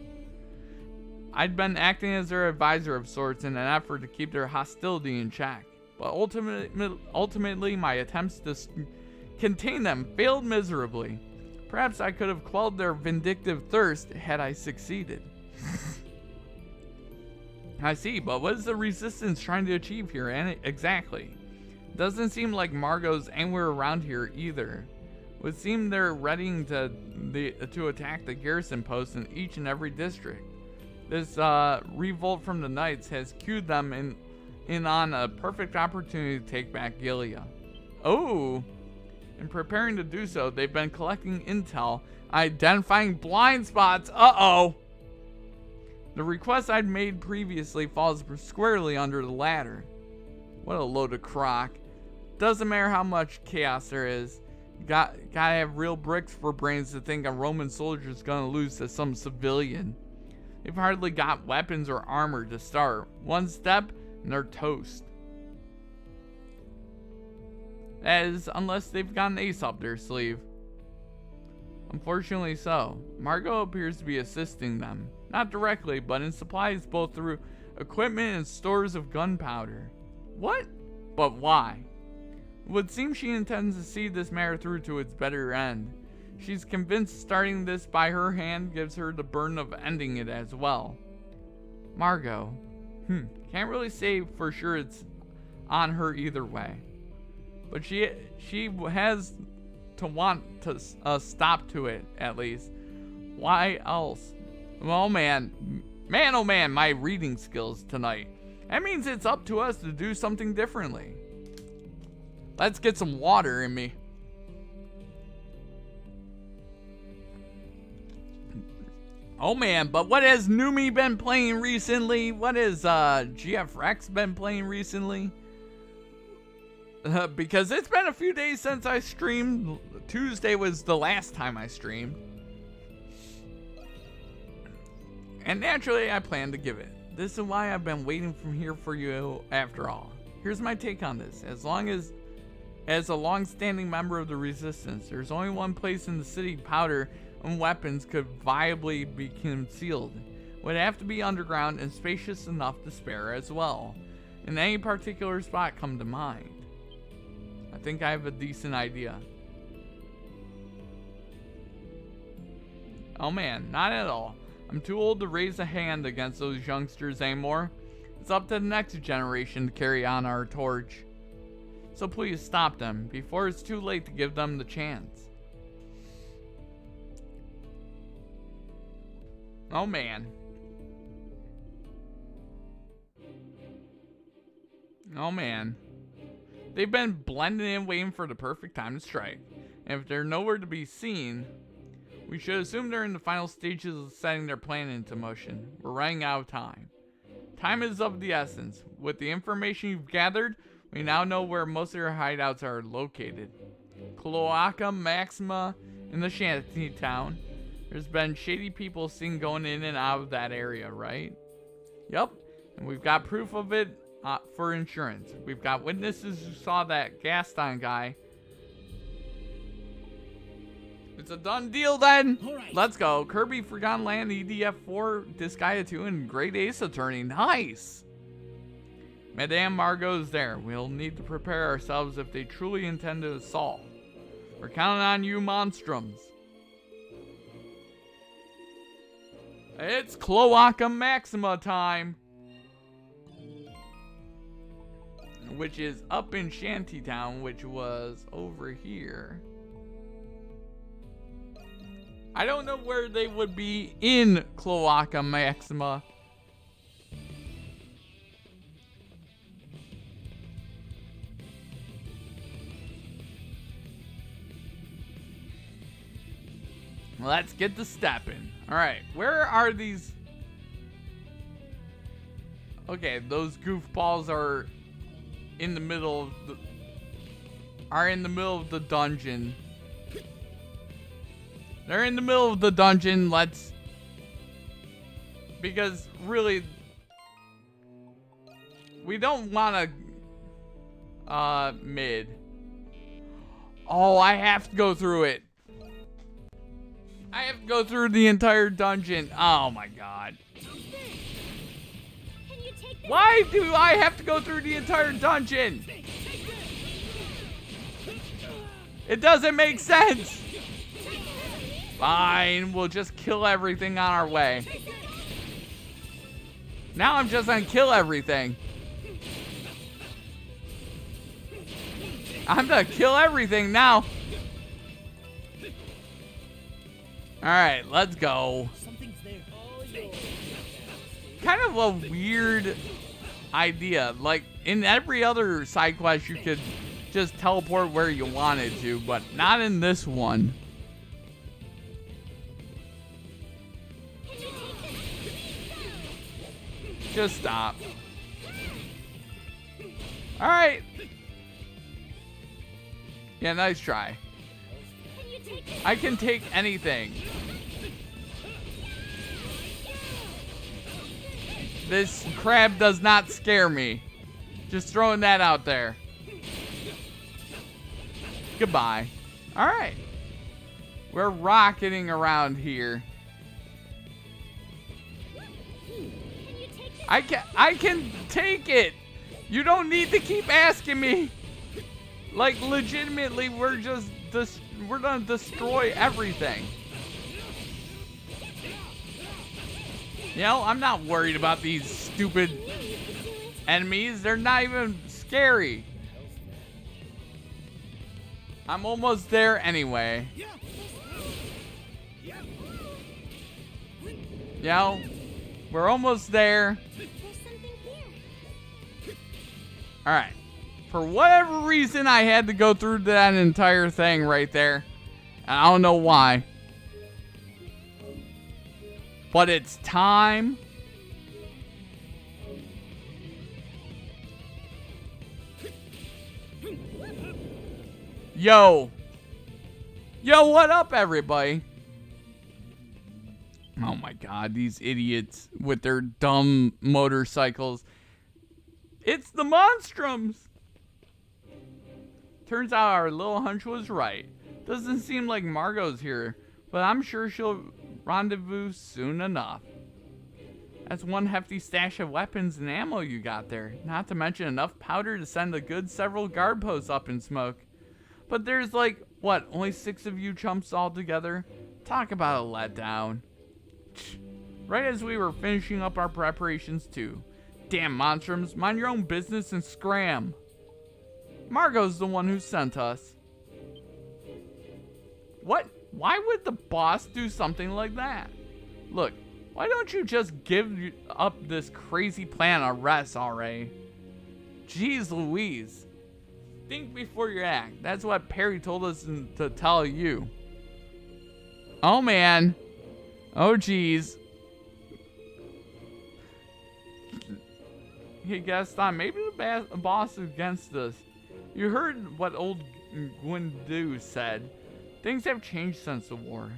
I'd been acting as their advisor of sorts in an effort to keep their hostility in check, but ultimately my attempts to contain them failed miserably. Perhaps I could have quelled their vindictive thirst had I succeeded. I see, but what is the resistance trying to achieve here exactly? Doesn't seem like Margot's anywhere around here either. Would seem they're readying to attack the garrison posts in each and every district. This revolt from the knights has cued them in on a perfect opportunity to take back Gilead. Oh, in preparing to do so, they've been collecting intel, identifying blind spots. Uh-oh. The request I'd made previously falls squarely under the latter. What a load of crock. Doesn't matter how much chaos there is. Gotta have real bricks for brains to think a Roman soldier's gonna lose to some civilian. They've hardly got weapons or armor to start. One step and they're toast. That is, unless they've got an ace up their sleeve. Unfortunately so. Margot appears to be assisting them. Not directly, but in supplies both through equipment and stores of gunpowder. What? But why? It would seem she intends to see this matter through to its better end. She's convinced starting this by her hand gives her the burden of ending it as well. Margot. Can't really say for sure it's on her either way. But she has to want to stop to it, at least. Why else? Well, man, oh man, my reading skills tonight. That means it's up to us to do something differently. Let's get some water in me. Oh man, but what has Numi been playing recently? What has GF Rex been playing recently? Because it's been a few days since I streamed. Tuesday was the last time I streamed. And naturally, I plan to give it. This is why I've been waiting from here for you after all. Here's my take on this. As a long-standing member of the Resistance, there's only one place in the city powder and weapons could viably be concealed. It would have to be underground and spacious enough to spare as well. In any particular spot come to mind? I think I have a decent idea. Oh man, not at all. I'm too old to raise a hand against those youngsters anymore. It's up to the next generation to carry on our torch. So please stop them before it's too late to give them the chance. Oh man. Oh man. They've been blending in waiting for the perfect time to strike. And if they're nowhere to be seen, we should assume they're in the final stages of setting their plan into motion. We're running out of time. Time is of the essence. With the information you've gathered, we now know where most of their hideouts are located. Cloaca Maxima in the shanty town. There's been shady people seen going in and out of that area, right? Yep. And we've got proof of it for insurance. We've got witnesses who saw that Gaston guy. It's a done deal then. Right. Let's go. Kirby Forgotten Land, EDF4, Disgaea 2, and Great Ace Attorney. Nice. Madame Margot's there. We'll need to prepare ourselves if they truly intend to assault. We're counting on you, Monstrums. It's Cloaca Maxima time. Which is up in Shantytown, which was over here. I don't know where they would be in Cloaca Maxima. Let's get the stepping. Alright, where are these? Okay, those goofballs are in the middle of the dungeon. They're in the middle of the dungeon. Because really, we don't want to mid. Oh, I have to go through it. I have to go through the entire dungeon. Oh my god. Why do I have to go through the entire dungeon? It doesn't make sense. Fine, we'll just kill everything on our way. Now I'm just gonna kill everything. I'm gonna kill everything now. Alright, let's go. Kind of a weird idea. Like, in every other side quest, you could just teleport where you wanted to, but not in this one. Just stop. Alright. Yeah, nice try. I can take anything. This crab does not scare me. Just throwing that out there. Goodbye. Alright. We're rocketing around here. I can take it. You don't need to keep asking me. Like, legitimately, we're gonna destroy everything. You know, I'm not worried about these stupid enemies. They're not even scary. I'm almost there anyway. You know, we're almost there. Alright. For whatever reason, I had to go through that entire thing right there. And I don't know why. But it's time. Yo. Yo, what up, everybody? Oh my god, these idiots with their dumb motorcycles. It's the Monstrums! Turns out our little hunch was right. Doesn't seem like Margot's here, but I'm sure she'll rendezvous soon enough. That's one hefty stash of weapons and ammo you got there. Not to mention enough powder to send a good several guard posts up in smoke. But there's like, what, only 6 of you chumps all together? Talk about a letdown. Right as we were finishing up our preparations too. Damn Monstrums, mind your own business and scram. Margot's the one who sent us. What? Why would the boss do something like that? Look, why don't you just give up this crazy plan a rest already? Jeez Louise. Think before you act. That's what Perry told us to tell you. Oh man. Oh geez. Hey Gaston, maybe the boss is against us. You heard what old Gwyndu said. Things have changed since the war.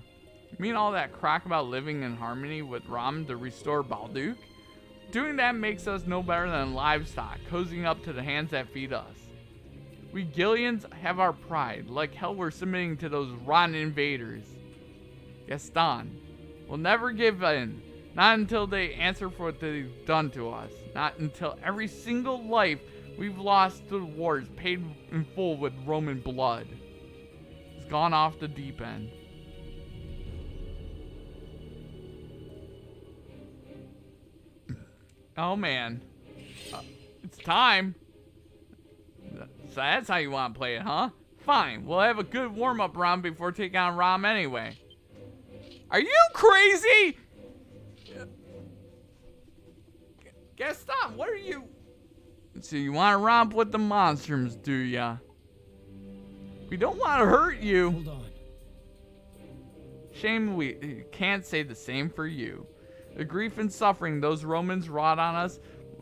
You mean all that crock about living in harmony with Ram to restore Balduke? Doing that makes us no better than livestock, cozying up to the hands that feed us. We Gillians have our pride. Like hell we're submitting to those rotten invaders. Gaston, we'll never give in. Not until they answer for what they've done to us. Not until every single life we've lost to the war is paid in full with Roman blood. It's gone off the deep end. Oh man. It's time. So that's how you want to play it, huh? Fine, we'll have a good warm-up round before taking on Rom anyway. Are you crazy? Gaston, what are you? So you want to romp with the Monstrums, do ya? We don't want to hurt you. Hold on. Shame we can't say the same for you. The grief and suffering those Romans wrought on us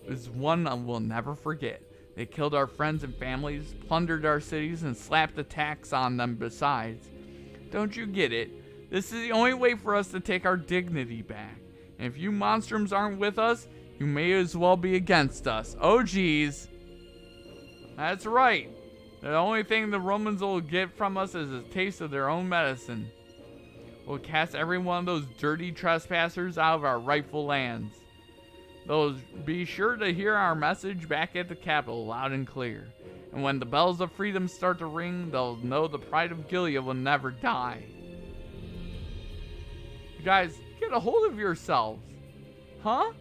is one we'll never forget. They killed our friends and families, plundered our cities, and slapped a tax on them besides. Don't you get it? This is the only way for us to take our dignity back. And if you Monstrums aren't with us, you may as well be against us. Oh, geez. That's right. The only thing the Romans will get from us is a taste of their own medicine. We'll cast every one of those dirty trespassers out of our rightful lands. They'll be sure to hear our message back at the capital loud and clear. And when the bells of freedom start to ring, they'll know the pride of Gilead will never die. You guys, get a hold of yourselves. Huh?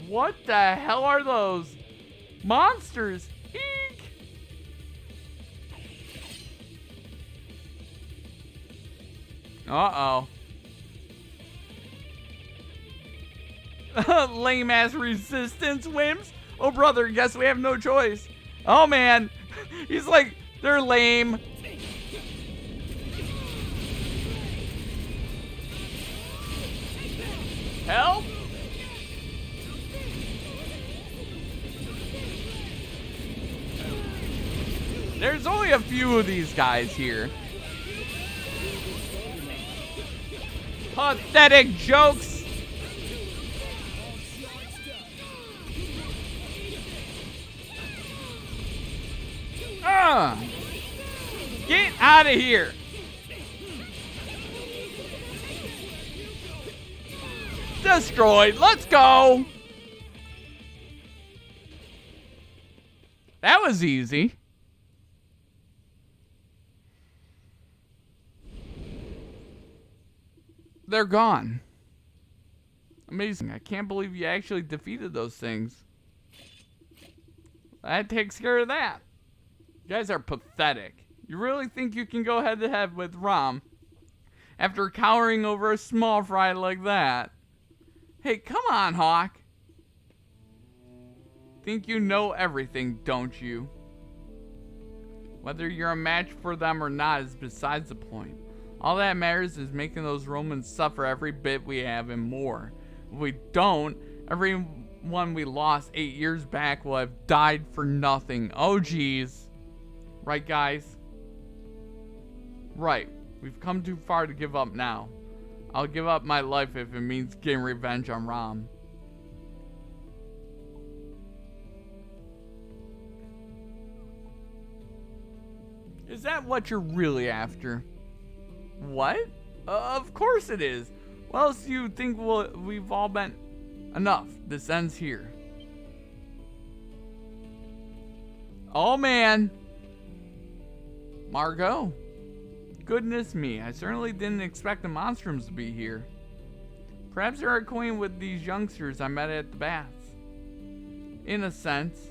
What the hell are those? Monsters! Eek! Uh-oh. Lame ass resistance wimps. Oh brother, guess we have no choice. Oh man, he's like, they're lame. Help! There's only a few of these guys here. Pathetic jokes. Get out of here. Destroyed. Let's go. That was easy. They're gone. Amazing. I can't believe you actually defeated those things. That takes care of that. You guys are pathetic. You really think you can go head to head with Rom after cowering over a small fry like that? Hey, come on, Hawk. Think you know everything, don't you? Whether you're a match for them or not is besides the point. All that matters is making those Romans suffer every bit we have and more. If we don't, everyone we lost 8 years back will have died for nothing. Oh, geez. Right, guys? Right. We've come too far to give up now. I'll give up my life if it means getting revenge on Rom. Is that what you're really after? What? Of course it is. What else do you think we've all been... Enough. This ends here. Oh, man. Margot. Goodness me. I certainly didn't expect the Monstrums to be here. Perhaps they're acquainted with these youngsters I met at the baths. In a sense.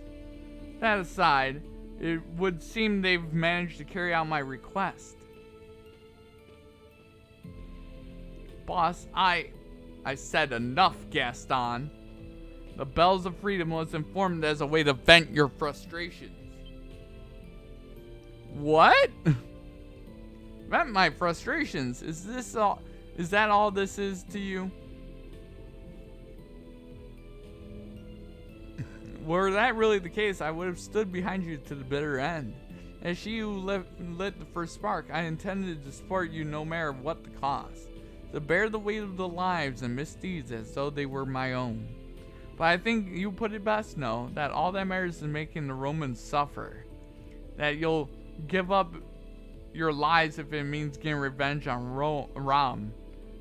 That aside, it would seem they've managed to carry out my request. Boss, I said enough, Gaston. The Bells of Freedom was informed as a way to vent your frustrations. What? Vent my frustrations? Is that all this is to you? Were that really the case, I would have stood behind you to the bitter end. As she who lit the first spark, I intended to support you no matter what the cost. To bear the weight of the lives and misdeeds as though they were my own. But I think you put it best, no, that all that matters is making the Romans suffer. That you'll give up your lives if it means getting revenge on Rom.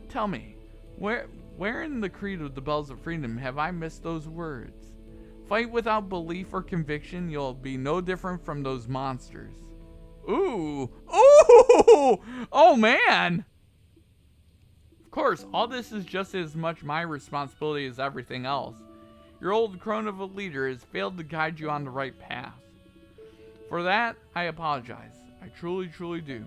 Tell me, where in the creed of the Bells of Freedom have I missed those words? Fight without belief or conviction, you'll be no different from those monsters. Ooh! Ooh! Oh, man! Of course, all this is just as much my responsibility as everything else. Your old crone of a leader has failed to guide you on the right path. For that, I apologize. I truly, truly do.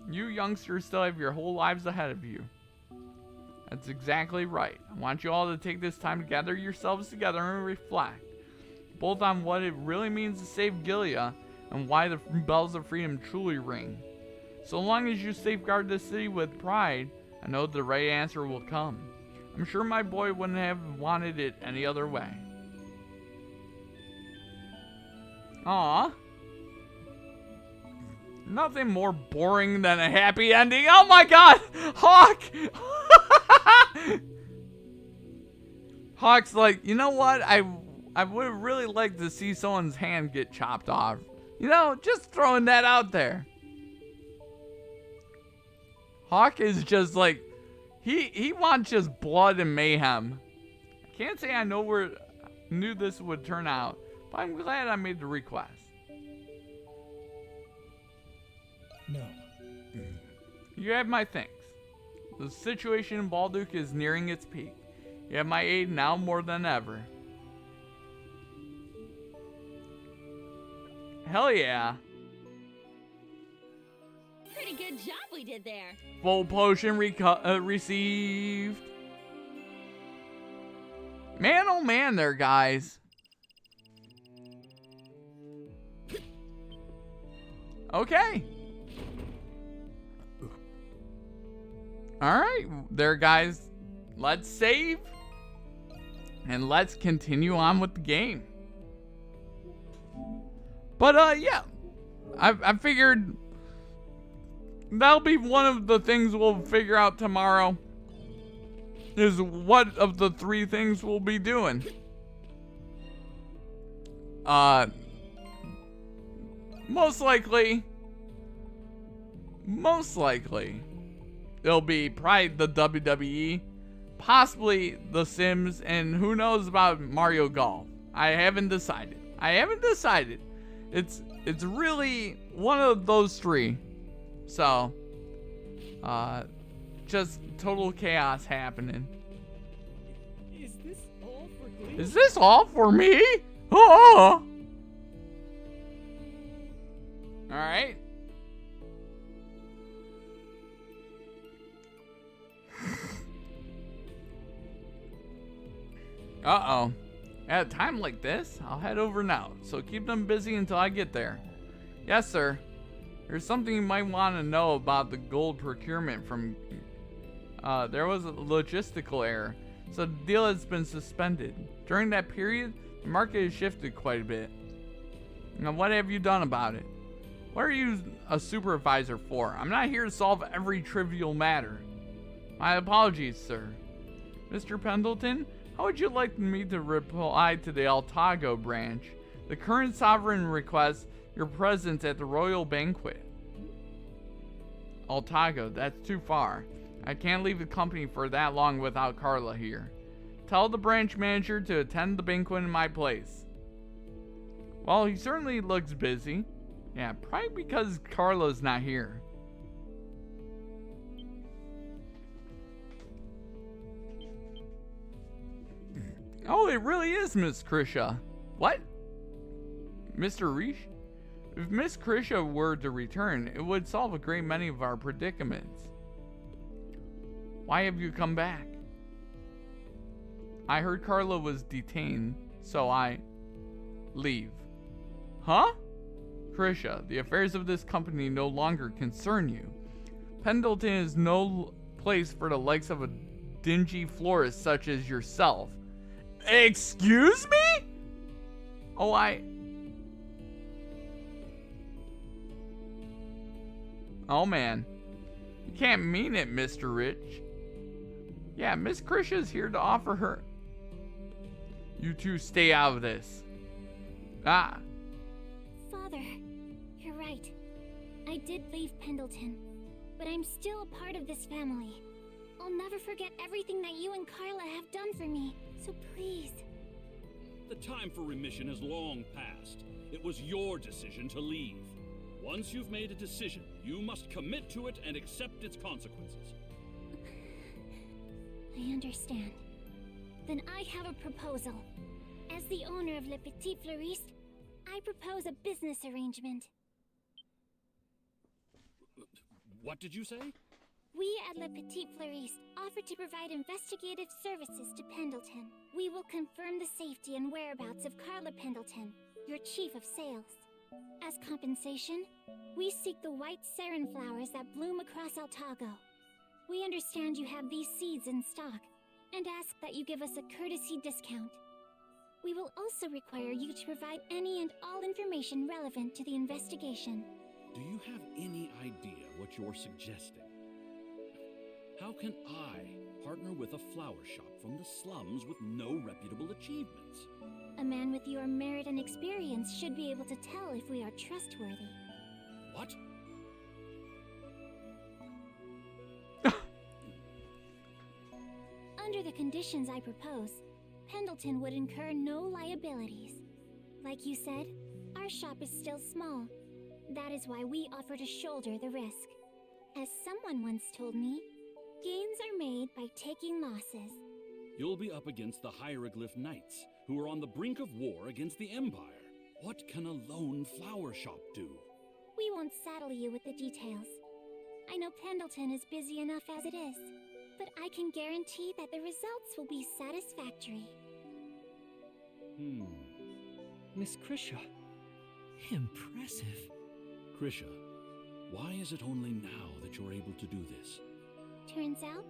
You youngsters still have your whole lives ahead of you. That's exactly right. I want you all to take this time to gather yourselves together and reflect, both on what it really means to save Gilead and why the Bells of Freedom truly ring. So long as you safeguard this city with pride, I know the right answer will come. I'm sure my boy wouldn't have wanted it any other way. Aww. Nothing more boring than a happy ending. Oh my god! Hawk! Hawk's like, you know what? I would really like to see someone's hand get chopped off. You know, just throwing that out there. Hawk is just like, he wants just blood and mayhem. I can't say I knew this would turn out, but I'm glad I made the request. No. You have my thanks. The situation in Balduke is nearing its peak. You have my aid now more than ever. Hell yeah. Pretty good job, we did there. Full potion received. Man, oh man there, guys. Okay. Alright, there, guys. Let's save. And let's continue on with the game. But, yeah. I figured that'll be one of the things we'll figure out tomorrow. Is what of the 3 things we'll be doing. Most likely, it'll be probably the WWE, possibly The Sims, and who knows about Mario Golf. I haven't decided. It's really one of those 3. So, just total chaos happening. Is this all for Glee? Is this all for me? Oh! Alright. Uh-oh. At a time like this, I'll head over now, so keep them busy until I get there. Yes, sir. There's something you might want to know about the gold procurement from... there was a logistical error, so the deal has been suspended. During that period, the market has shifted quite a bit. Now, what have you done about it? What are you a supervisor for? I'm not here to solve every trivial matter. My apologies, sir. Mr. Pendleton, how would you like me to reply to the Altago branch? The current sovereign requests your presence at the royal banquet. Altago, that's too far. I can't leave the company for that long without Carla here. Tell the branch manager to attend the banquet in my place. Well, he certainly looks busy. Yeah, probably because Carla's not here. Oh, it really is Miss Krisha. What? Mr. Reish? If Miss Krisha were to return, it would solve a great many of our predicaments. Why have you come back? I heard Carla was detained, so I leave. Huh? Krisha, the affairs of this company no longer concern you. Pendleton is no place for the likes of a dingy florist such as yourself. Excuse me? Oh, Oh, man. You can't mean it, Mr. Rich. Yeah, Miss Krisha's here to offer her... You two stay out of this. Ah. Father, you're right. I did leave Pendleton, but I'm still a part of this family. I'll never forget everything that you and Carla have done for me, so please. The time for remission is long past. It was your decision to leave. Once you've made a decision, you must commit to it and accept its consequences. I understand. Then I have a proposal. As the owner of Le Petit Fleuriste, I propose a business arrangement. What did you say? We at Le Petit Fleuriste offer to provide investigative services to Pendleton. We will confirm the safety and whereabouts of Carla Pendleton, your chief of sales. As compensation, we seek the white sarin flowers that bloom across Altago. We understand you have these seeds in stock, and ask that you give us a courtesy discount. We will also require you to provide any and all information relevant to the investigation. Do you have any idea what you're suggesting? How can I partner with a flower shop from the slums with no reputable achievements? A man with your merit and experience should be able to tell if we are trustworthy. What? Under the conditions I propose, Pendleton would incur no liabilities. Like you said, our shop is still small. That is why we offer to shoulder the risk. As someone once told me, gains are made by taking losses. You'll be up against the Hieroglyph Knights, who are on the brink of war against the Empire. What can a lone flower shop do? We won't saddle you with the details. I know Pendleton is busy enough as it is, but I can guarantee that the results will be satisfactory. Miss Krisha. Impressive. Krisha, why is it only now that you're able to do this? Turns out,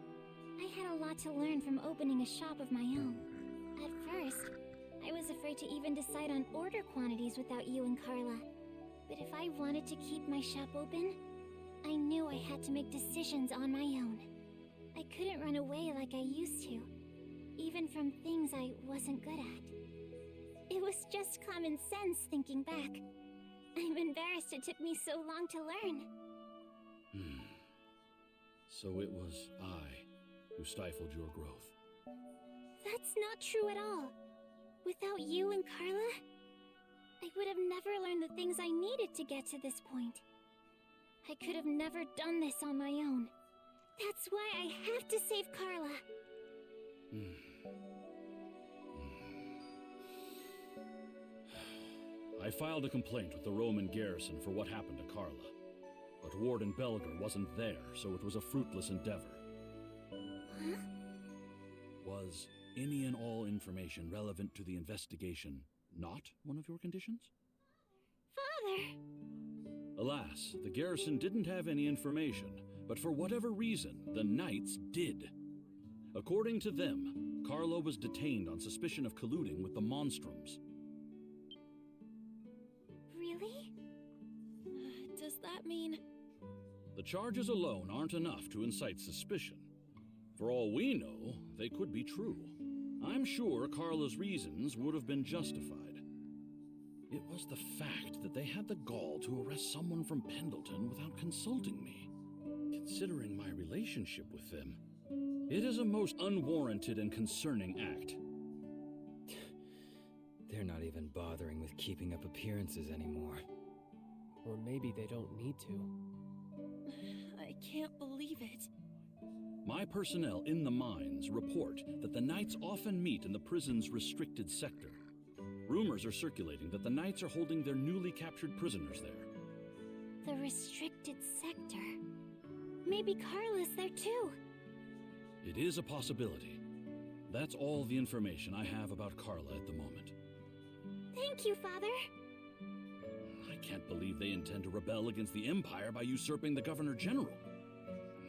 I had a lot to learn from opening a shop of my own. At first, I was afraid to even decide on order quantities without you and Carla. But if I wanted to keep my shop open, I knew I had to make decisions on my own. I couldn't run away like I used to, even from things I wasn't good at. It was just common sense thinking back. I'm embarrassed it took me so long to learn. So it was I who stifled your growth. That's not true at all. Without you and Carla, I would have never learned the things I needed to get to this point. I could have never done this on my own. That's why I have to save Carla. I filed a complaint with the Roman garrison for what happened to Carla. But Warden Belger wasn't there, so it was a fruitless endeavor. Huh? Was any and all information relevant to the investigation not one of your conditions? Father! Alas, the garrison didn't have any information, but for whatever reason, the Knights did. According to them, Carla was detained on suspicion of colluding with the Monstrums. Really? Does that mean... The charges alone aren't enough to incite suspicion. For all we know, they could be true. I'm sure Carla's reasons would have been justified. It was the fact that they had the gall to arrest someone from Pendleton without consulting me. Considering my relationship with them, it is a most unwarranted and concerning act. They're not even bothering with keeping up appearances anymore. Or maybe they don't need to. I can't believe it. My personnel in the mines report that the Knights often meet in the prison's restricted sector. Rumors are circulating that the Knights are holding their newly captured prisoners there. The restricted sector. Maybe Carla's there too. It is a possibility. That's all the information I have about Carla at the moment. Thank you, Father. I can't believe they intend to rebel against the Empire by usurping the Governor General.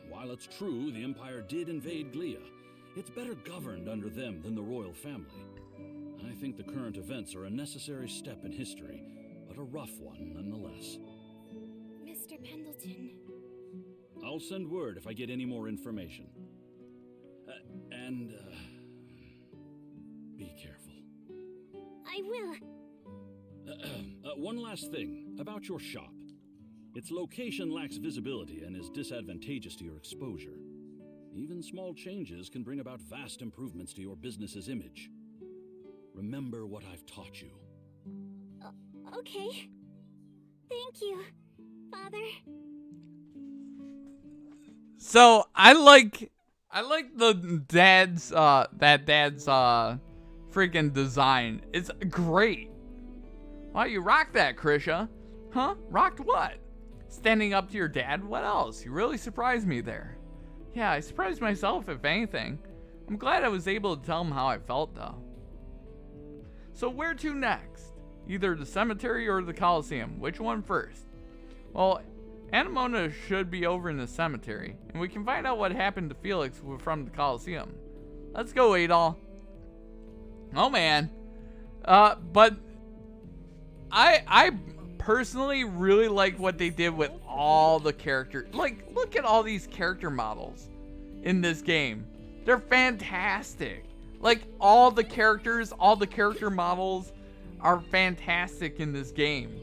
While it's true the Empire did invade Glia, it's better governed under them than the royal family. I think the current events are a necessary step in history, but a rough one nonetheless. Mr. Pendleton. I'll send word if I get any more information. Be careful. I will. One last thing about your shop. Its location lacks visibility and is disadvantageous to your exposure. Even small changes can bring about vast improvements to your business's image. Remember what I've taught you. Okay. Thank you, Father. So I like the dad's freaking design. It's great. Wow, you rocked that, Krisha. Huh? Rocked what? Standing up to your dad? What else? You really surprised me there. Yeah, I surprised myself, if anything. I'm glad I was able to tell him how I felt, though. So where to next? Either the cemetery or the Coliseum. Which one first? Well, Anemona should be over in the cemetery, and we can find out what happened to Felix from the Coliseum. Let's go, Adol. Oh, man. But I personally really like what they did with all the characters. Like, look at all these character models in this game. They're fantastic. Like, all the character models are fantastic in this game.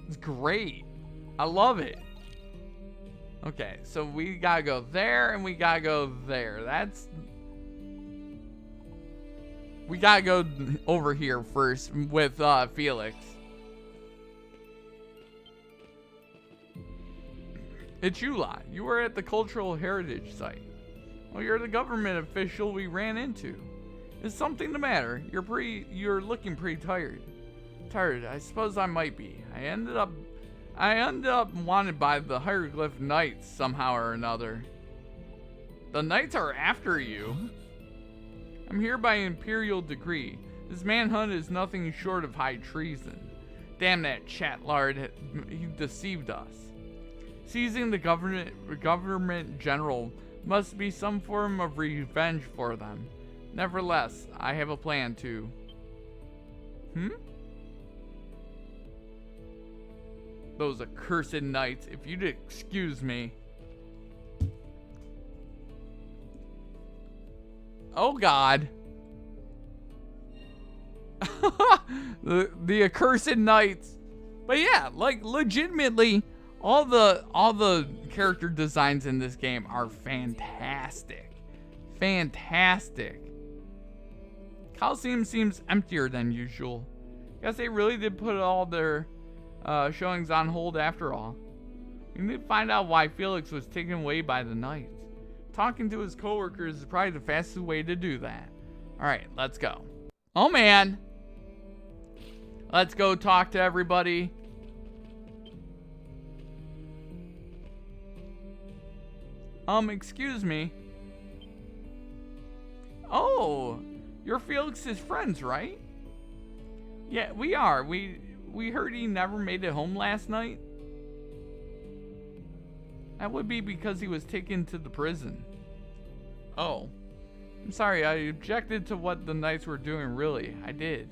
It's great. I love it. Okay, so we gotta go there and we gotta go there. We gotta go over here first with Felix. It's you lot. You were at the Cultural Heritage Site. Well, you're the government official we ran into. Is something the matter? You're looking pretty tired. I suppose I might be. I ended up I ended up wanted by the Hieroglyph Knights somehow or another. The Knights are after you. Huh? I'm here by imperial decree. This manhunt is nothing short of high treason. Damn that chatlard, he deceived us. Seizing the government general must be some form of revenge for them. Nevertheless, I have a plan to... Those accursed knights, if you'd excuse me. Oh God. the accursed knights. But yeah, like legitimately, all the character designs in this game are fantastic. Fantastic. Coliseum seems emptier than usual. Guess they really did put all their showings on hold after all. We need to find out why Felix was taken away by the knights. Talking to his coworkers is probably the fastest way to do that. Alright, let's go. Oh man! Let's go talk to everybody. Excuse me. Oh, you're Felix's friends, right? Yeah, we are. We heard he never made it home last night. That would be because he was taken to the prison. Oh. I'm sorry, I objected to what the knights were doing, really. I did.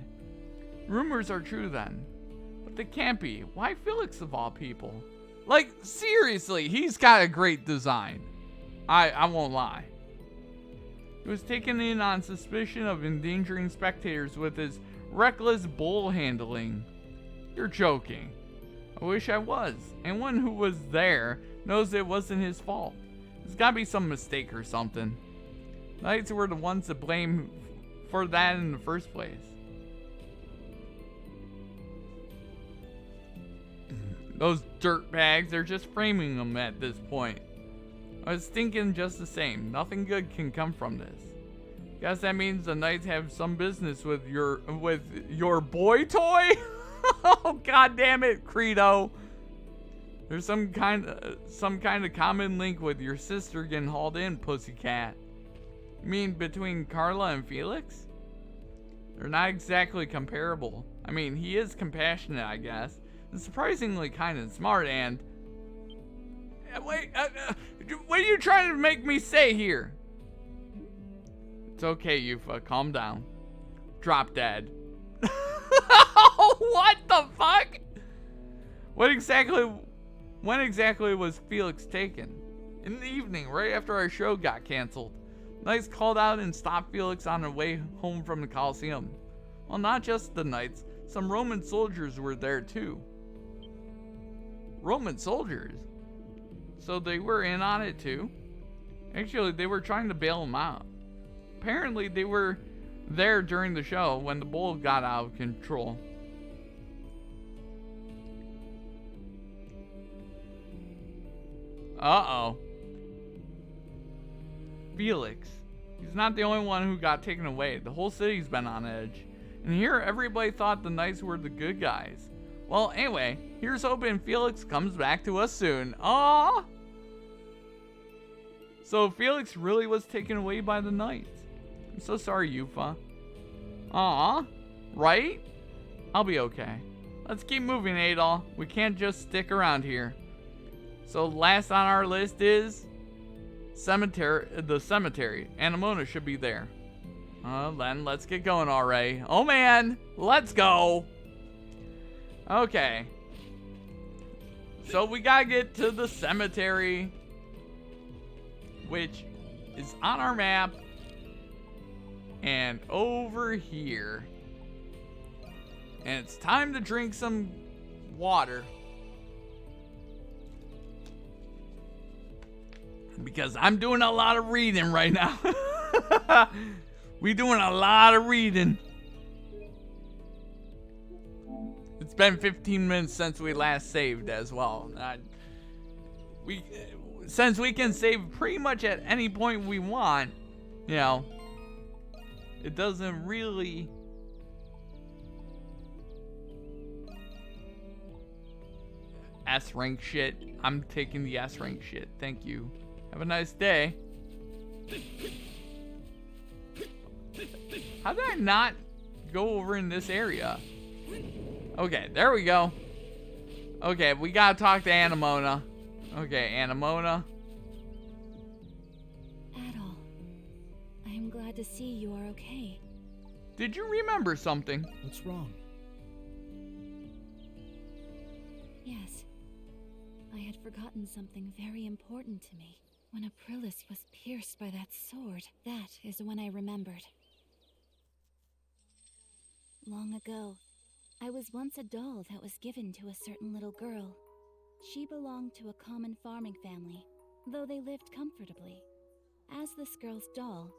Rumors are true then. But they can't be. Why Felix of all people? Like, seriously, he's got a great design. I won't lie. He was taken in on suspicion of endangering spectators with his reckless bull handling. You're joking. I wish I was. Anyone who was there knows it wasn't his fault. There's gotta be some mistake or something. Knights were the ones to blame for that in the first place. Those dirtbags, they're just framing them at this point. I was thinking just the same. Nothing good can come from this. Guess that means the knights have some business with your boy toy? Oh god damn it, Credo. There's some kind of common link with your sister getting hauled in, pussycat. You mean between Carla and Felix? They're not exactly comparable. I mean, he is compassionate, I guess. And surprisingly kind and smart and... Wait, what are you trying to make me say here? It's okay, Yufa. Calm down. Drop dead. What the fuck? When exactly was Felix taken? In the evening, right after our show got canceled. Knights called out and stopped Felix on their way home from the Coliseum. Well, not just the knights. Some Roman soldiers were there too. Roman soldiers? So they were in on it too? Actually, they were trying to bail him out. Apparently, they were there during the show when the bull got out of control. Uh-oh. Felix. He's not the only one who got taken away. The whole city's been on edge. And here, everybody thought the knights were the good guys. Well, anyway, here's hoping Felix comes back to us soon. Aww! So Felix really was taken away by the knights. I'm so sorry, Yufa. Aww. Right? I'll be okay. Let's keep moving, Adol. We can't just stick around here. So last on our list is... the cemetery. Anemona should be there. Then let's get going already. Oh man, let's go. Okay. So we gotta get to the cemetery, which is on our map and over here. And it's time to drink some water. Because I'm doing a lot of reading right now. We doing a lot of reading. It's been 15 minutes since we last saved as well. Since we can save pretty much at any point we want, you know, it doesn't really... S rank shit. I'm taking the S rank shit. Thank you. Have a nice day. How did I not go over in this area? Okay, there we go. Okay, we gotta talk to Anemona. Okay, Anemona. Adol, I am glad to see you are okay. Did you remember something? What's wrong? Yes. I had forgotten something very important to me. When Aprilis was pierced by that sword, that is when I remembered. Long ago, I was once a doll that was given to a certain little girl. She belonged to a common farming family, though they lived comfortably. As this girl's doll,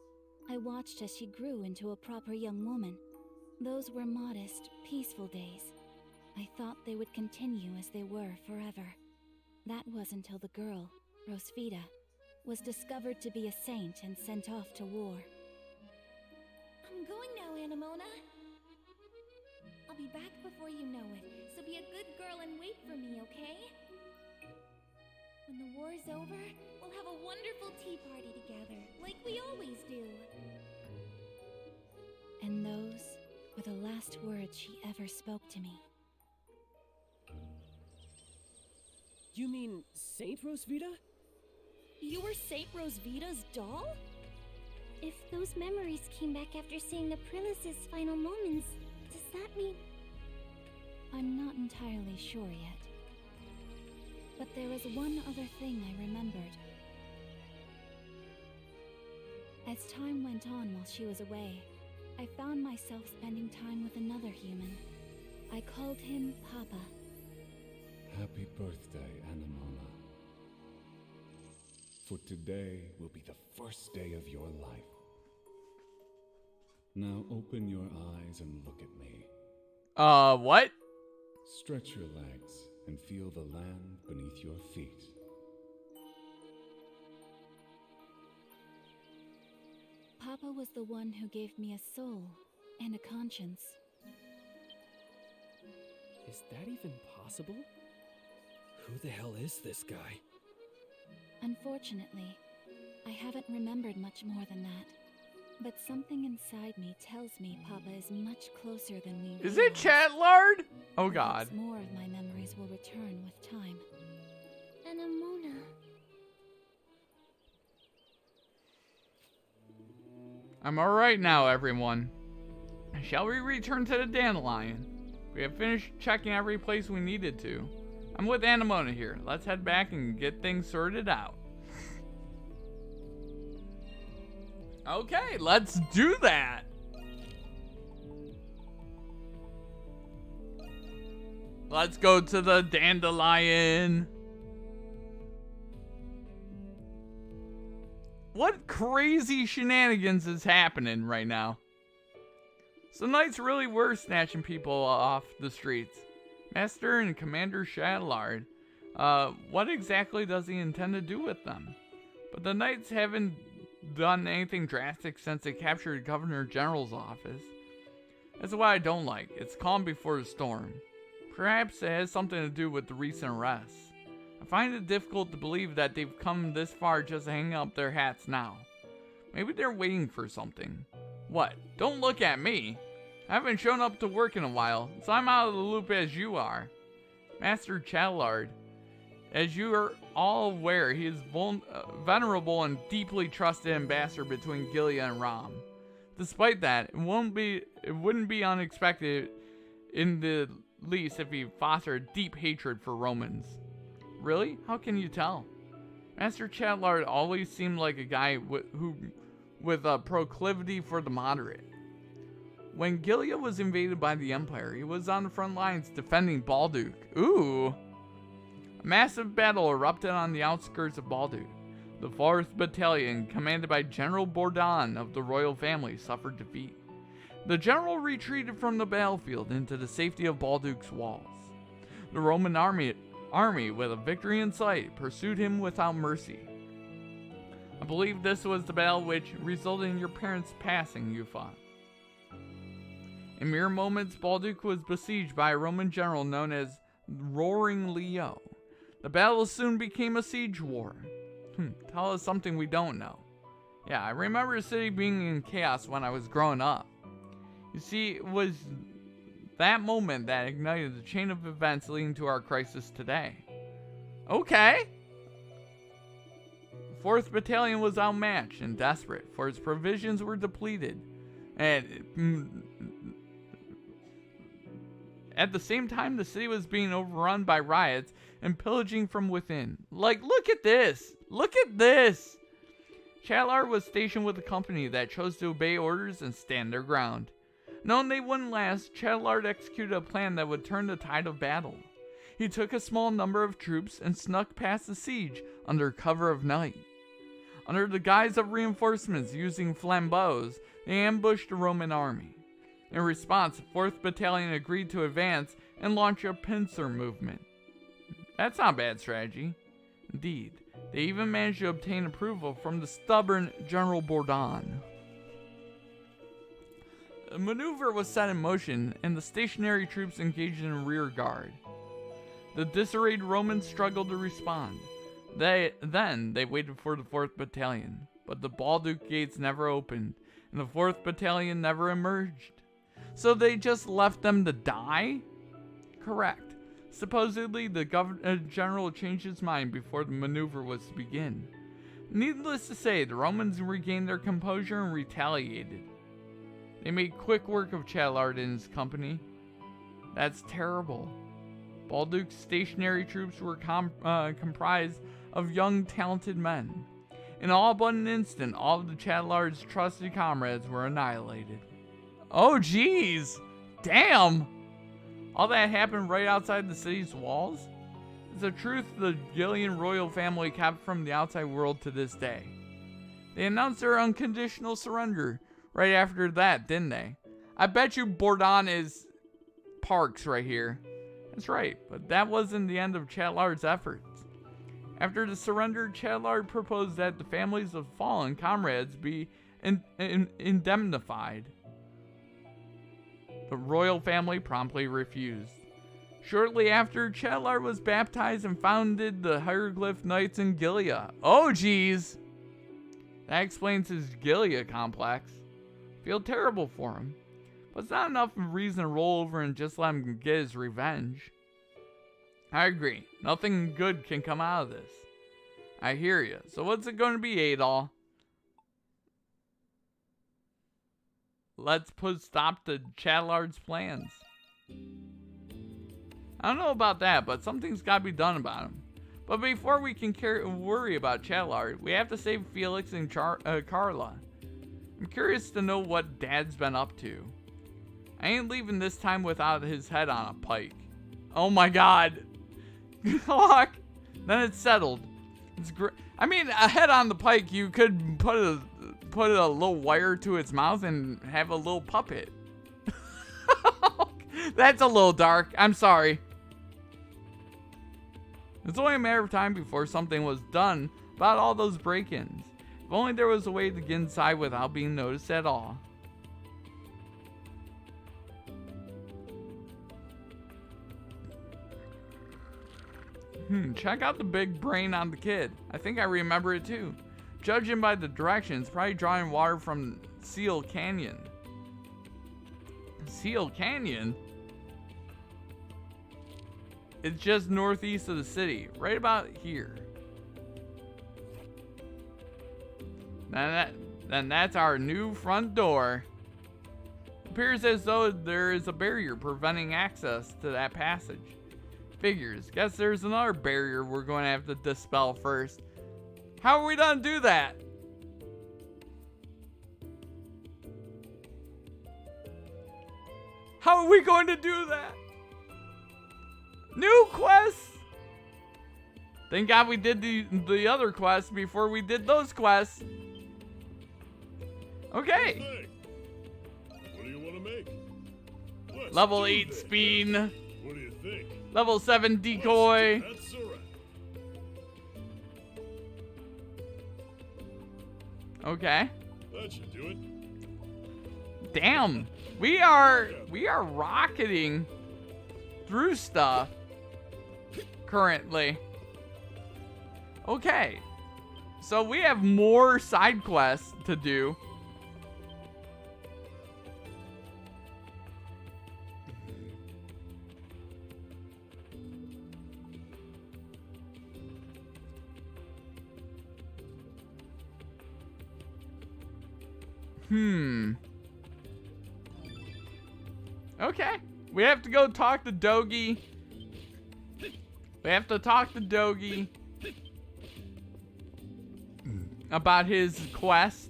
I watched as she grew into a proper young woman. Those were modest, peaceful days. I thought they would continue as they were forever. That was until the girl, Rosvita, was discovered to be a saint and sent off to war. I'm going now, Anemona. I'll be back before you know it, so be a good girl and wait for me, okay? When the war's over, we'll have a wonderful tea party together, like we always do. And those were the last words she ever spoke to me. You mean Saint Rosvita? You were Saint Rosvita's doll? If those memories came back after seeing Aprilis' final moments, does that mean... I'm not entirely sure yet. But there was one other thing I remembered. As time went on while she was away, I found myself spending time with another human. I called him Papa. Happy birthday, Anemona. For today will be the first day of your life. Now open your eyes and look at me. What? Stretch your legs and feel the land beneath your feet. Papa was the one who gave me a soul and a conscience. Is that even possible? Who the hell is this guy? Unfortunately, I haven't remembered much more than that. But something inside me tells me Papa is much closer than we realize. Is it Chatlard? Oh god. Perhaps more of my memories will return with time. Anemona. I'm alright now, everyone. Shall we return to the Dandelion? We have finished checking every place we needed to. I'm with Anemona here. Let's head back and get things sorted out. Okay, let's do that. Let's go to the Dandelion. What crazy shenanigans is happening right now? So knights really were snatching people off the streets. Master and Commander Chatlard. What exactly does he intend to do with them? But the knights haven't done anything drastic since they captured Governor General's office. That's what I don't like. It's calm before the storm. Perhaps it has something to do with the recent arrests. I find it difficult to believe that they've come this far just to hang up their hats now. Maybe they're waiting for something. What? Don't look at me. I haven't shown up to work in a while, so I'm out of the loop as you are. Master Chatlard, as you are all aware, he is venerable and deeply trusted ambassador between Gilead and Rom. Despite that, it wouldn't be unexpected in the least if he fostered a deep hatred for Romans. Really? How can you tell? Master Chatlard always seemed like a guy with a proclivity for the moderate. When Gilead was invaded by the Empire, he was on the front lines defending Balduc. Ooh! A massive battle erupted on the outskirts of Balduc. The 4th Battalion, commanded by General Bourdon of the royal family, suffered defeat. The general retreated from the battlefield into the safety of Balduc's walls. The Roman army, with a victory in sight, pursued him without mercy. I believe this was the battle which resulted in your parents' passing, you thought. In mere moments, Balduc was besieged by a Roman general known as Roaring Leo. The battle soon became a siege war. Tell us something we don't know. Yeah, I remember the city being in chaos when I was growing up. You see, it was that moment that ignited the chain of events leading to our crisis today. Okay. 4th Battalion was outmatched and desperate, for its provisions were depleted. And at the same time, the city was being overrun by riots and pillaging from within. Like, look at this! Look at this! Chatlar was stationed with a company that chose to obey orders and stand their ground. Knowing they wouldn't last, Chatlar executed a plan that would turn the tide of battle. He took a small number of troops and snuck past the siege under cover of night. Under the guise of reinforcements using flambeaux, they ambushed the Roman army. In response, 4th Battalion agreed to advance and launch a pincer movement. That's not a bad strategy. Indeed, they even managed to obtain approval from the stubborn General Bourdon. A maneuver was set in motion, and the stationary troops engaged in rear guard. The disarrayed Romans struggled to respond. Then they waited for the 4th Battalion, but the Balduc gates never opened, and the 4th Battalion never emerged. So they just left them to die? Correct. Supposedly, the general changed his mind before the maneuver was to begin. Needless to say, the Romans regained their composure and retaliated. They made quick work of Chatlar and his company. That's terrible. Balduc's stationary troops were comprised of young, talented men. In all but an instant, all of the Chatlar's trusted comrades were annihilated. Oh, jeez! Damn! All that happened right outside the city's walls? It's a truth the Gillian royal family kept from the outside world to this day. They announced their unconditional surrender right after that, didn't they? I bet you Bourdon is Parks right here. That's right, but that wasn't the end of Chatlar's efforts. After the surrender, Chatlar proposed that the families of fallen comrades be indemnified. The royal family promptly refused. Shortly after, Chatlar was baptized and founded the Hieroglyph Knights in Gilead. Oh, geez! That explains his Gilead complex. Feel terrible for him. But it's not enough reason to roll over and just let him get his revenge. I agree. Nothing good can come out of this. I hear you. So what's it going to be, Adol? Let's put stop to Chatlar's plans. I don't know about that, but something's got to be done about him. But before we can worry about Chatlar, we have to save Felix and Carla. I'm curious to know what Dad's been up to. I ain't leaving this time without his head on a pike. Oh my god. Fuck. Then it's settled. It's great. I mean, a head on the pike, you could put a little wire to its mouth and have a little puppet. That's a little dark. I'm sorry. It's only a matter of time before something was done about all those break-ins. If only there was a way to get inside without being noticed at all. Check out the big brain on the kid. I think I remember it too. Judging by the directions, probably drawing water from Seal Canyon. Seal Canyon? It's just northeast of the city, right about here. Then that's our new front door. Appears as though there is a barrier preventing access to that passage. Figures. Guess there's another barrier we're going to have to dispel first. How are we gonna do that? How are we going to do that? New quests? Thank God we did the other quests before we did those quests. Okay. What do you want to make? Let's Level do 8 this. speed. What do you think? Level 7 decoy. That's alright. Okay. That should do it. Damn. We are rocketing through stuff currently. Okay. So we have more side quests to do. Okay. We have to go talk to Dogi. We have to talk to Dogi about his quest.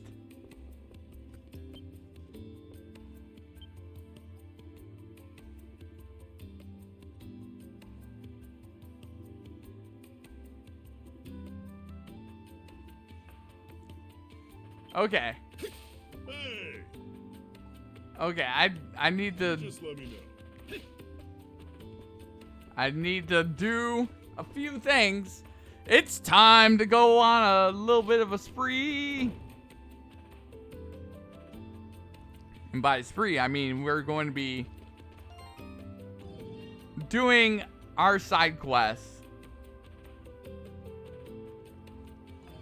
Okay. Hey! Okay, I need to Just let me know. I need to do a few things. It's time to go on a little bit of a spree. And by spree, I mean we're going to be doing our side quests.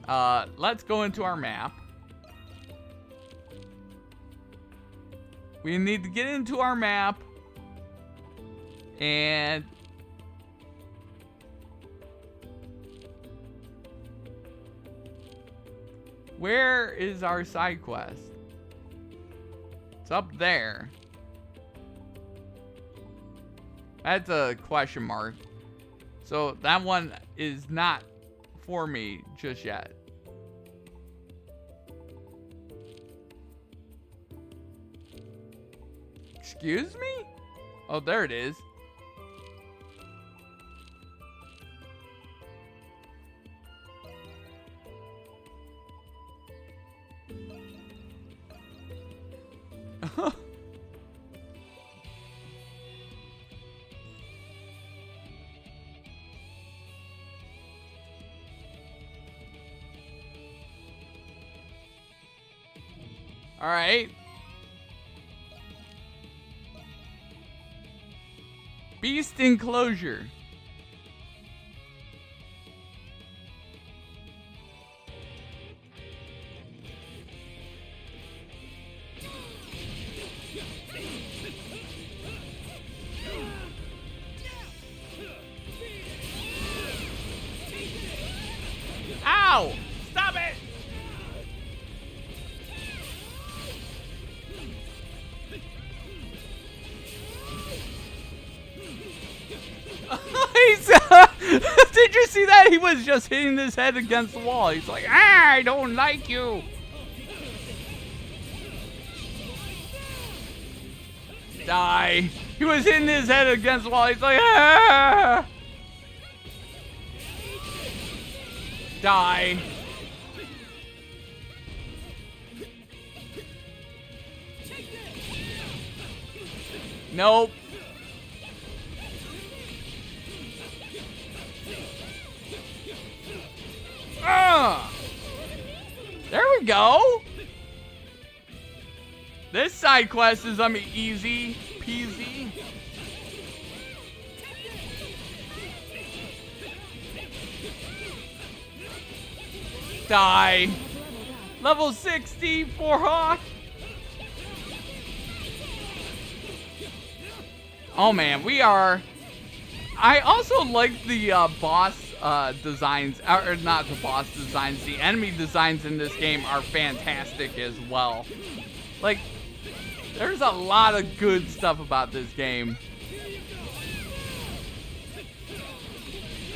Let's go into our map. We need to get into our map and where is our side quest? It's up there. That's a question mark. So that one is not for me just yet. Excuse me? Oh, there it is. All right. Beast enclosure. Ow! Stop it! Did you see that? He was just hitting his head against the wall. He's like, I don't like you. Die. He was hitting his head against the wall. He's like, ah. Die. Nope. There we go. This side quest is easy peasy. Die. Level 60 for Hawk. Oh man, we are. I also like the boss designs, or not the boss designs, the enemy designs in this game are fantastic as well. Like, there's a lot of good stuff about this game.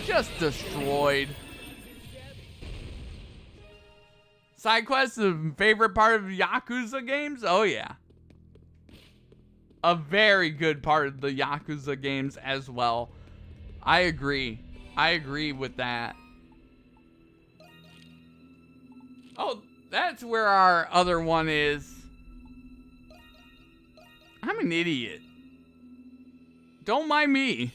Just destroyed. Side quests, the favorite part of Yakuza games? Oh yeah. A very good part of the Yakuza games as well. I agree. I agree with that. Oh, that's where our other one is. I'm an idiot. Don't mind me.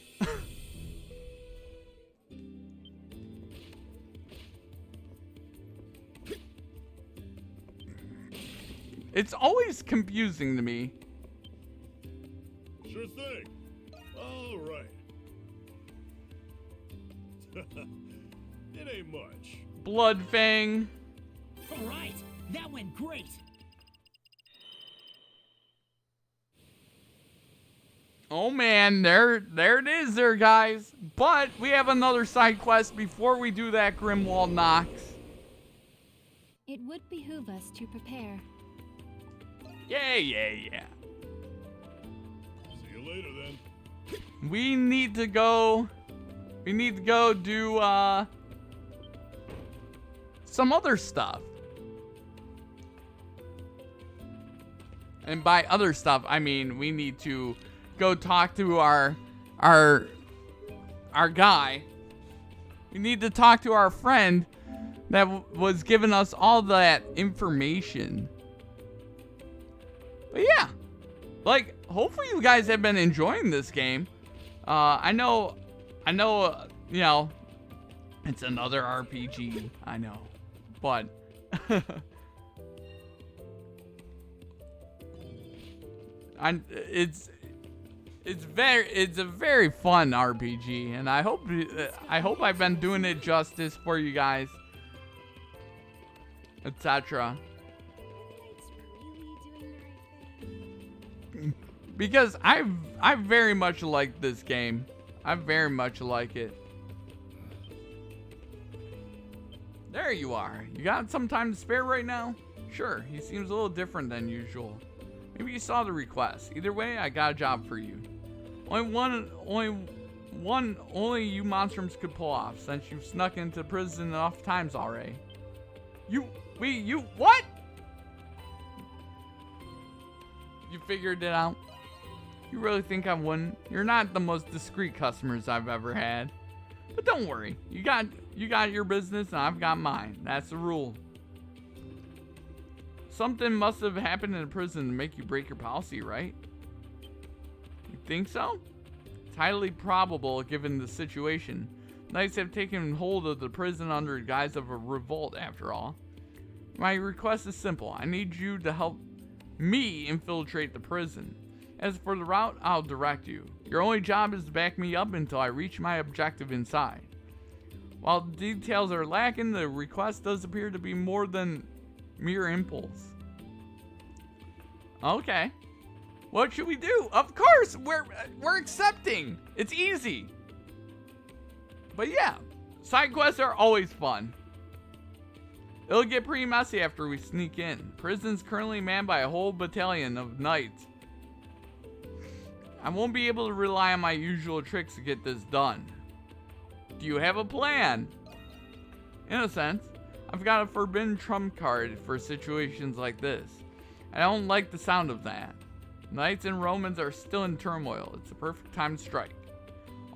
It's always confusing to me. Sure thing. All right. It ain't much. Bloodfang. All right, that went great. Oh man, there it is there, guys. But we have another side quest before we do that Grimwald Knox. It would behoove us to prepare. Yeah. See you later then. We need to go do some other stuff. And by other stuff, I mean we need to go talk to our guy. We need to talk to our friend that was giving us all that information. But yeah, like, hopefully you guys have been enjoying this game. I know, you know, it's another RPG, I know, but it's a very fun RPG, and I hope I've been doing it justice for you guys, etc. Because I very much like this game. I very much like it. There you are. You got some time to spare right now? Sure, he seems a little different than usual. Maybe you saw the request. Either way, I got a job for you. Only you Monstrums could pull off, since you've snuck into prison enough times already. You what? You figured it out? You really think I wouldn't? You're not the most discreet customers I've ever had. But don't worry, you got your business and I've got mine. That's the rule. Something must have happened in the prison to make you break your policy, right? You think so? It's highly probable given the situation. Knights have taken hold of the prison under the guise of a revolt, after all. My request is simple. I need you to help me infiltrate the prison. As for the route, I'll direct you. Your only job is to back me up until I reach my objective inside. While the details are lacking, the request does appear to be more than mere impulse. Okay. What should we do? Of course, we're accepting. It's easy. But yeah, side quests are always fun. It'll get pretty messy after we sneak in. Prison's currently manned by a whole battalion of knights. I won't be able to rely on my usual tricks to get this done. Do you have a plan? In a sense, I've got a forbidden trump card for situations like this. I don't like the sound of that. Knights and Romans are still in turmoil. It's the perfect time to strike.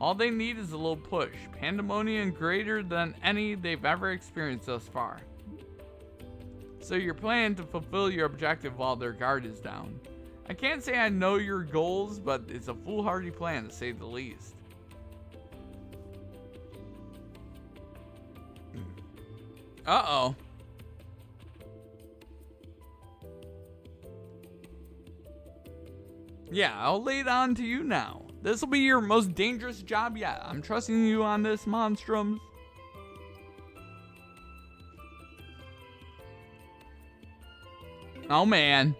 All they need is a little push. Pandemonium greater than any they've ever experienced thus far. So you're planning to fulfill your objective while their guard is down. I can't say I know your goals, but it's a foolhardy plan to say the least. Uh-oh. Yeah, I'll lay it on to you now. This will be your most dangerous job yet. I'm trusting you on this, Monstrums. Oh, man.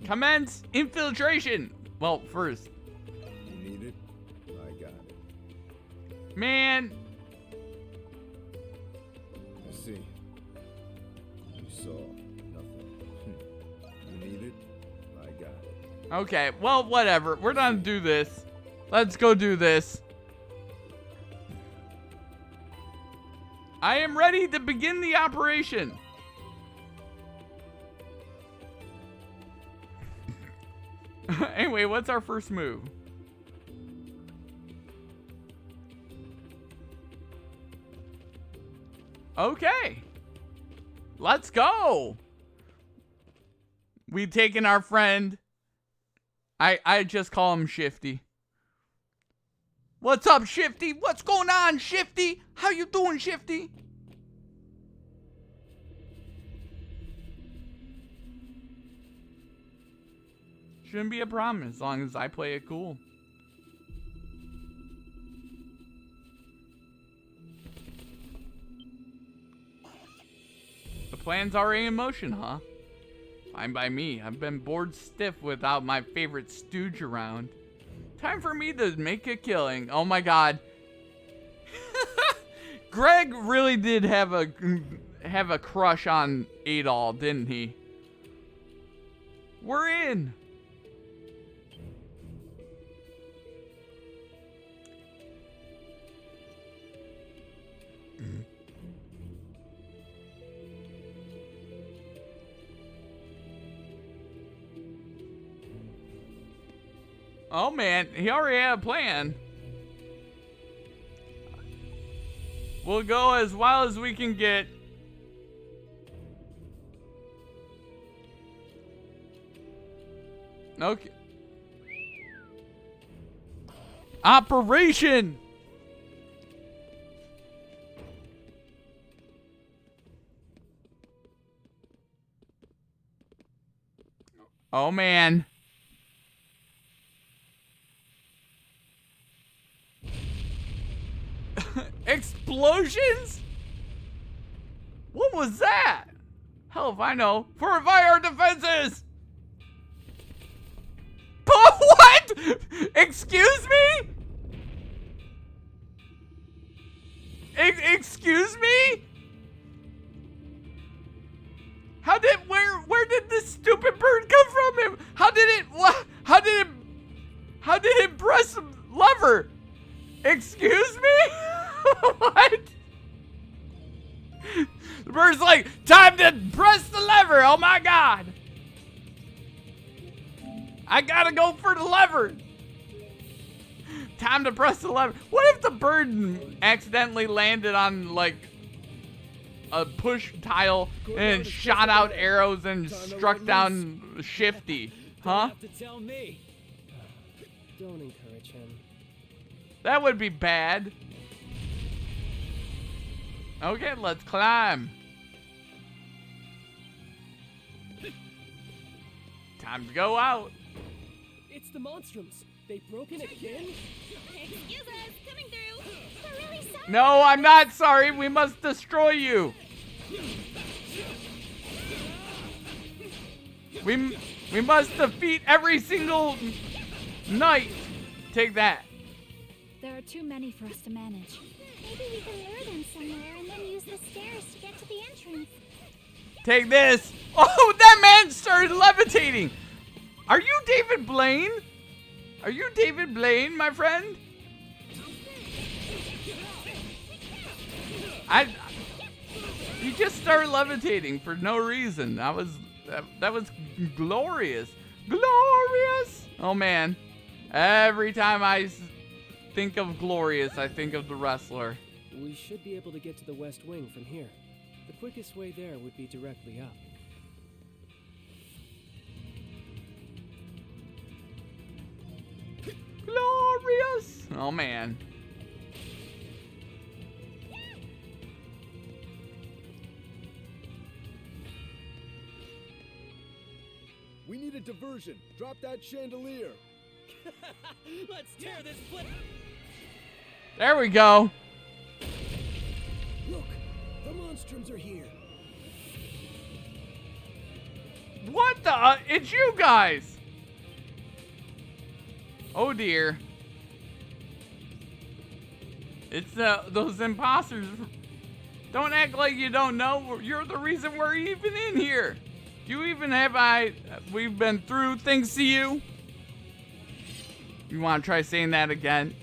Commence infiltration. Well, first. You need it? I got it. Man. I see. You saw nothing. You need it? I got it. Okay, well, whatever. We're gonna do this. Let's go do this. I am ready to begin the operation. Anyway, what's our first move? Okay. Let's go. We taken our friend. I just call him Shifty. What's up, Shifty? What's going on, Shifty? How you doing, Shifty? Shouldn't be a problem as long as I play it cool. The plan's already in motion, huh? Fine by me. I've been bored stiff without my favorite stooge around. Time for me to make a killing. Oh my god. Greg really did have a crush on Adol, didn't he? We're in. Oh man, he already had a plan. We'll go as wild as we can get. Okay. Operation! Oh man. Explosions? What was that? Hell if I know. Fortify our defenses! What? Excuse me? Excuse me? How did, where did this stupid bird come from him? How did it press the lever? Excuse me? What? The bird's like, time to press the lever. Oh my god. I gotta go for the lever. Time to press the lever. What if the bird accidentally landed on like a push tile and shot out arrows and struck down Shifty? Huh? Tell me. Don't encourage him. That would be bad. Okay, let's climb. Time to go out. It's the Monstrums. They broke in again? Excuse us, coming through. We're really sorry. No, I'm not sorry. We must destroy you. We must defeat every single knight. Take that. There are too many for us to manage. Maybe we can lure them somewhere and then use the stairs to get to the entrance. Take this. Oh, that man started levitating. Are you David Blaine? Are you David Blaine, my friend? You just started levitating for no reason. That was glorious. Glorious. Oh man. Every time I think of glorious, I think of the wrestler. We should be able to get to the West Wing from here. The quickest way there would be directly up. Glorious. Oh man. We need a diversion. Drop that chandelier. Let's tear this flip. There we go. Look, the Monstrums are here. What the? It's you guys. Oh dear. It's those imposters. Don't act like you don't know. You're the reason we're even in here. Do you even have we've been through things to you? You want to try saying that again?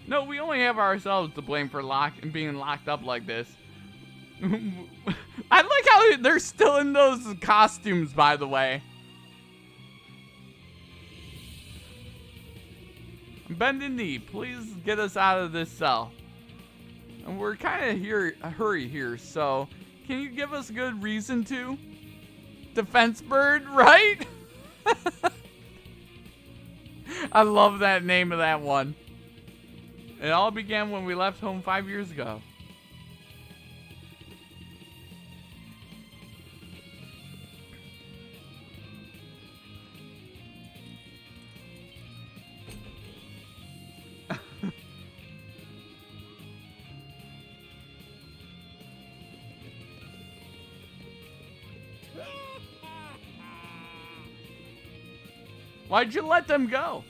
No, we only have ourselves to blame for being locked up like this. I like how they're still in those costumes, by the way. Bend the knee. Please get us out of this cell. And we're kind of a hurry here, so can you give us a good reason to? Defense bird, right? I love that name of that one. It all began when we left home 5 years ago. Why'd you let them go?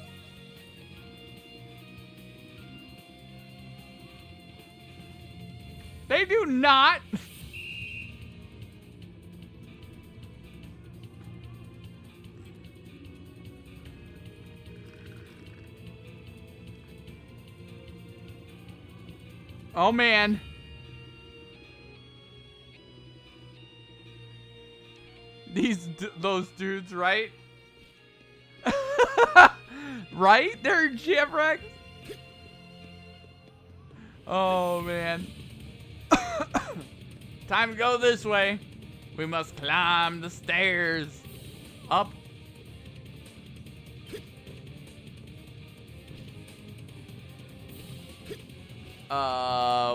They do not. Oh man. Those dudes, right? Right? They're shipwrecks. Oh man. Time to go this way. We must climb the stairs. Up.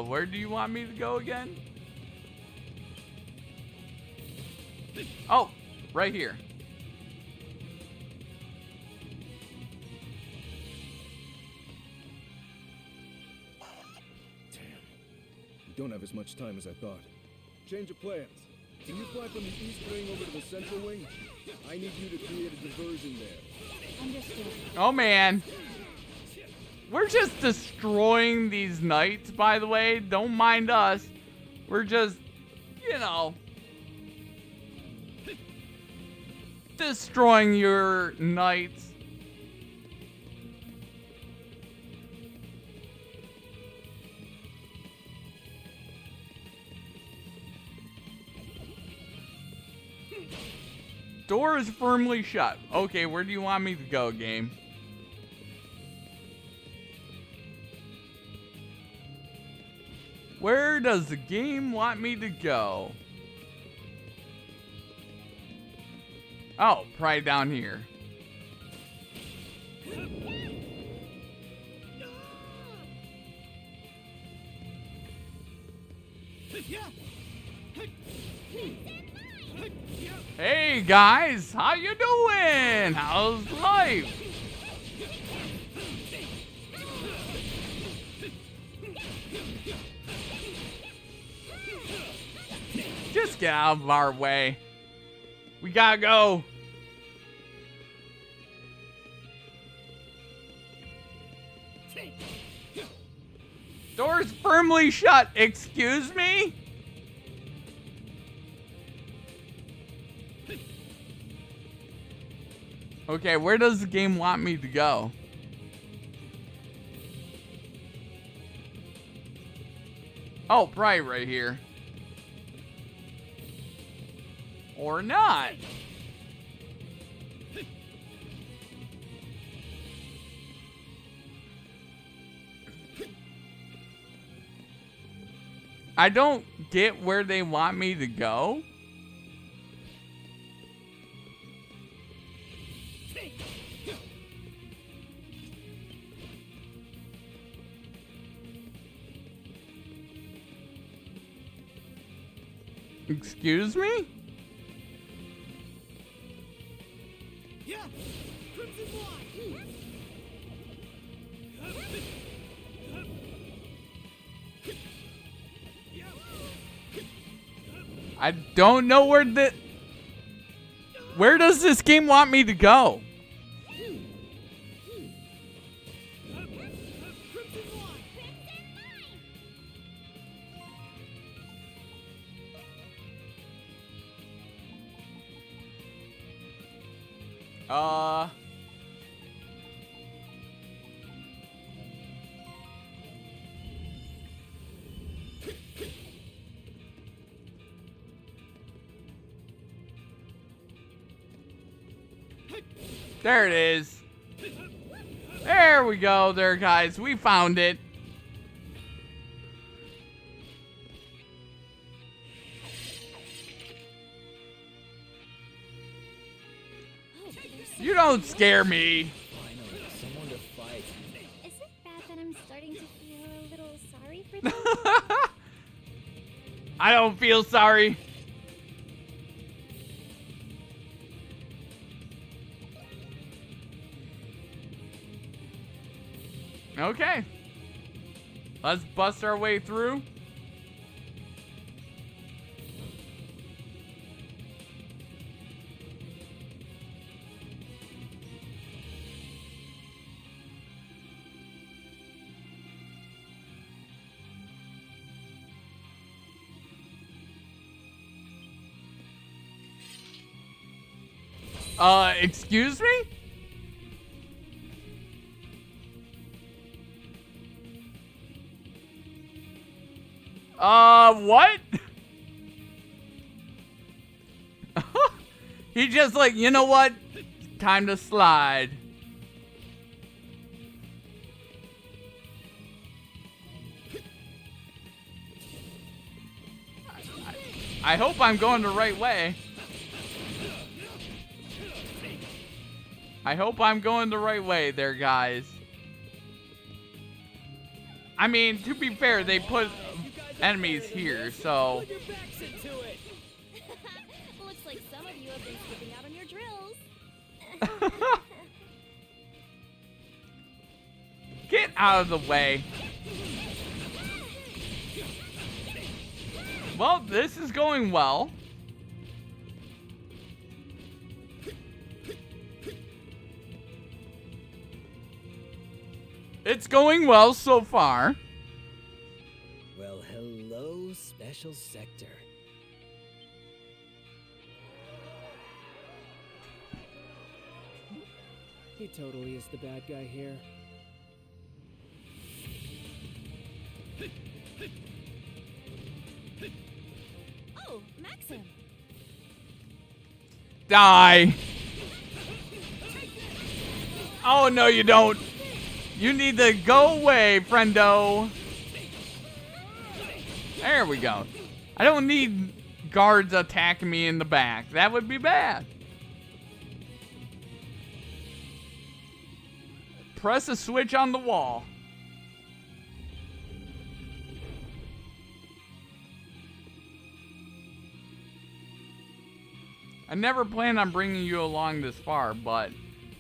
Where do you want me to go again? Oh, right here. We don't have as much time as I thought. Change of plans. Can you fly from the east wing over to the central wing? I need you to create a diversion there. Understood. Oh man. We're just destroying these knights, by the way. Don't mind us. We're just, you know, destroying your knights. Door is firmly shut. Okay, where do you want me to go, game? Where does the game want me to go? Oh, probably down here. Hey guys, how you doing? How's life? Just get out of our way. We gotta go. Door's firmly shut. Excuse me? Okay, where does the game want me to go? Oh, probably right here. Or not. I don't get where they want me to go. Excuse me? Yeah. Crimson Wine. I don't know where where does this game want me to go? There it is. There we go there, guys. We found it. You don't scare me. Finally, someone to fight. Is it bad that I'm starting to feel a little sorry for them? I don't feel sorry. Okay. Let's bust our way through. Excuse me? What? He just like, you know what? Time to slide. I hope I'm going the right way. I hope I'm going the right way there, guys. I mean, to be fair, they put enemies here, so... Looks like some of you have been skipping out on your drills. Get out of the way. Well, this is going well. It's going well so far. Well, hello, Special Sector. He totally is the bad guy here. Oh, Maxim. Die. Oh, no, you don't. You need to go away, friendo. There we go. I don't need guards attacking me in the back. That would be bad. Press a switch on the wall. I never planned on bringing you along this far, but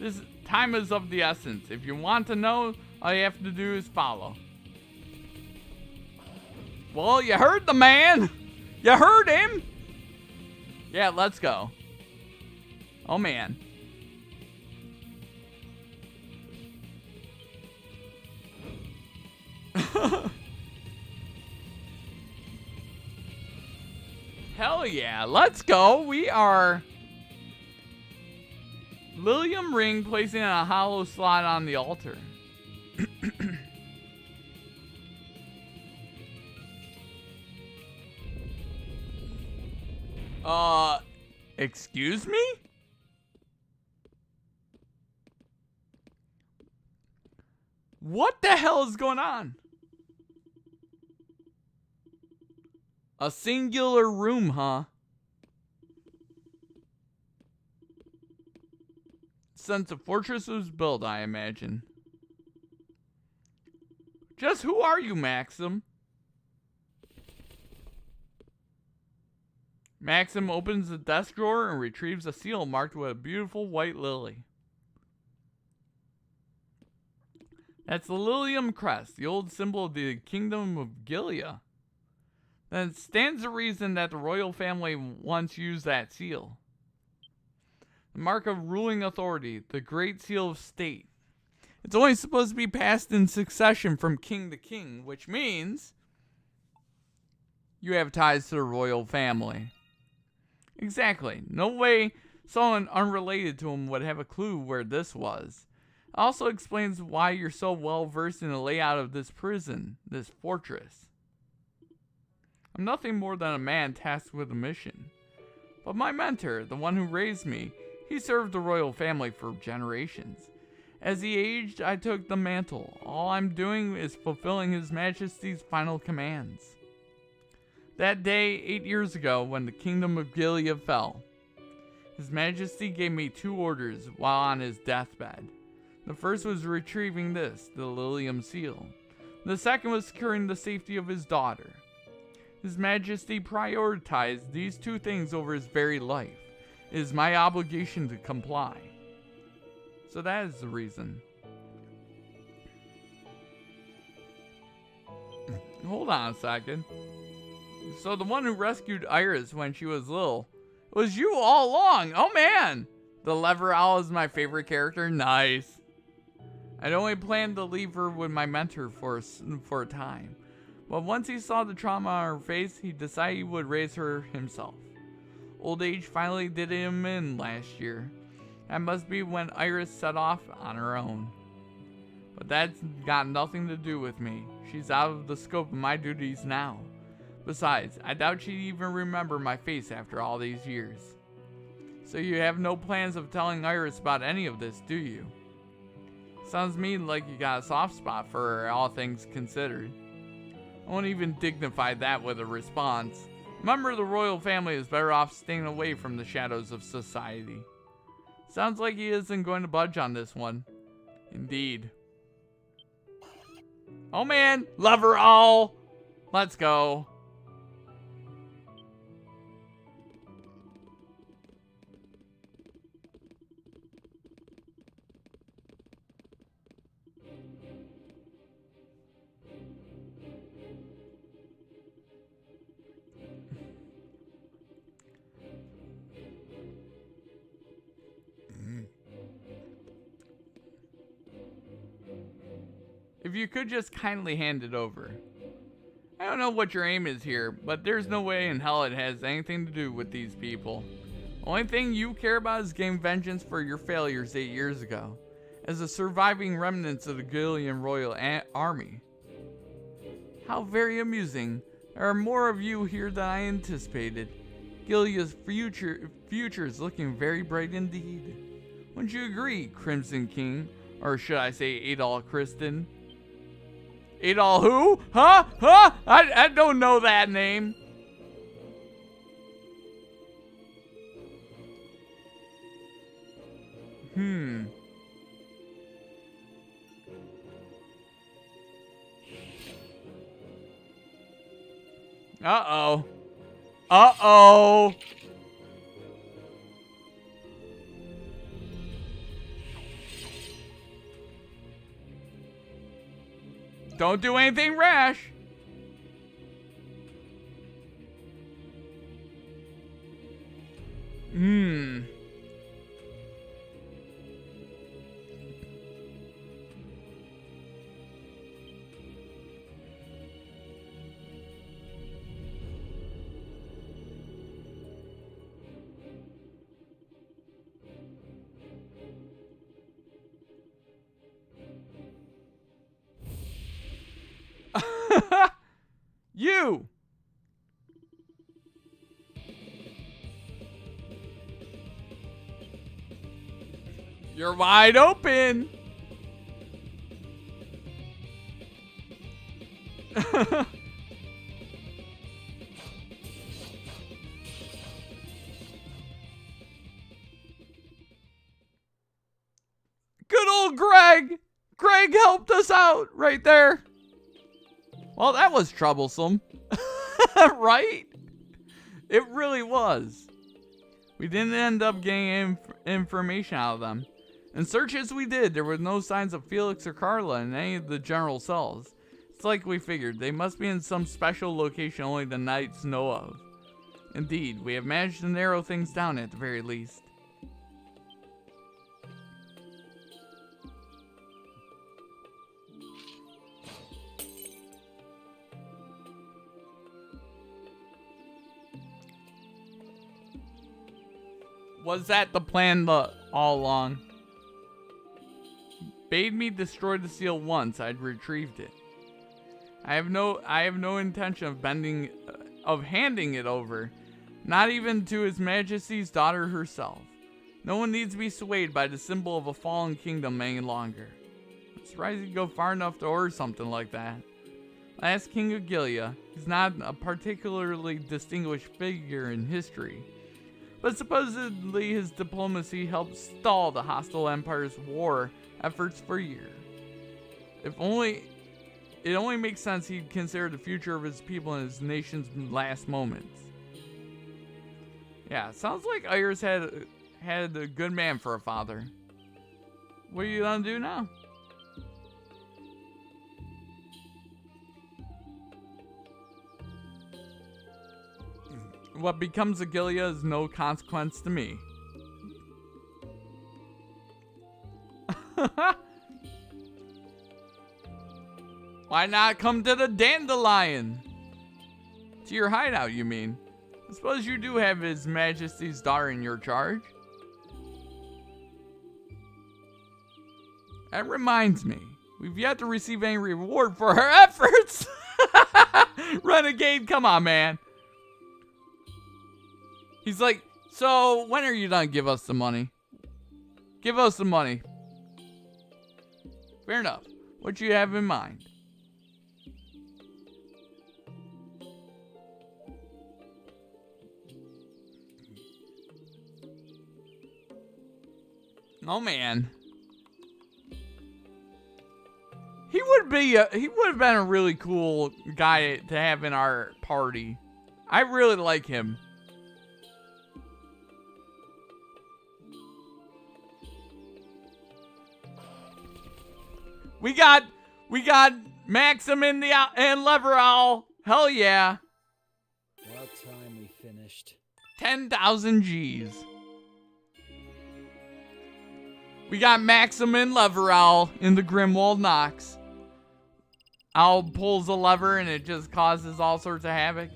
this time is of the essence. If you want to know, all you have to do is follow. Well, you heard the man. You heard him. Yeah, let's go. Oh, man. Hell yeah, let's go. We are Lilium Ring placing a hollow slot on the altar. Excuse me? What the hell is going on? A singular room, huh? Since the fortress was built, I imagine. Just who are you, Maxim? Maxim opens the desk drawer and retrieves a seal marked with a beautiful white lily. That's the Lilium crest, the old symbol of the kingdom of Gilead. Then it stands to reason that the royal family once used that seal. The mark of ruling authority, the great seal of state. It's only supposed to be passed in succession from king to king, which means you have ties to the royal family. Exactly. No way someone unrelated to him would have a clue where this was. It also explains why you're so well versed in the layout of this prison, this fortress. I'm nothing more than a man tasked with a mission. But my mentor, the one who raised me, he served the royal family for generations. As he aged, I took the mantle. All I'm doing is fulfilling His Majesty's final commands. That day, 8 years ago, when the kingdom of Gilead fell, His Majesty gave me 2 orders while on his deathbed. The first was retrieving this, the Lilium seal. The second was securing the safety of his daughter. His Majesty prioritized these 2 things over his very life. It is my obligation to comply. So that is the reason. Hold on a second. So the one who rescued Iris when she was little, it was you all along. Oh man! The Lever Owl is my favorite character. Nice. I'd only planned to leave her with my mentor for a time. But once he saw the trauma on her face, he decided he would raise her himself. Old age finally did him in last year. That must be when Iris set off on her own. But that's got nothing to do with me. She's out of the scope of my duties now. Besides, I doubt she'd even remember my face after all these years. So you have no plans of telling Iris about any of this, do you? Sounds to me like you got a soft spot for her, all things considered. I won't even dignify that with a response. A member of the royal family is better off staying away from the shadows of society. Sounds like he isn't going to budge on this one. Indeed. Oh man, love her all. Let's go. If you could just kindly hand it over. I don't know what your aim is here, but there's no way in hell it has anything to do with these people. Only thing you care about is getting vengeance for your failures 8 years ago, as the surviving remnants of the Gillian Royal Army. How very amusing. There are more of you here than I anticipated. Gillia's future is looking very bright indeed. Wouldn't you agree, Crimson King? Or should I say Adol Kristen? Adol who? Huh? Huh? I don't know that name. Uh-oh. Uh-oh. Don't do anything rash. You. You're wide open. Good old Greg. Greg helped us out right there. Well, that was troublesome. Right? It really was. We didn't end up getting information out of them. And search as we did, there were no signs of Felix or Carla in any of the general cells. It's like we figured. They must be in some special location only the Knights know of. Indeed, we have managed to narrow things down at the very least. Was that the plan all along? Bade me destroy the seal once I'd retrieved it. I have no intention of handing it over, not even to His Majesty's daughter herself. No one needs to be swayed by the symbol of a fallen kingdom any longer. I'm surprised he'd go far enough to order something like that. Last king of Gilead, he's not a particularly distinguished figure in history. But supposedly his diplomacy helped stall the hostile empire's war efforts for years. It only makes sense he'd consider the future of his people in his nation's last moments. Yeah, sounds like Iris had a good man for a father. What are you gonna do now? What becomes of Gilead is no consequence to me. Why not come to the Dandelion? To your hideout, you mean? I suppose you do have His Majesty's daughter in your charge. That reminds me, we've yet to receive any reward for our efforts. Renegade, come on, man. He's like, so when are you done? Give us the money. Give us the money. Fair enough. What you have in mind? Oh man. He would have been a really cool guy to have in our party. I really like him. We got Maxim and Leverowl. Hell yeah. About time we finished. 10,000 G's. We got Maxim and Leverowl in the Grimwald Nox. Owl pulls a lever and it just causes all sorts of havoc.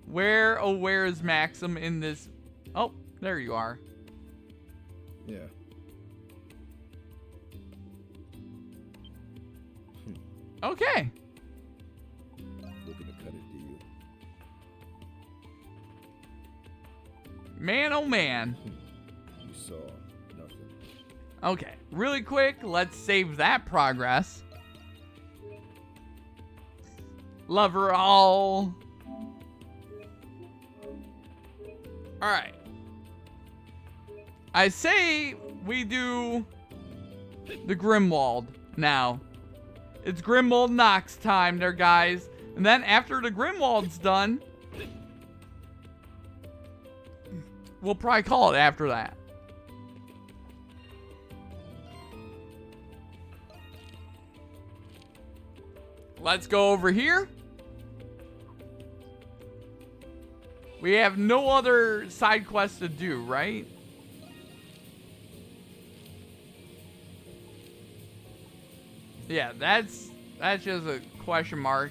Where is Maxim in this? Oh, there you are. Yeah. Okay. Looking to cut it, do you? Man, oh man. You saw nothing. Okay, really quick, let's save that progress. Leverall. Alright. I say we do the Grimwald now. It's Grimwald Nox time there, guys. And then after the Grimwald's done, we'll probably call it after that. Let's go over here. We have no other side quests to do, right? Yeah, that's just a question mark.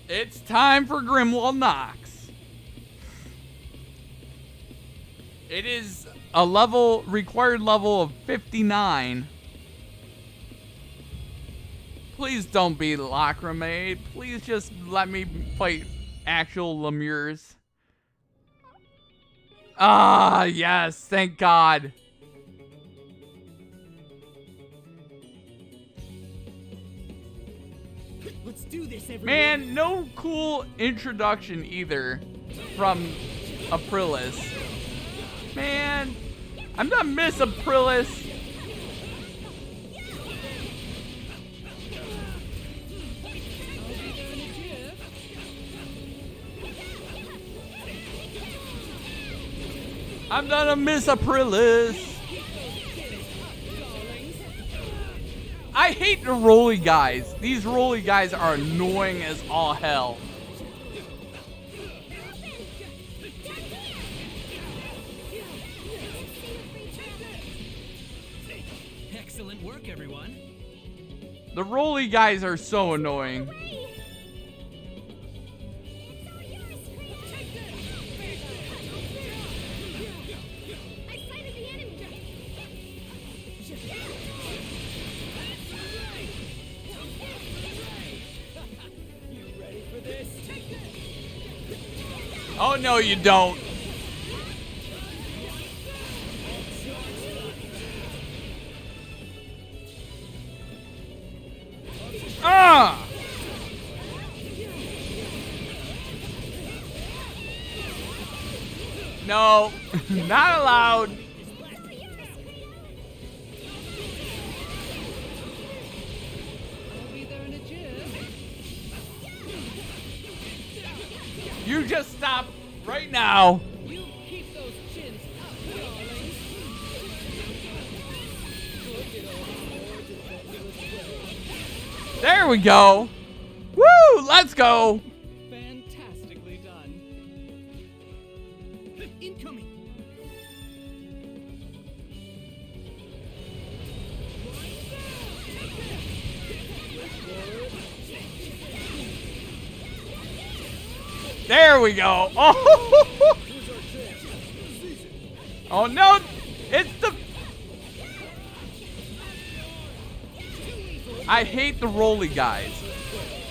It's time for Grimwald Nox. It is a required level of 59. Please don't be Lacrimade. Please just let me fight actual Lemures. Ah, yes, thank God. Let's do this, everyone. Man, no cool introduction either from Aprilis. Man, I'm gonna miss Aprilis. I'm gonna miss Aprilis. I hate the rolly guys. These rolly guys are annoying as all hell. Excellent work, everyone. The rolly guys are so annoying. Oh, no, you don't. Ah! No, not allowed. You just stop right now. You keep those chins up, darlings. There we go. Woo, let's go. Fantastically done. Incoming. There we go. Oh, oh no, it's the... I hate the roly guys.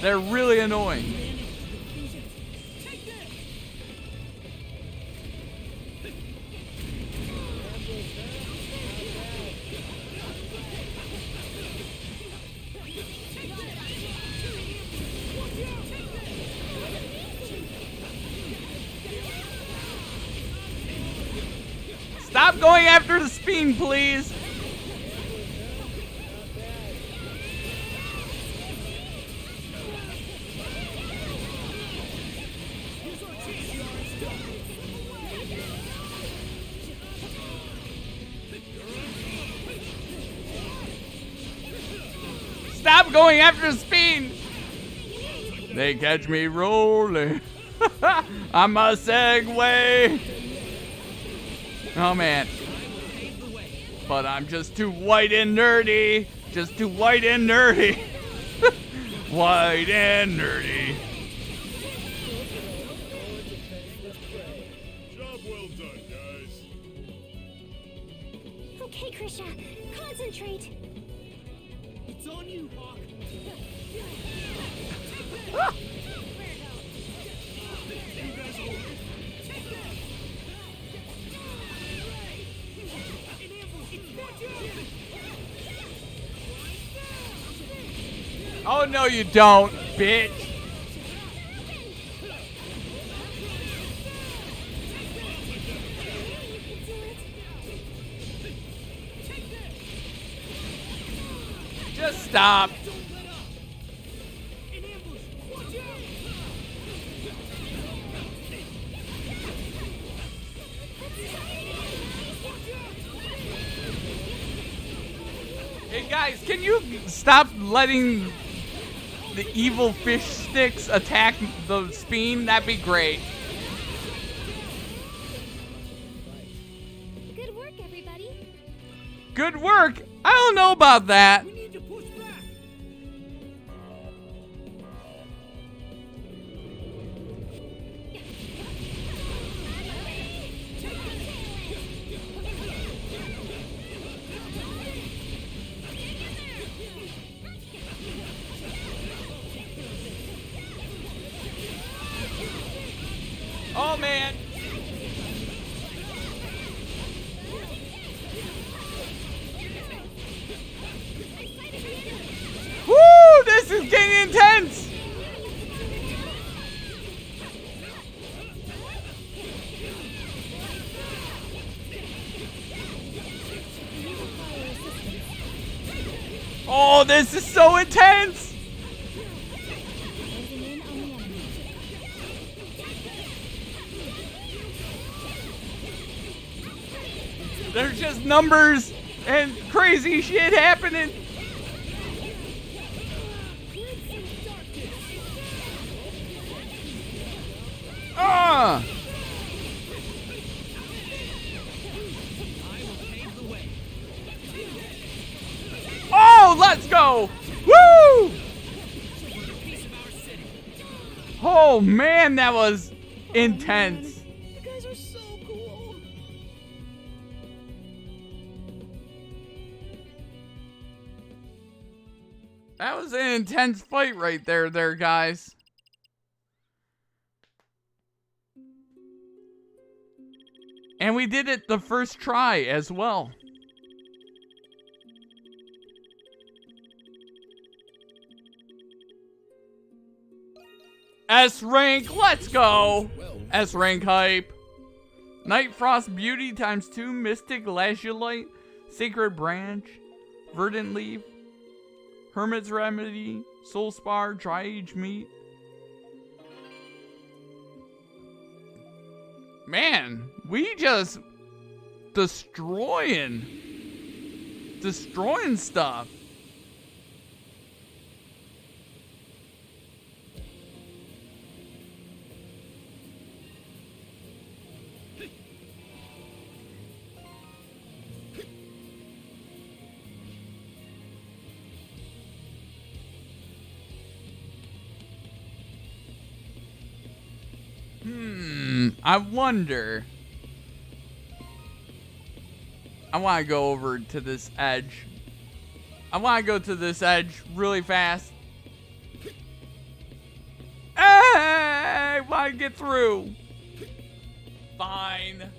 They're really annoying. Stop going after the spin, please. Stop going after the spin. They catch me rolling. I'm a Segway. Oh man. But I'm just too white and nerdy. Just too white and nerdy. White and nerdy. Job well done, guys. Okay, Krisha, concentrate. It's on you, Hawk. Oh no you don't, bitch. Just stop. Hey guys, can you stop letting the evil fish sticks attack the spin? That'd be great. Good work, everybody. Good work? I don't know about that. We need to push back. Oh man. Woo! This is getting intense. Oh, this is so intense. There's just numbers and crazy shit happening. Ah! Oh, let's go! Woo! Oh man, that was intense. You guys are so cool. That was an intense fight right there, guys. And we did it the first try as well. S rank, let's go. S rank hype. Night Frost Beauty ×2, Mystic Lazulite, Sacred Branch, Verdant Leaf, Hermit's Remedy, Soul Spar, Dry Age Meat. Man, we just destroying stuff. I wonder. I want to go over to this edge. I want to go to this edge really fast. Hey! Want to get through. Fine.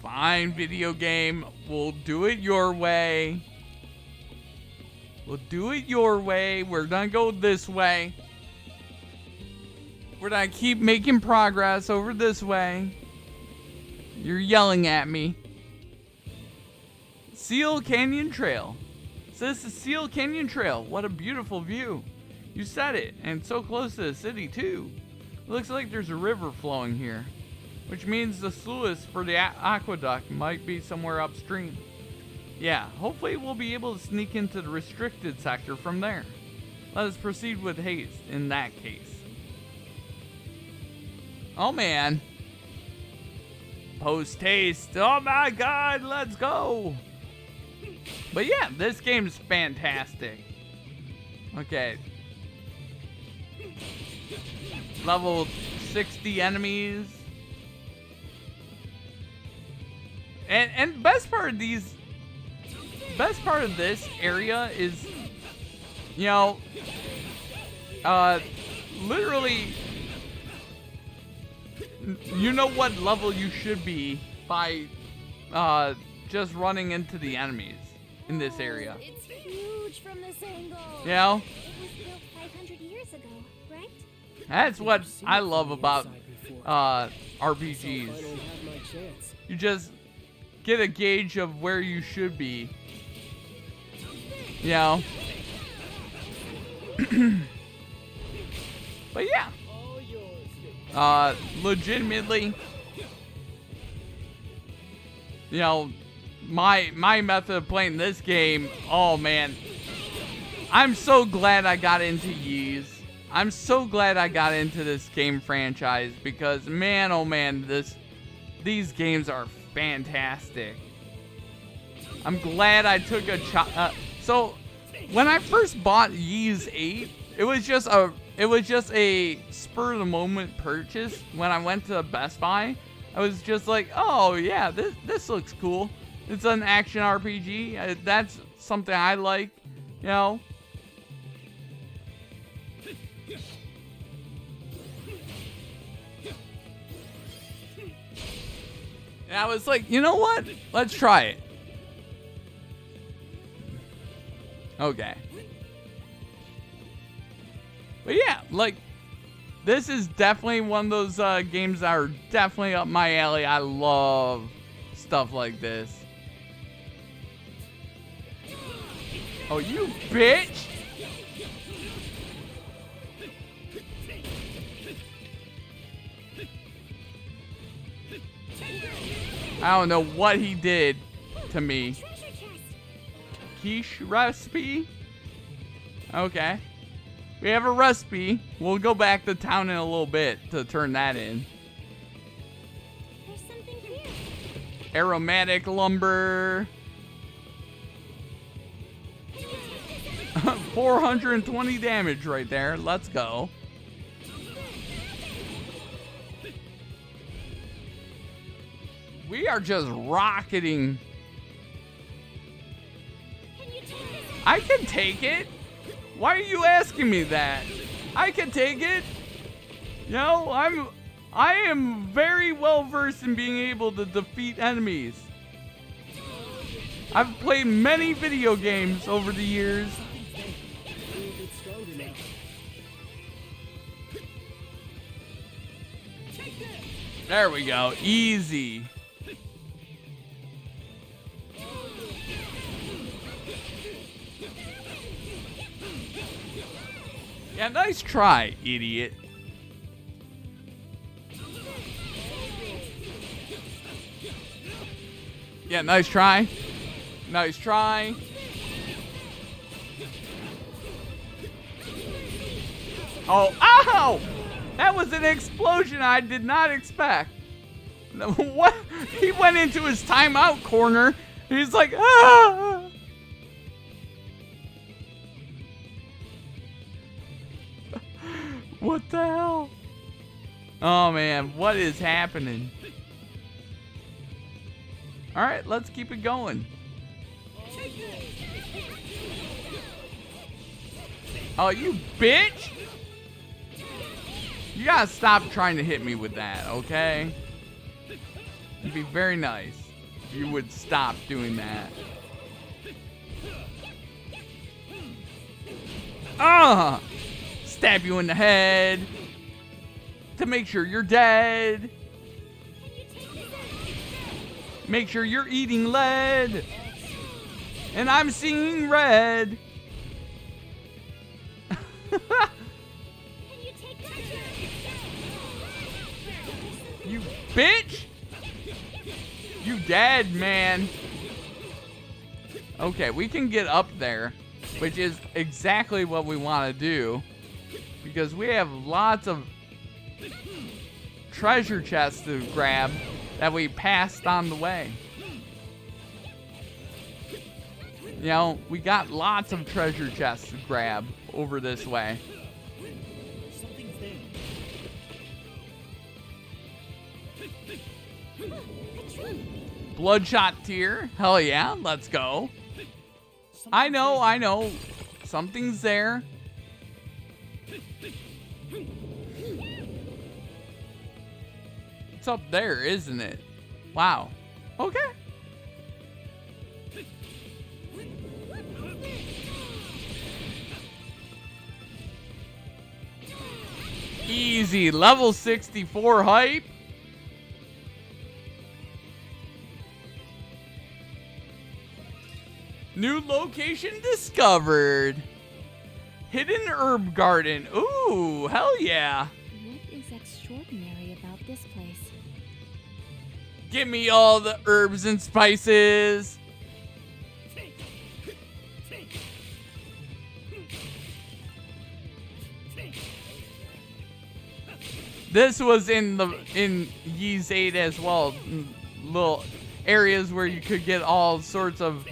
Fine, video game. We'll do it your way. We'll do it your way. We're gonna go this way. We're gonna keep making progress over this way. You're yelling at me. Seal Canyon Trail. So this is Seal Canyon Trail. What a beautiful view. You said it, and so close to the city too. It looks like there's a river flowing here, which means the sluice for the aqueduct might be somewhere upstream. Yeah, hopefully we'll be able to sneak into the restricted sector from there. Let us proceed with haste in that case. Oh man. Post haste. Oh my god, let's go. But yeah, this game's fantastic. Okay. Level 60 enemies. And best part of this area is, you know, literally, you know what level you should be by just running into the enemies in this area. It's huge from this angle. You know? It was built 500 years ago, right? That's what I love about RPGs. You just get a gauge of where you should be. You know? But yeah. Legitimately, you know, my method of playing this game, oh man, I'm so glad I got into Ys. I'm so glad I got into this game franchise because man, oh man, these games are fantastic. I'm glad I took a so when I first bought Ys 8, it was just a spur of the moment purchase. When I went to Best Buy, I was just like, oh yeah, this looks cool. It's an action RPG. That's something I like, you know. And I was like, you know what? Let's try it. Okay. But yeah, like, this is definitely one of those games that are definitely up my alley. I love stuff like this. Oh, you bitch! I don't know what he did to me. Quiche recipe? Okay. We have a recipe. We'll go back to town in a little bit to turn that in. There's something here. Aromatic lumber. 420 damage right there. Let's go. We are just rocketing. I can take it. Why are you asking me that? I can take it. You know, I am very well versed in being able to defeat enemies. I've played many video games over the years. There we go. Easy. Yeah, nice try, idiot. Yeah, nice try. Nice try. Oh, ow! That was an explosion I did not expect. What? He went into his timeout corner. He's like, ah! What the hell? Oh man, what is happening? Alright, let's keep it going. Oh, you bitch! You gotta stop trying to hit me with that, okay? It'd be very nice if you would stop doing that. Stab you in the head to make sure you're dead. Make sure you're eating lead. And I'm seeing red. You bitch! You dead, man. Okay, we can get up there, which is exactly what we want to do, because we have lots of treasure chests to grab that we passed on the way. You know, we got lots of treasure chests to grab over this way. Bloodshot tier. Hell yeah, let's go. I know. Something's there. It's up there, isn't it? Wow. Okay. Easy. Level 64 hype. New location discovered. Hidden herb garden. Ooh, hell yeah. What is extraordinary about this place? Give me all the herbs and spices. This was in Ys 8 as well. Little areas where you could get all sorts of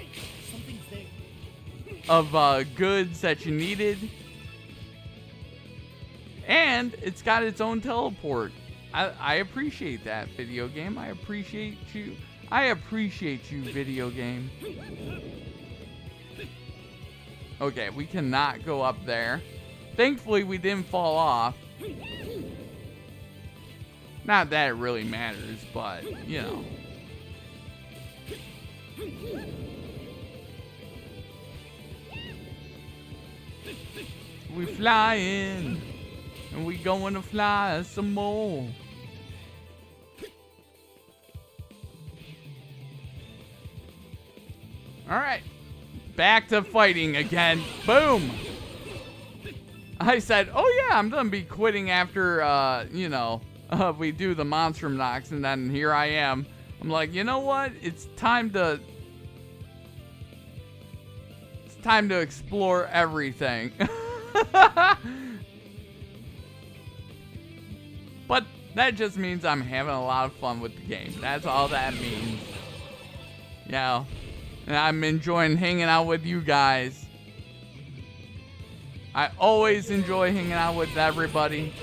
goods that you needed. And it's got its own teleport. I appreciate that, video game. I appreciate you. I appreciate you, video game. Okay, we cannot go up there. Thankfully, we didn't fall off. Not that it really matters, but, you know. We flying, and we going to fly some more. All right, back to fighting again. Boom. I said, oh yeah, I'm gonna be quitting after, you know, we do the Monstrum knocks, and then here I am. I'm like, you know what? It's time to explore everything. But that just means I'm having a lot of fun with the game. That's all that means. Yeah. And I'm enjoying hanging out with you guys. I always enjoy hanging out with everybody.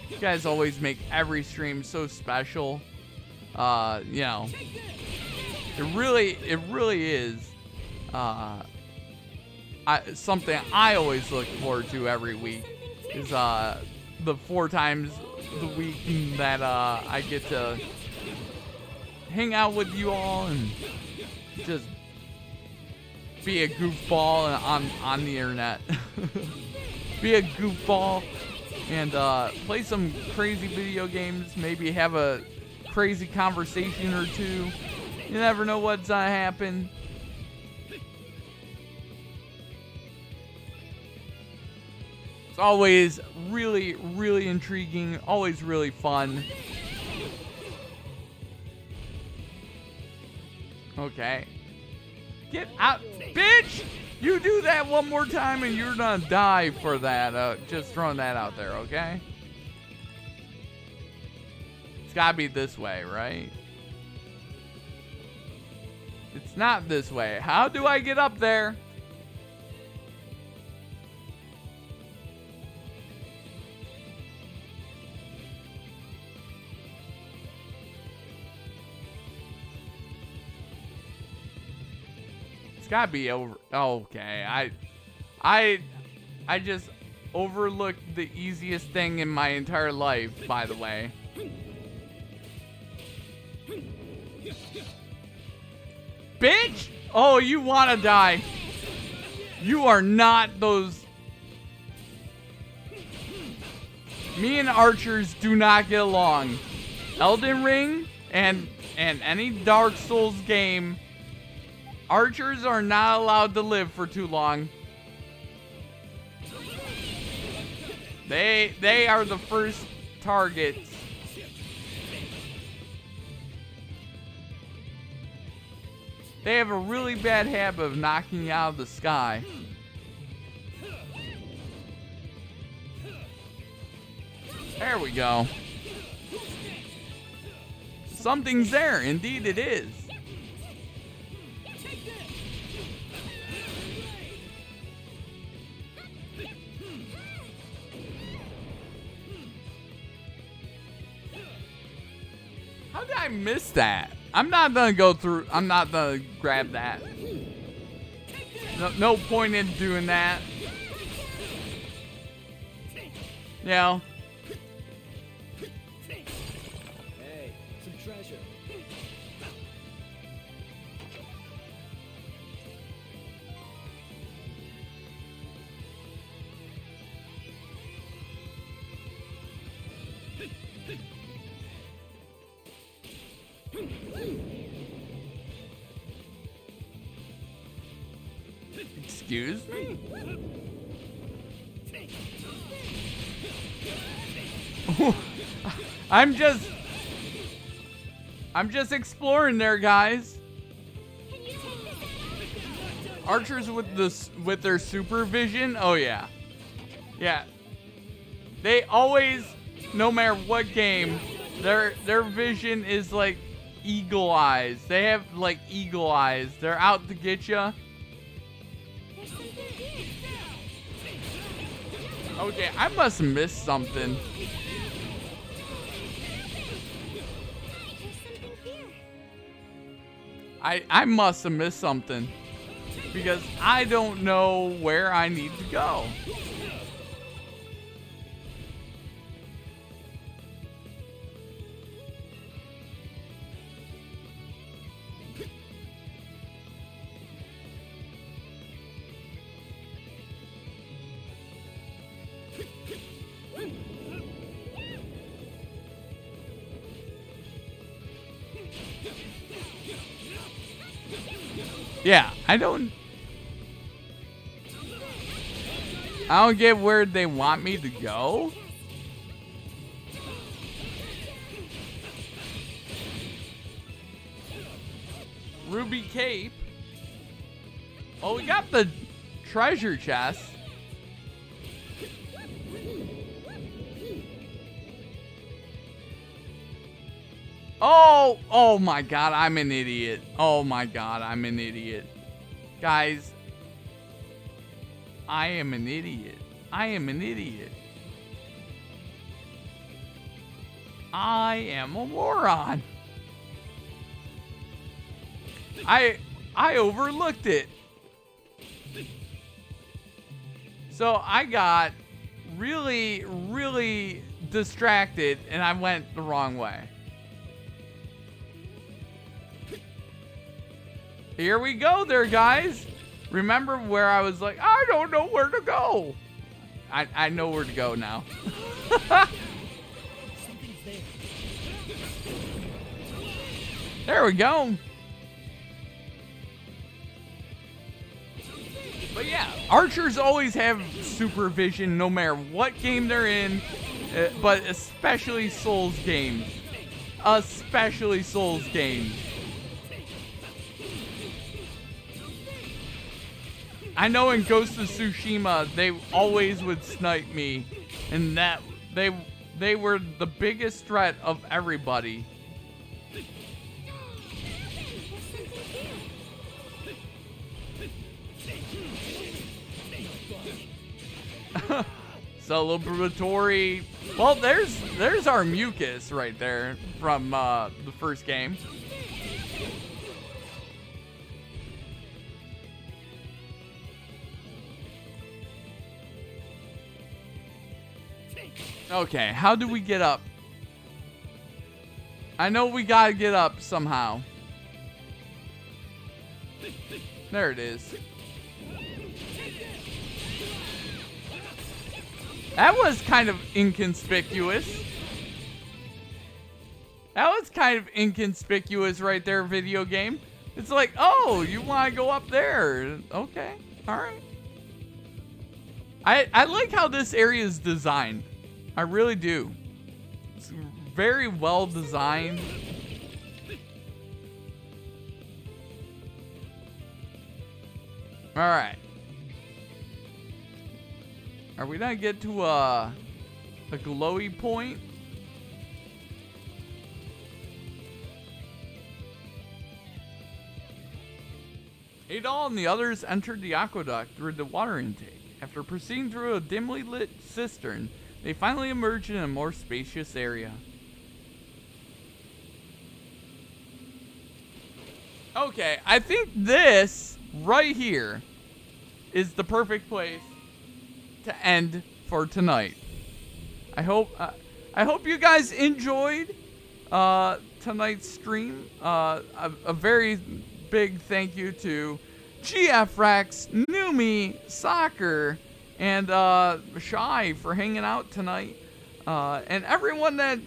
You guys always make every stream so special. You know, it really is something I always look forward to every week is the 4 times the week that I get to hang out with you all and just be a goofball on the internet. Be a goofball and play some crazy video games. Maybe have a crazy conversation or two. You never know what's gonna happen. It's always really, really intriguing. Always really fun. Okay. Get out, bitch! You do that one more time and you're gonna die for that. Just throwing that out there, okay? It's gotta be this way, right? It's not this way. How do I get up there? gotta be over. Okay, I just overlooked the easiest thing in my entire life, by the way. Bitch! Oh, you wanna die. You are not those. Me and archers do not get along. Elden Ring and any Dark Souls game, archers are not allowed to live for too long. They are the first targets. They have a really bad habit of knocking you out of the sky. There we go. Something's there. Indeed it is. How did I miss that? I'm not gonna go through. I'm not gonna grab that. No point in doing that. Yeah. Hey, some treasure. Excuse me? I'm just exploring there, guys. Archers with their supervision. Oh yeah. Yeah. They always, no matter what game, their vision is like eagle eyes. They have like eagle eyes. They're out to get you. Okay, I must have missed something. I must have missed something. Because I don't know where I need to go. Yeah, I don't get where they want me to go. Ruby Cape. Oh, we got the treasure chest. Oh my god, I'm an idiot. Oh my god, I'm an idiot. Guys, I am an idiot. I am an idiot. I am a moron. I overlooked it. So I got really, really distracted and I went the wrong way. Here we go there, guys. Remember where I was like, I don't know where to go. I know where to go now. There we go. But yeah, archers always have supervision no matter what game they're in, but especially Souls games. Especially Souls games. I know in Ghost of Tsushima, they always would snipe me, and that they were the biggest threat of everybody. Celebratory. Well, there's our mucus right there from the first game. Okay, how do we get up? I know we gotta get up somehow. There it is. That was kind of inconspicuous. That was kind of inconspicuous right there, video game. It's like, oh, you want to go up there. Okay, all right. I like how this area is designed. I really do. It's very well designed. All right. Are we gonna get to a glowy point? Adol and the others entered the aqueduct through the water intake. After proceeding through a dimly lit cistern, they finally emerged in a more spacious area. Okay, I think this right here is the perfect place to end for tonight. I hope you guys enjoyed tonight's stream. A very big thank you to GF Rex, Numi, Soccer, and Shy for hanging out tonight. And everyone that